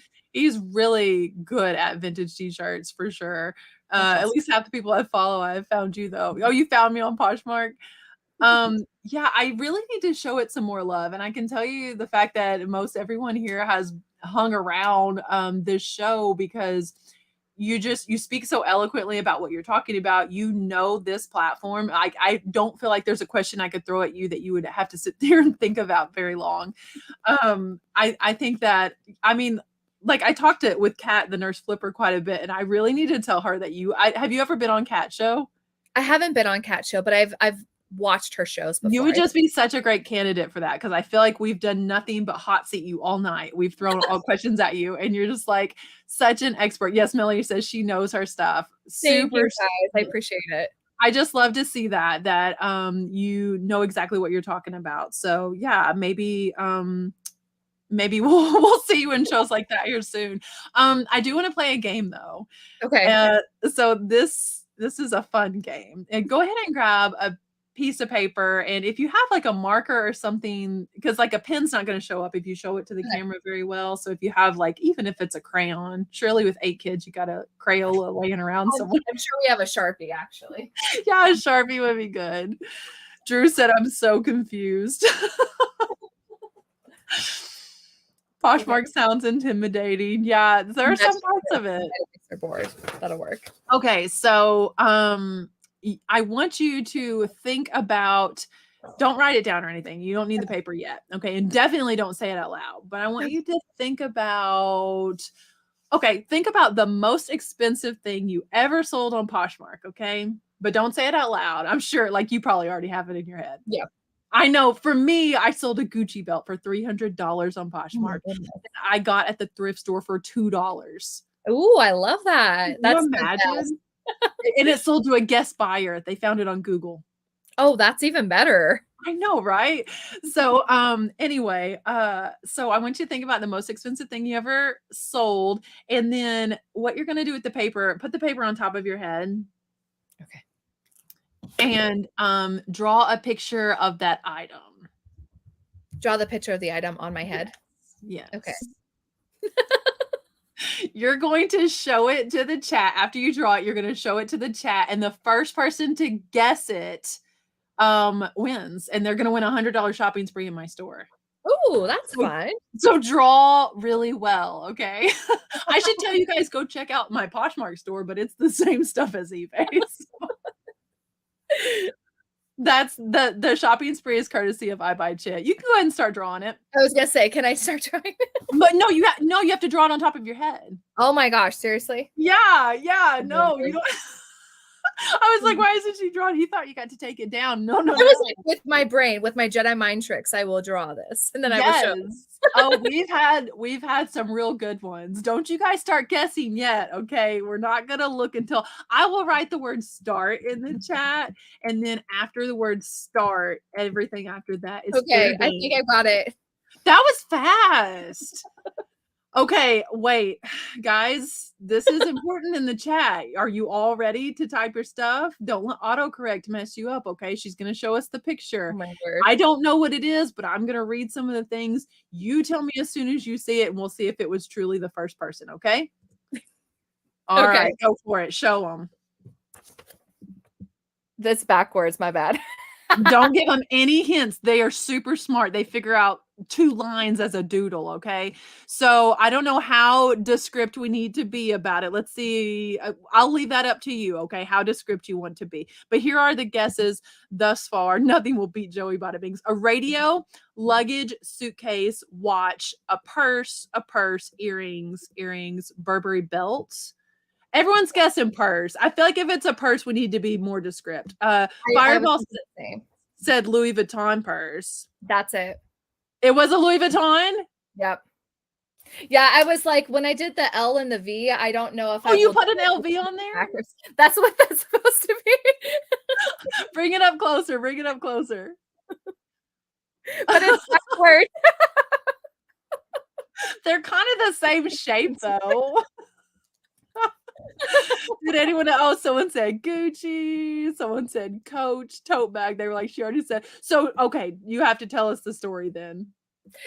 [SPEAKER 1] really good at vintage t-shirts for sure.
[SPEAKER 2] That's
[SPEAKER 1] At
[SPEAKER 2] awesome.
[SPEAKER 1] least half the people I follow, I found you though. Oh, you found me on Poshmark. Yeah, I really need to show it some more love. And I can tell you the fact that most everyone here has hung around this show because you speak so eloquently about what you're talking about. You know this platform. I don't feel like there's a question I could throw at you that you would have to sit there and think about very long. I think that I mean, like I talked with Kat, the nurse flipper, quite a bit, and I really need to tell her that have you ever been on Kat show?
[SPEAKER 2] I haven't been on Cat Show, but I've watched her shows
[SPEAKER 1] You
[SPEAKER 2] before.
[SPEAKER 1] would just be such a great candidate for that because I feel like we've done nothing but hot seat you all night. We've thrown all questions at you, and you're just like such an expert. Yes, Melanie says she knows her stuff.
[SPEAKER 2] Thank you
[SPEAKER 1] Super.
[SPEAKER 2] guys. I appreciate it.
[SPEAKER 1] I just love to see that you know exactly what you're talking about. So yeah, maybe we'll see you in shows like that here soon. I do want to play a game though.
[SPEAKER 2] Okay.
[SPEAKER 1] So this is a fun game. And go ahead and grab a piece of paper, and if you have like a marker or something, because like a pen's not going to show up if you show it to the camera very well. So if you have like, even if it's a crayon, surely with 8 kids, you got a Crayola laying around somewhere.
[SPEAKER 2] I'm sure we have a Sharpie actually.
[SPEAKER 1] Yeah, a Sharpie would be good. Drew said, I'm so confused. Poshmark sounds intimidating. Yeah, there are some parts of it.
[SPEAKER 2] They're bored. That'll work.
[SPEAKER 1] Okay, so I want you to think about, don't write it down or anything. You don't need the paper yet. Okay, and definitely don't say it out loud. But I want you to think about, think about the most expensive thing you ever sold on Poshmark. Okay, but don't say it out loud. I'm sure, like, you probably already have it in your head.
[SPEAKER 2] Yeah.
[SPEAKER 1] I know for me, I sold a Gucci belt for $300 on Poshmark. Oh, I got at the thrift store for $2.
[SPEAKER 2] Ooh, I love that.
[SPEAKER 1] That's imagine. And it sold to a guest buyer. They found it on Google.
[SPEAKER 2] Oh, that's even better.
[SPEAKER 1] I know, right? So anyway, so I want you to think about the most expensive thing you ever sold, and then what you're gonna do with the paper. Put the paper on top of your head.
[SPEAKER 2] Okay.
[SPEAKER 1] And draw a picture of that item.
[SPEAKER 2] Draw the picture of the item on my head.
[SPEAKER 1] Yes.
[SPEAKER 2] Okay.
[SPEAKER 1] You're going to show it to the chat. After you draw it, you're going to show it to the chat. And the first person to guess it wins. And they're going to win a $100 shopping spree in my store.
[SPEAKER 2] Oh, that's fun.
[SPEAKER 1] So draw really well, okay? I should tell you guys, go check out my Poshmark store, but it's the same stuff as eBay. So. That's the shopping spree is courtesy of I Buy Chit. You can go ahead and start drawing it.
[SPEAKER 2] I was gonna say, can I start drawing it?
[SPEAKER 1] But no, you have to draw it on top of your head.
[SPEAKER 2] Oh my gosh, seriously?
[SPEAKER 1] Yeah, no, you don't. I was like, why isn't she drawing? You thought you got to take it down. No.
[SPEAKER 2] I was like, with my brain, with my Jedi mind tricks, I will draw this. And then I will show.
[SPEAKER 1] Oh, we've had some real good ones. Don't you guys start guessing yet. Okay. We're not gonna look until I will write the word start in the chat. And then after the word start, everything after that is
[SPEAKER 2] okay. I think I got it.
[SPEAKER 1] That was fast. Okay, wait, guys, this is important in the chat. Are you all ready to type your stuff? Don't let autocorrect mess you up, okay? She's going to show us the picture.
[SPEAKER 2] Oh my word.
[SPEAKER 1] I don't know what it is, but I'm going to read some of the things. You tell me as soon as you see it, and we'll see if it was truly the first person, okay? All right, go for it. Show them.
[SPEAKER 2] This backwards, my bad.
[SPEAKER 1] Don't give them any hints. They are super smart. They figure out 2 lines as a doodle, okay? So I don't know how descriptive we need to be about it. Let's see. I'll leave that up to you, okay? How descriptive you want to be. But here are the guesses thus far. Nothing will beat Joey Bada Bings. A radio, luggage, suitcase, watch, a purse, earrings, Burberry belt. Everyone's guessing purse. I feel like if it's a purse, we need to be more descriptive. Fireball said Louis Vuitton purse.
[SPEAKER 2] That's it.
[SPEAKER 1] It was a Louis Vuitton?
[SPEAKER 2] Yep. Yeah, I was like, when I did the L and the V, I don't know if
[SPEAKER 1] you put an LV on there?
[SPEAKER 2] Backwards. That's what that's supposed to be.
[SPEAKER 1] Bring it up closer. Bring it up closer.
[SPEAKER 2] But it's backward.
[SPEAKER 1] They're kind of the same shape, though. Did anyone know? Oh, someone said Gucci. Someone said Coach, tote bag. They were like, she already said. So, okay, you have to tell us the story then.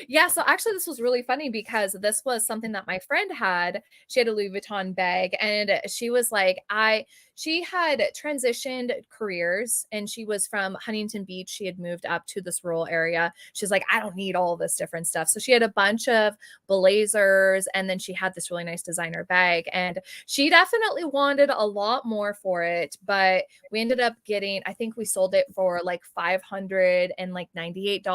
[SPEAKER 2] Yeah, so actually this was really funny because this was something that my friend had. She had a Louis Vuitton bag and she was like, she had transitioned careers and she was from Huntington Beach. She had moved up to this rural area. She's like, I don't need all this different stuff. So she had a bunch of blazers and then she had this really nice designer bag and she definitely wanted a lot more for it, but we ended up getting, I think we sold it for like $598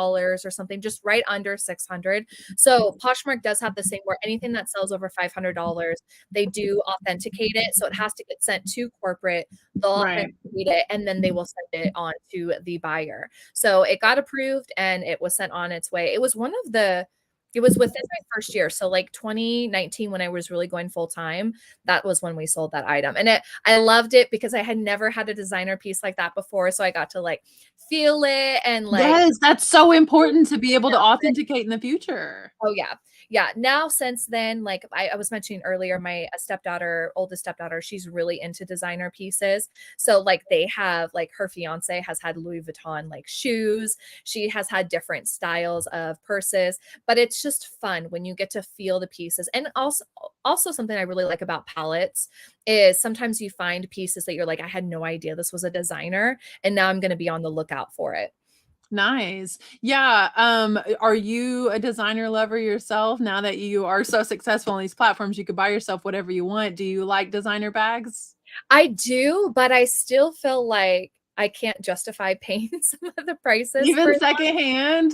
[SPEAKER 2] or something, just right under 600. So Poshmark does have the same where anything that sells over $500, they do authenticate it. So it has to get sent to corporate, they'll authenticate it, and then they will send it on to the buyer. So it got approved and it was sent on its way. It was within my first year. So like 2019, when I was really going full time, that was when we sold that item. And I loved it because I had never had a designer piece like that before. So I got to like feel it and like.
[SPEAKER 1] Yes, that's so important to be able to authenticate in the future.
[SPEAKER 2] Oh yeah. Yeah. Now, since then, like I was mentioning earlier, my stepdaughter, oldest stepdaughter, she's really into designer pieces. So like they have like her fiance has had Louis Vuitton like shoes. She has had different styles of purses, but it's just fun when you get to feel the pieces. And also something I really like about palettes is sometimes you find pieces that you're like, I had no idea this was a designer, and now I'm going to be on the lookout for it.
[SPEAKER 1] Nice. Yeah. Are you a designer lover yourself? Now that you are so successful on these platforms, you could buy yourself whatever you want. Do you like designer bags?
[SPEAKER 2] I do, but I still feel like I can't justify paying some of the prices for
[SPEAKER 1] Even secondhand?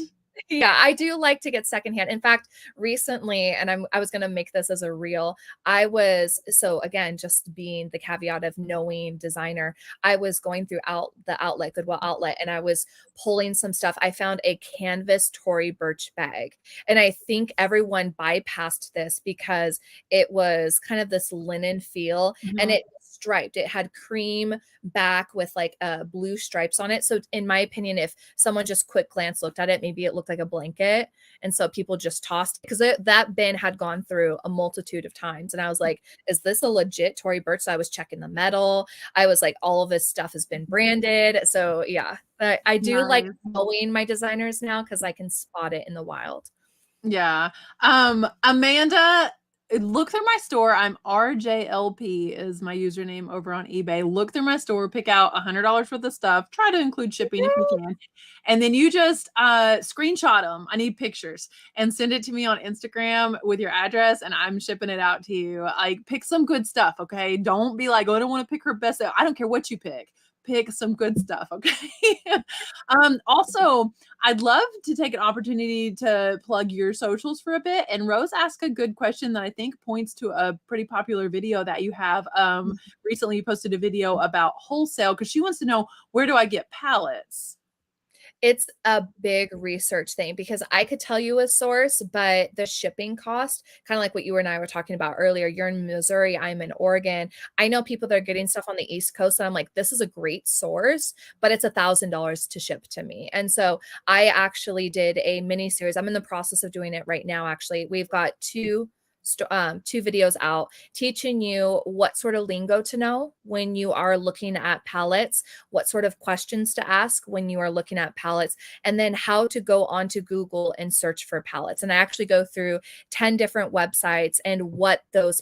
[SPEAKER 2] yeah, I do like to get secondhand. In fact, recently, and I was gonna make this as a reel. I was so again, just being the caveat of knowing designer, I was going through the outlet, Goodwill outlet, and I was pulling some stuff. I found a canvas Tory Burch bag. And I think everyone bypassed this because it was kind of this linen feel and
[SPEAKER 1] Mhm.
[SPEAKER 2] it striped. It had cream back with like blue stripes on it. So in my opinion, if someone just quick glance looked at it, maybe it looked like a blanket. And so people just tossed it because that bin had gone through a multitude of times. And I was like, is this a legit Tory Burch? So I was checking the metal. I was like, all of this stuff has been branded. So yeah, I do like
[SPEAKER 1] Nice.
[SPEAKER 2] knowing my designers now because I can spot it in the wild.
[SPEAKER 1] Yeah. Amanda, look through my store. I'm RJLP is my username over on eBay. Look through my store, pick out $100 worth of stuff. Try to include shipping if you can. And then you just screenshot them. I need pictures and send it to me on Instagram with your address and I'm shipping it out to you. Like pick some good stuff, okay? Don't be like, "Oh, I don't want to pick her best." I don't care what you pick. Pick some good stuff, okay? Also, I'd love to take an opportunity to plug your socials for a bit. And Rose asked a good question that I think points to a pretty popular video that you have. Recently, you posted a video about wholesale because she wants to know, where do I get pallets?
[SPEAKER 2] It's a big research thing because I could tell you a source, but the shipping cost, kind of like what you and I were talking about earlier, you're in Missouri, I'm in Oregon. I know people that are getting stuff on the East Coast, and I'm like, this is a great source, but it's $1,000 to ship to me. And so I actually did a mini series. I'm in the process of doing it right now, actually. We've got two videos out teaching you what sort of lingo to know when you are looking at pallets, what sort of questions to ask when you are looking at pallets, and then how to go onto Google and search for pallets. And I actually go through 10 different websites and what those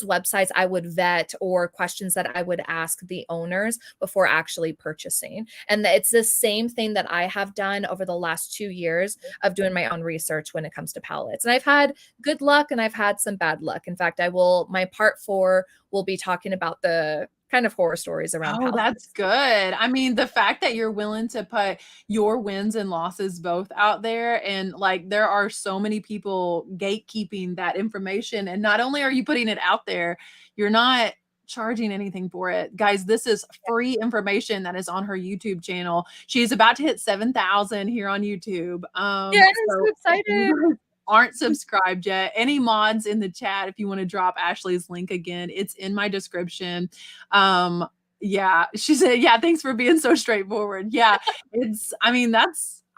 [SPEAKER 2] websites I would vet or questions that I would ask the owners before actually purchasing. And it's the same thing that I have done over the last 2 years of doing my own research when it comes to pallets. And I've had good luck and I've had some bad luck. In fact, my part 4 will be talking about the kind of horror stories around
[SPEAKER 1] Oh, that's
[SPEAKER 2] pallets.
[SPEAKER 1] good. I mean, the fact that you're willing to put your wins and losses both out there, and like there are so many people gatekeeping that information. And not only are you putting it out there, you're not charging anything for it. Guys, this is free information that is on her YouTube channel. She's about to hit 7,000 here on YouTube.
[SPEAKER 2] Yeah, I'm so
[SPEAKER 1] So if
[SPEAKER 2] excited.
[SPEAKER 1] you aren't subscribed yet, any mods in the chat, if you want to drop Ashley's link again, it's in my description. Yeah, she said, yeah, thanks for being so straightforward. Yeah, I mean,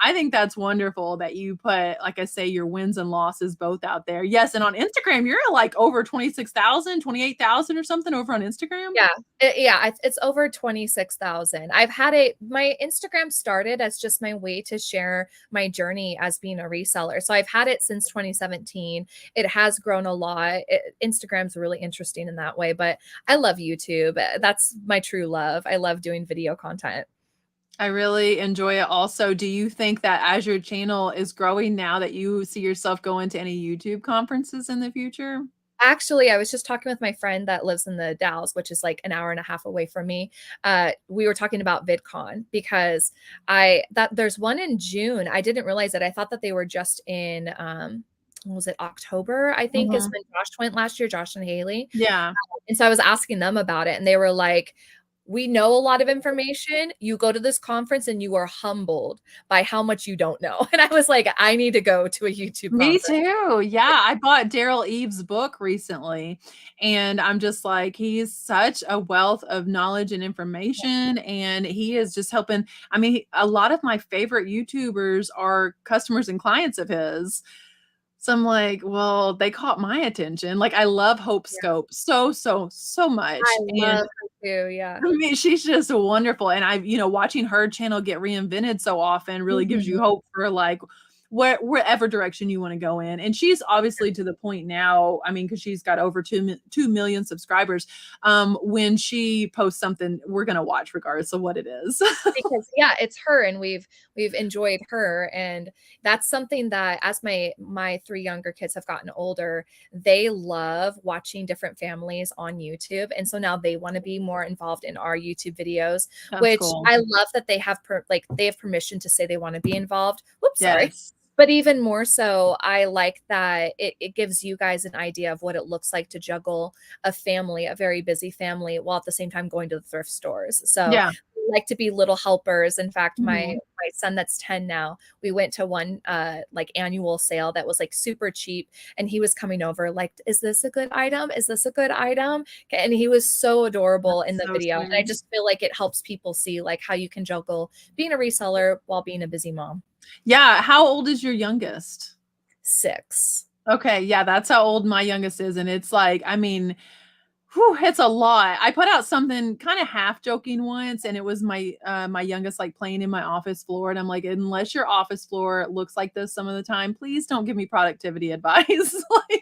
[SPEAKER 1] I think that's wonderful that you put, like I say, your wins and losses both out there. Yes, and on Instagram, you're like over 26,000, 28,000 or something over on Instagram.
[SPEAKER 2] Yeah. It's over 26,000. My Instagram started as just my way to share my journey as being a reseller. So I've had it since 2017. It has grown a lot. Instagram's really interesting in that way, but I love YouTube. That's my true love. I love doing video content.
[SPEAKER 1] I really enjoy it also. Do you think that as your channel is growing now that you see yourself going to any YouTube conferences in the future?
[SPEAKER 2] Actually, I was just talking with my friend that lives in the Dalles, which is like an hour and a half away from me. We were talking about VidCon because there's one in June. I didn't realize it. I thought that they were just in what was it, October, I think is
[SPEAKER 1] Mhm.
[SPEAKER 2] when Josh went last year, Josh and Haley.
[SPEAKER 1] Yeah.
[SPEAKER 2] And so I was asking them about it, and they were like, we know a lot of information. You go to this conference and you are humbled by how much you don't know. And I was like, I need to go to a YouTube
[SPEAKER 1] Me
[SPEAKER 2] conference.
[SPEAKER 1] too. Yeah, I bought Daryl Eve's book recently, and I'm just like, he's such a wealth of knowledge and information, and he is just helping. I mean, a lot of my favorite YouTubers are customers and clients of his. So I'm like, well, they caught my attention. Like, I love Hope
[SPEAKER 2] Yeah.
[SPEAKER 1] Scope so
[SPEAKER 2] I
[SPEAKER 1] much. And
[SPEAKER 2] love her too, yeah.
[SPEAKER 1] I mean, she's just wonderful, and I've watching her channel get reinvented so often really gives you
[SPEAKER 2] Mhm.
[SPEAKER 1] hope for, like, wherever direction you wanna go in, and she's obviously to the point now, I mean, because 'cause she's got over 2 million subscribers, when she posts something, we're gonna watch regardless of what it is.
[SPEAKER 2] Because yeah, it's her and we've enjoyed her, and that's something that as my 3 younger kids have gotten older, they love watching different families on YouTube, and so now they wanna be more involved in our YouTube videos,
[SPEAKER 1] That's
[SPEAKER 2] which
[SPEAKER 1] cool.
[SPEAKER 2] I love that they have they have permission to say they wanna be involved. Whoops, sorry.
[SPEAKER 1] Yes.
[SPEAKER 2] But even more so, I like that it gives you guys an idea of what it looks like to juggle a family, a very busy family, while at the same time going to the thrift stores. So
[SPEAKER 1] Yeah.
[SPEAKER 2] like to be little helpers. In fact, my
[SPEAKER 1] Mhm.
[SPEAKER 2] my son that's 10 now, we went to one like annual sale that was like super cheap, and he was coming over like, "Is this a good item? Is this a good item?" And he was so adorable in
[SPEAKER 1] That's
[SPEAKER 2] the
[SPEAKER 1] so
[SPEAKER 2] video. And I
[SPEAKER 1] sweet.
[SPEAKER 2] just feel like it helps people see like how you can juggle being a reseller while being a busy mom.
[SPEAKER 1] Yeah, how old is your youngest?
[SPEAKER 2] 6.
[SPEAKER 1] Okay, yeah, that's how old my youngest is, and it's like, I mean, whew, it's a lot. I put out something kinda half joking once, and it was my youngest, like, playing in my office floor, and I'm like, "Unless your office floor looks like this some of the time, please don't give me productivity advice." Like,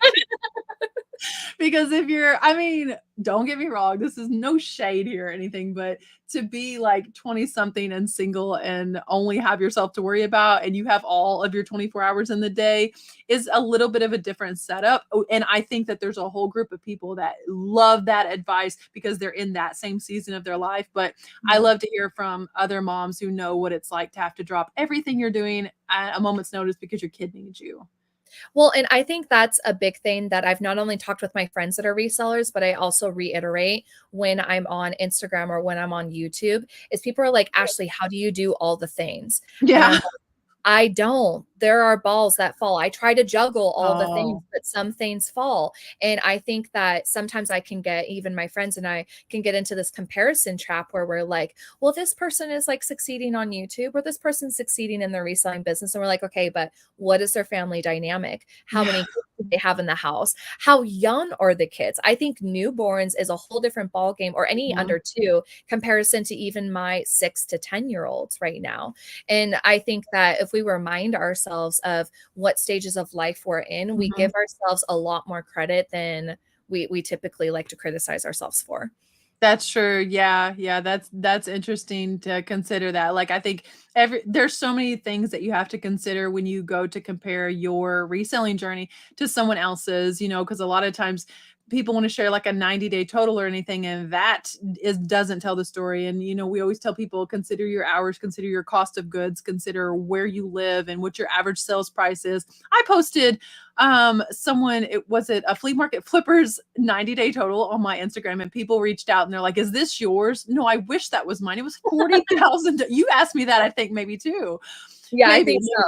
[SPEAKER 1] because if you're I mean, don't get me wrong, this is no shade here or anything, but to be like 20 something and single and only have yourself to worry about and you have all of your 24 hours in the day is a little bit of a different setup. Oh, and I think that there's a whole group of people that love that advice because they're in that same season of their life. But I
[SPEAKER 2] Mhm.
[SPEAKER 1] love to hear from other moms who know what it's like to have to drop everything you're doing at a moment's notice because your kid needs you.
[SPEAKER 2] Well, and I think that's a big thing that I've not only talked with my friends that are resellers, but I also reiterate when I'm on Instagram or when I'm on YouTube is people are like, "Ashley, how do you do all the things?" And
[SPEAKER 1] Yeah.
[SPEAKER 2] I'm I don't. There are balls that fall. I try to juggle all the things,
[SPEAKER 1] Oh,
[SPEAKER 2] but some things fall. And I think that sometimes I can get even my friends and I can get into this comparison trap where we're like, well, this person is like succeeding on YouTube or this person's succeeding in their reselling business. And we're like, okay, but what is their family dynamic? How
[SPEAKER 1] yeah.
[SPEAKER 2] many kids do they have in the house? How young are the kids? I think newborns is a whole different ball game or any
[SPEAKER 1] Mhm,
[SPEAKER 2] under 2 comparison to even my 6 to 10-year-olds right now. And I think that if we remind ourselves of what stages of life we're in, we
[SPEAKER 1] mhm.
[SPEAKER 2] give ourselves a lot more credit than we typically like to criticize ourselves for.
[SPEAKER 1] That's true. Yeah, yeah, that's interesting to consider that. Like, I think there's so many things that you have to consider when you go to compare your reselling journey to someone else's, because a lot of times people want to share like a 90-day total or anything, and that is doesn't tell the story. And we always tell people consider your hours, consider your cost of goods, consider where you live and what your average sales price is. I posted someone it a flea market flippers 90-day total on my Instagram, and people reached out and they're like, is this yours? No, I wish that was mine. It was 40,000. You asked me that, I think maybe too.
[SPEAKER 2] Yeah, I
[SPEAKER 1] Maybe.
[SPEAKER 2] think so.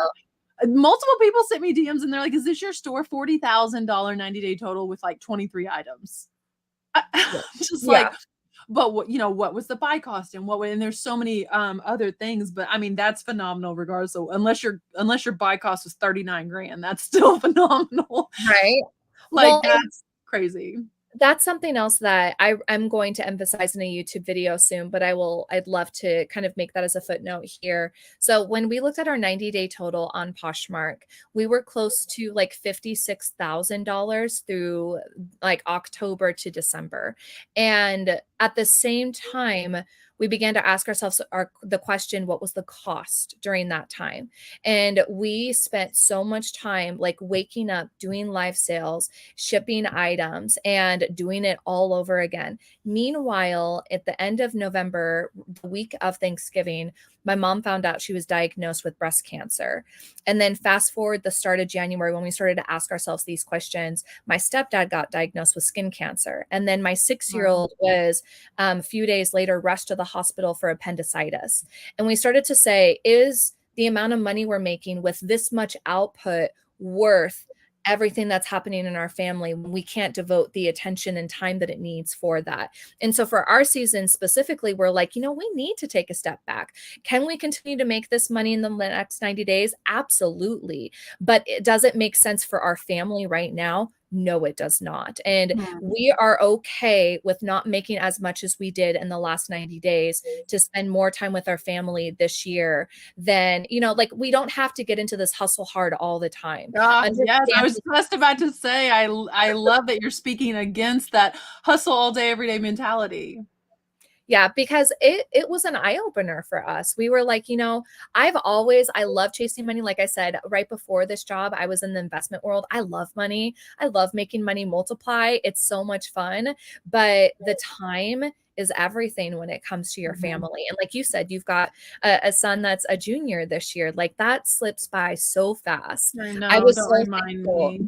[SPEAKER 1] Multiple people sent me DMs and they're like, is this your store? $40,000 90-day total with like 23 items.
[SPEAKER 2] Yeah.
[SPEAKER 1] Just
[SPEAKER 2] Yeah.
[SPEAKER 1] like, but what was the buy cost and and there's so many other things, but I mean that's phenomenal regardless. So unless your buy cost was 39 grand, that's still phenomenal.
[SPEAKER 2] Right?
[SPEAKER 1] Like,
[SPEAKER 2] Well,
[SPEAKER 1] that's crazy.
[SPEAKER 2] that's something else that I'm going to emphasize in a YouTube video soon, but I'd love to kind of make that as a footnote here. So when we looked at our 90-day total on Poshmark, we were close to like $56,000 through like October to December. And at the same time, we began to ask ourselves the question, what was the cost during that time? And we spent so much time like waking up, doing live sales, shipping items, and doing it all over again. Meanwhile, at the end of November, the week of Thanksgiving, my mom found out she was diagnosed with breast cancer. And then fast forward the start of January when we started to ask ourselves these questions, my stepdad got diagnosed with skin cancer. And then my 6 year
[SPEAKER 1] Wow.
[SPEAKER 2] old was a few days later rushed to the hospital for appendicitis. And we started to say, is the amount of money we're making with this much output worth everything that's happening in our family when we can't devote the attention and time that it needs for that. And so for our season specifically, we're like, we need to take a step back. Can we continue to make this money in the next 90 days? Absolutely. But does it make sense for our family right now? No, it does not. And we are okay with not making as much as we did in the last 90 days to spend more time with our family this year than, like we don't have to get into this hustle hard all the time.
[SPEAKER 1] Yes, I was just about to say, I love that you're speaking against that hustle all day, every day mentality.
[SPEAKER 2] Yeah, because it was an eye-opener for us. We were like, I love chasing money. Like I said, right before this job, I was in the investment world. I love money. I love making money multiply. It's so much fun. But the time is everything when it comes to your family. And like you said, you've got a son that's a junior this year. Like that slips by so fast.
[SPEAKER 1] I know, don't remind me.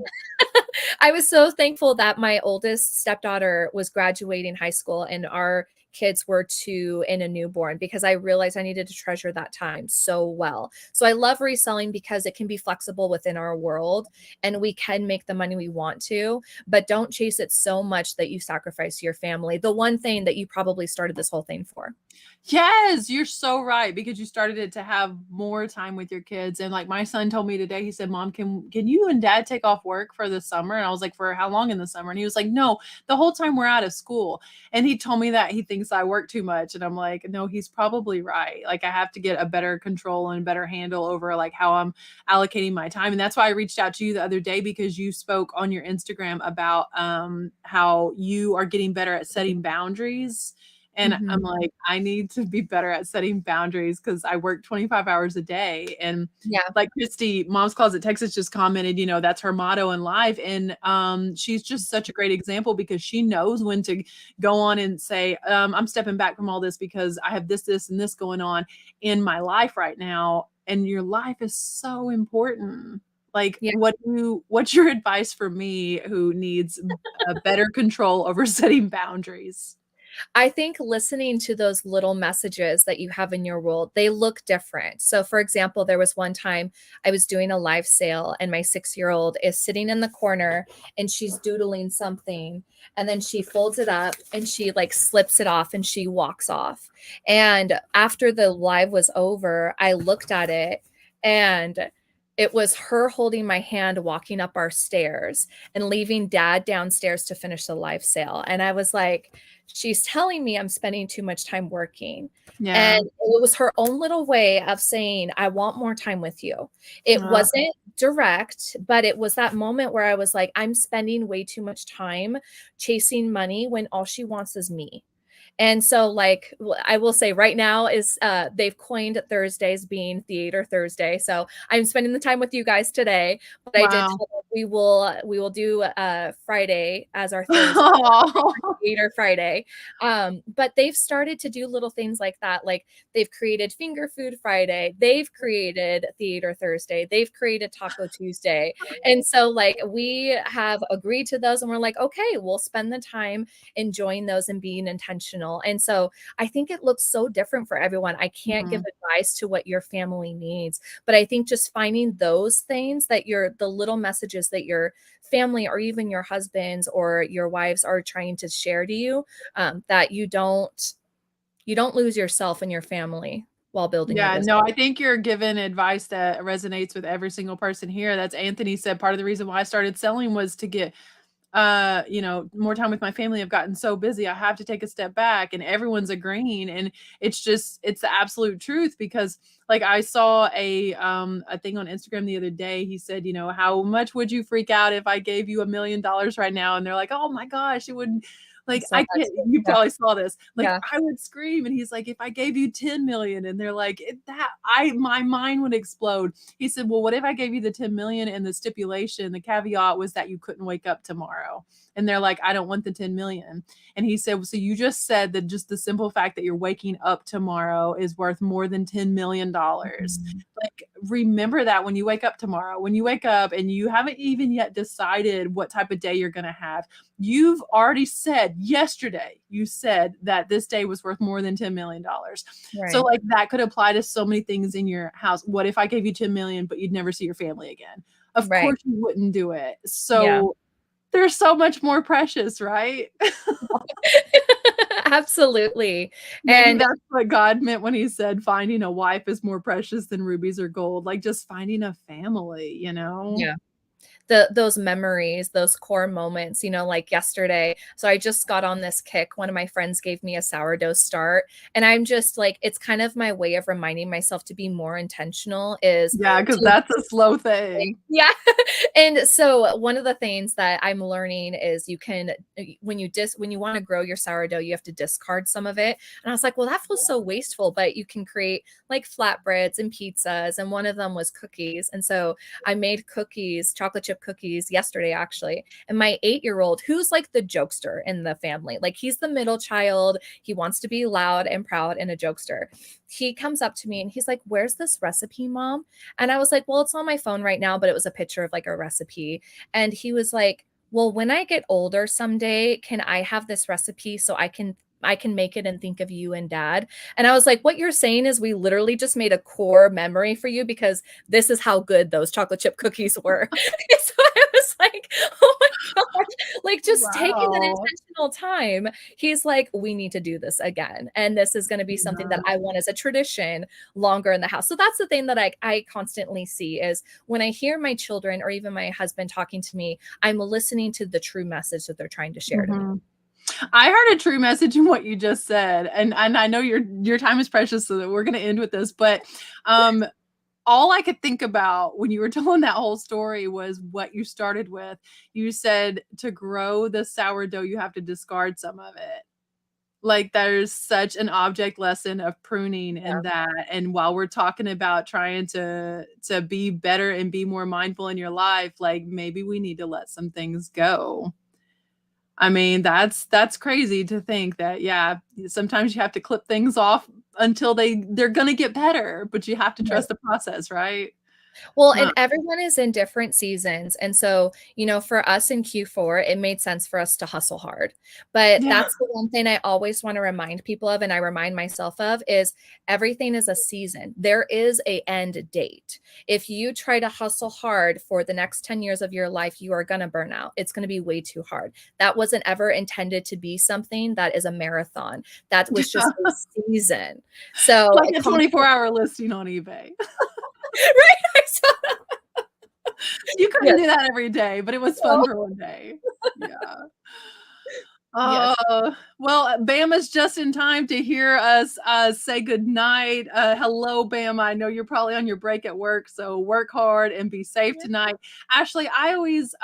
[SPEAKER 2] I was so thankful that my oldest stepdaughter was graduating high school and our kids were 2 and a newborn, because I realized I needed to treasure that time so well. So I love reselling because it can be flexible within our world and we can make the money we want to, but don't chase it so much that you sacrifice your family. The one thing that you probably started this whole thing for.
[SPEAKER 1] Yes, you're so right, because you started it to have more time with your kids. And like my son told me today, he said, Mom, can you and Dad take off work for the summer? And I was like, for how long in the summer? And he was like, no, the whole time we're out of school. And he told me that he thinks I work too much. And I'm like, no, he's probably right. Like I have to get a better control and a better handle over like how I'm allocating my time. And that's why I reached out to you the other day, because you spoke on your Instagram about how you are getting better at setting boundaries. And I'm like, I need to be better at setting boundaries because I work 25 hours a day. And like Christy, Mom's Closet Texas, just commented, that's her motto in life. And she's just such a great example, because she knows when to go on and say, I'm stepping back from all this because I have this, and this going on in my life right now. And your life is so important. Like, what's your advice for me who needs a better control over setting boundaries?
[SPEAKER 2] I think listening to those little messages that you have in your world, they look different. So for example, there was one time I was doing a live sale and my 6-year-old is sitting in the corner and she's doodling something. And then she folds it up and she like slips it off and she walks off. And after the live was over, I looked at it and it was her holding my hand, walking up our stairs and leaving Dad downstairs to finish the live sale. And I was like, she's telling me I'm spending too much time working. And it was her own little way of saying, I want more time with you. It wasn't direct, but it was that moment where I was like, I'm spending way too much time chasing money when all she wants is me. And so like, I will say right now is they've coined Thursdays being Theater Thursday. So I'm spending the time with you guys today, but I did tell them we will do Friday as our Thursday, Theater Friday. But they've started to do little things like that. Like they've created Finger Food Friday. They've created Theater Thursday. They've created Taco Tuesday. And so like we have agreed to those and we're like, okay, we'll spend the time enjoying those and being intentional. And so I think it looks so different for everyone. I can't give advice to what your family needs, but I think just finding those things that the little messages that your family or even your husbands or your wives are trying to share to you, that you don't lose yourself and your family while building your business.
[SPEAKER 1] No, I think you're giving advice that resonates with every single person here. That's Anthony said, part of the reason why I started selling was to get more time with my family. I've gotten so busy. I have to take a step back, and everyone's agreeing. And it's the absolute truth, because like I saw a thing on Instagram the other day. He said, how much would you freak out if I gave you $1 million right now? And they're like, oh my gosh, it would. Like, I can't, you probably saw this. Like, I would scream. And he's like, if I gave you 10 million, and they're like, my mind would explode. He said, well, what if I gave you the 10 million and the stipulation, the caveat was that you couldn't wake up tomorrow? And they're like, I don't want the 10 million. And he said, so you just said that just the simple fact that you're waking up tomorrow is worth more than $10 million. Like, like, remember that when you wake up tomorrow, when you wake up and you haven't even yet decided what type of day you're going to have, you've already said yesterday, you said that this day was worth more than $10 million. So
[SPEAKER 2] Right.
[SPEAKER 1] like that could apply to so many things in your house. What if I gave you 10 million, but you'd never see your family again? Of
[SPEAKER 2] Right.
[SPEAKER 1] course you wouldn't do it.
[SPEAKER 2] Yeah.
[SPEAKER 1] So they're so much more precious, right?
[SPEAKER 2] Absolutely.
[SPEAKER 1] Maybe
[SPEAKER 2] And
[SPEAKER 1] that's what God meant when he said finding a wife is more precious than rubies or gold, like just finding a family, you know?
[SPEAKER 2] yeah. Those memories, those core moments, like yesterday. So I just got on this kick. One of my friends gave me a sourdough start, and I'm just like, it's kind of my way of reminding myself to be more intentional is
[SPEAKER 1] Yeah, because
[SPEAKER 2] to
[SPEAKER 1] that's a slow thing.
[SPEAKER 2] yeah. And so one of the things that I'm learning is you can when you want to grow your sourdough, you have to discard some of it. And I was like, well, that feels so wasteful, but you can create like flatbreads and pizzas. And one of them was cookies. And so I made cookies, chocolate chip cookies yesterday, actually. And my 8-year-old, who's like the jokester in the family, like he's the middle child, he wants to be loud and proud and a jokester. He comes up to me and he's like, where's this recipe, Mom? And I was like, well, it's on my phone right now, but it was a picture of like a recipe. And he was like, well, when I get older someday, can I have this recipe so I can make it and think of you and Dad? And I was like, what you're saying is we literally just made a core memory for you because this is how good those chocolate chip cookies were. So I was like, oh my gosh, like just taking that
[SPEAKER 1] Wow.
[SPEAKER 2] intentional time. He's like, we need to do this again. And this is going to be something that I want as a tradition longer in the house. So that's the thing that I constantly see is when I hear my children or even my husband talking to me, I'm listening to the true message that they're trying to share to me.
[SPEAKER 1] Mhm. I heard a true message in what you just said, and I know your time is precious, so that we're gonna end with this, but, all I could think about when you were telling that whole story was what you started with. You said to grow the sourdough, you have to discard some of it. Like, there's such an object lesson of pruning in
[SPEAKER 2] Yeah.
[SPEAKER 1] that, and while we're talking about trying to be better and be more mindful in your life, like, maybe we need to let some things go. I mean, that's crazy to think that, yeah, sometimes you have to clip things off until they're gonna get better, but you have to
[SPEAKER 2] Right.
[SPEAKER 1] trust the process, right?
[SPEAKER 2] Well,
[SPEAKER 1] Huh.
[SPEAKER 2] and everyone is in different seasons. And so, for us in Q4, it made sense for us to hustle hard. But
[SPEAKER 1] Yeah.
[SPEAKER 2] that's the one thing I always want to remind people of, and I remind myself of, is everything is a season. There is a end date. If you try to hustle hard for the next 10 years of your life, you are going to burn out. It's going to be way too hard. That wasn't ever intended to be something that is a marathon. That was just a season. So,
[SPEAKER 1] Like a 24-hour listing on eBay.
[SPEAKER 2] right?
[SPEAKER 1] You couldn't
[SPEAKER 2] Yes.
[SPEAKER 1] do that every day, but it was fun for one day. Yeah.
[SPEAKER 2] Yes.
[SPEAKER 1] Well, Bama's just in time to hear us say goodnight. Hello, Bama. I know you're probably on your break at work, so work hard and be safe tonight. Ashley, I always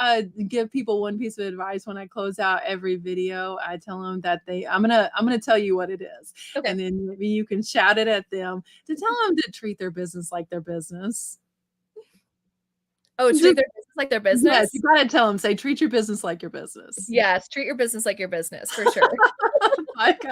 [SPEAKER 1] give people one piece of advice when I close out every video. I tell them that I'm gonna tell you what it is,
[SPEAKER 2] Okay.
[SPEAKER 1] and then maybe you can shout it at them to tell them to treat their business like their business.
[SPEAKER 2] Oh, treat
[SPEAKER 1] Just
[SPEAKER 2] their business like their
[SPEAKER 1] yes,
[SPEAKER 2] business?
[SPEAKER 1] you gotta tell them, say, treat your business like your business.
[SPEAKER 2] Yes, treat your business like your business, for sure.
[SPEAKER 1] Bye,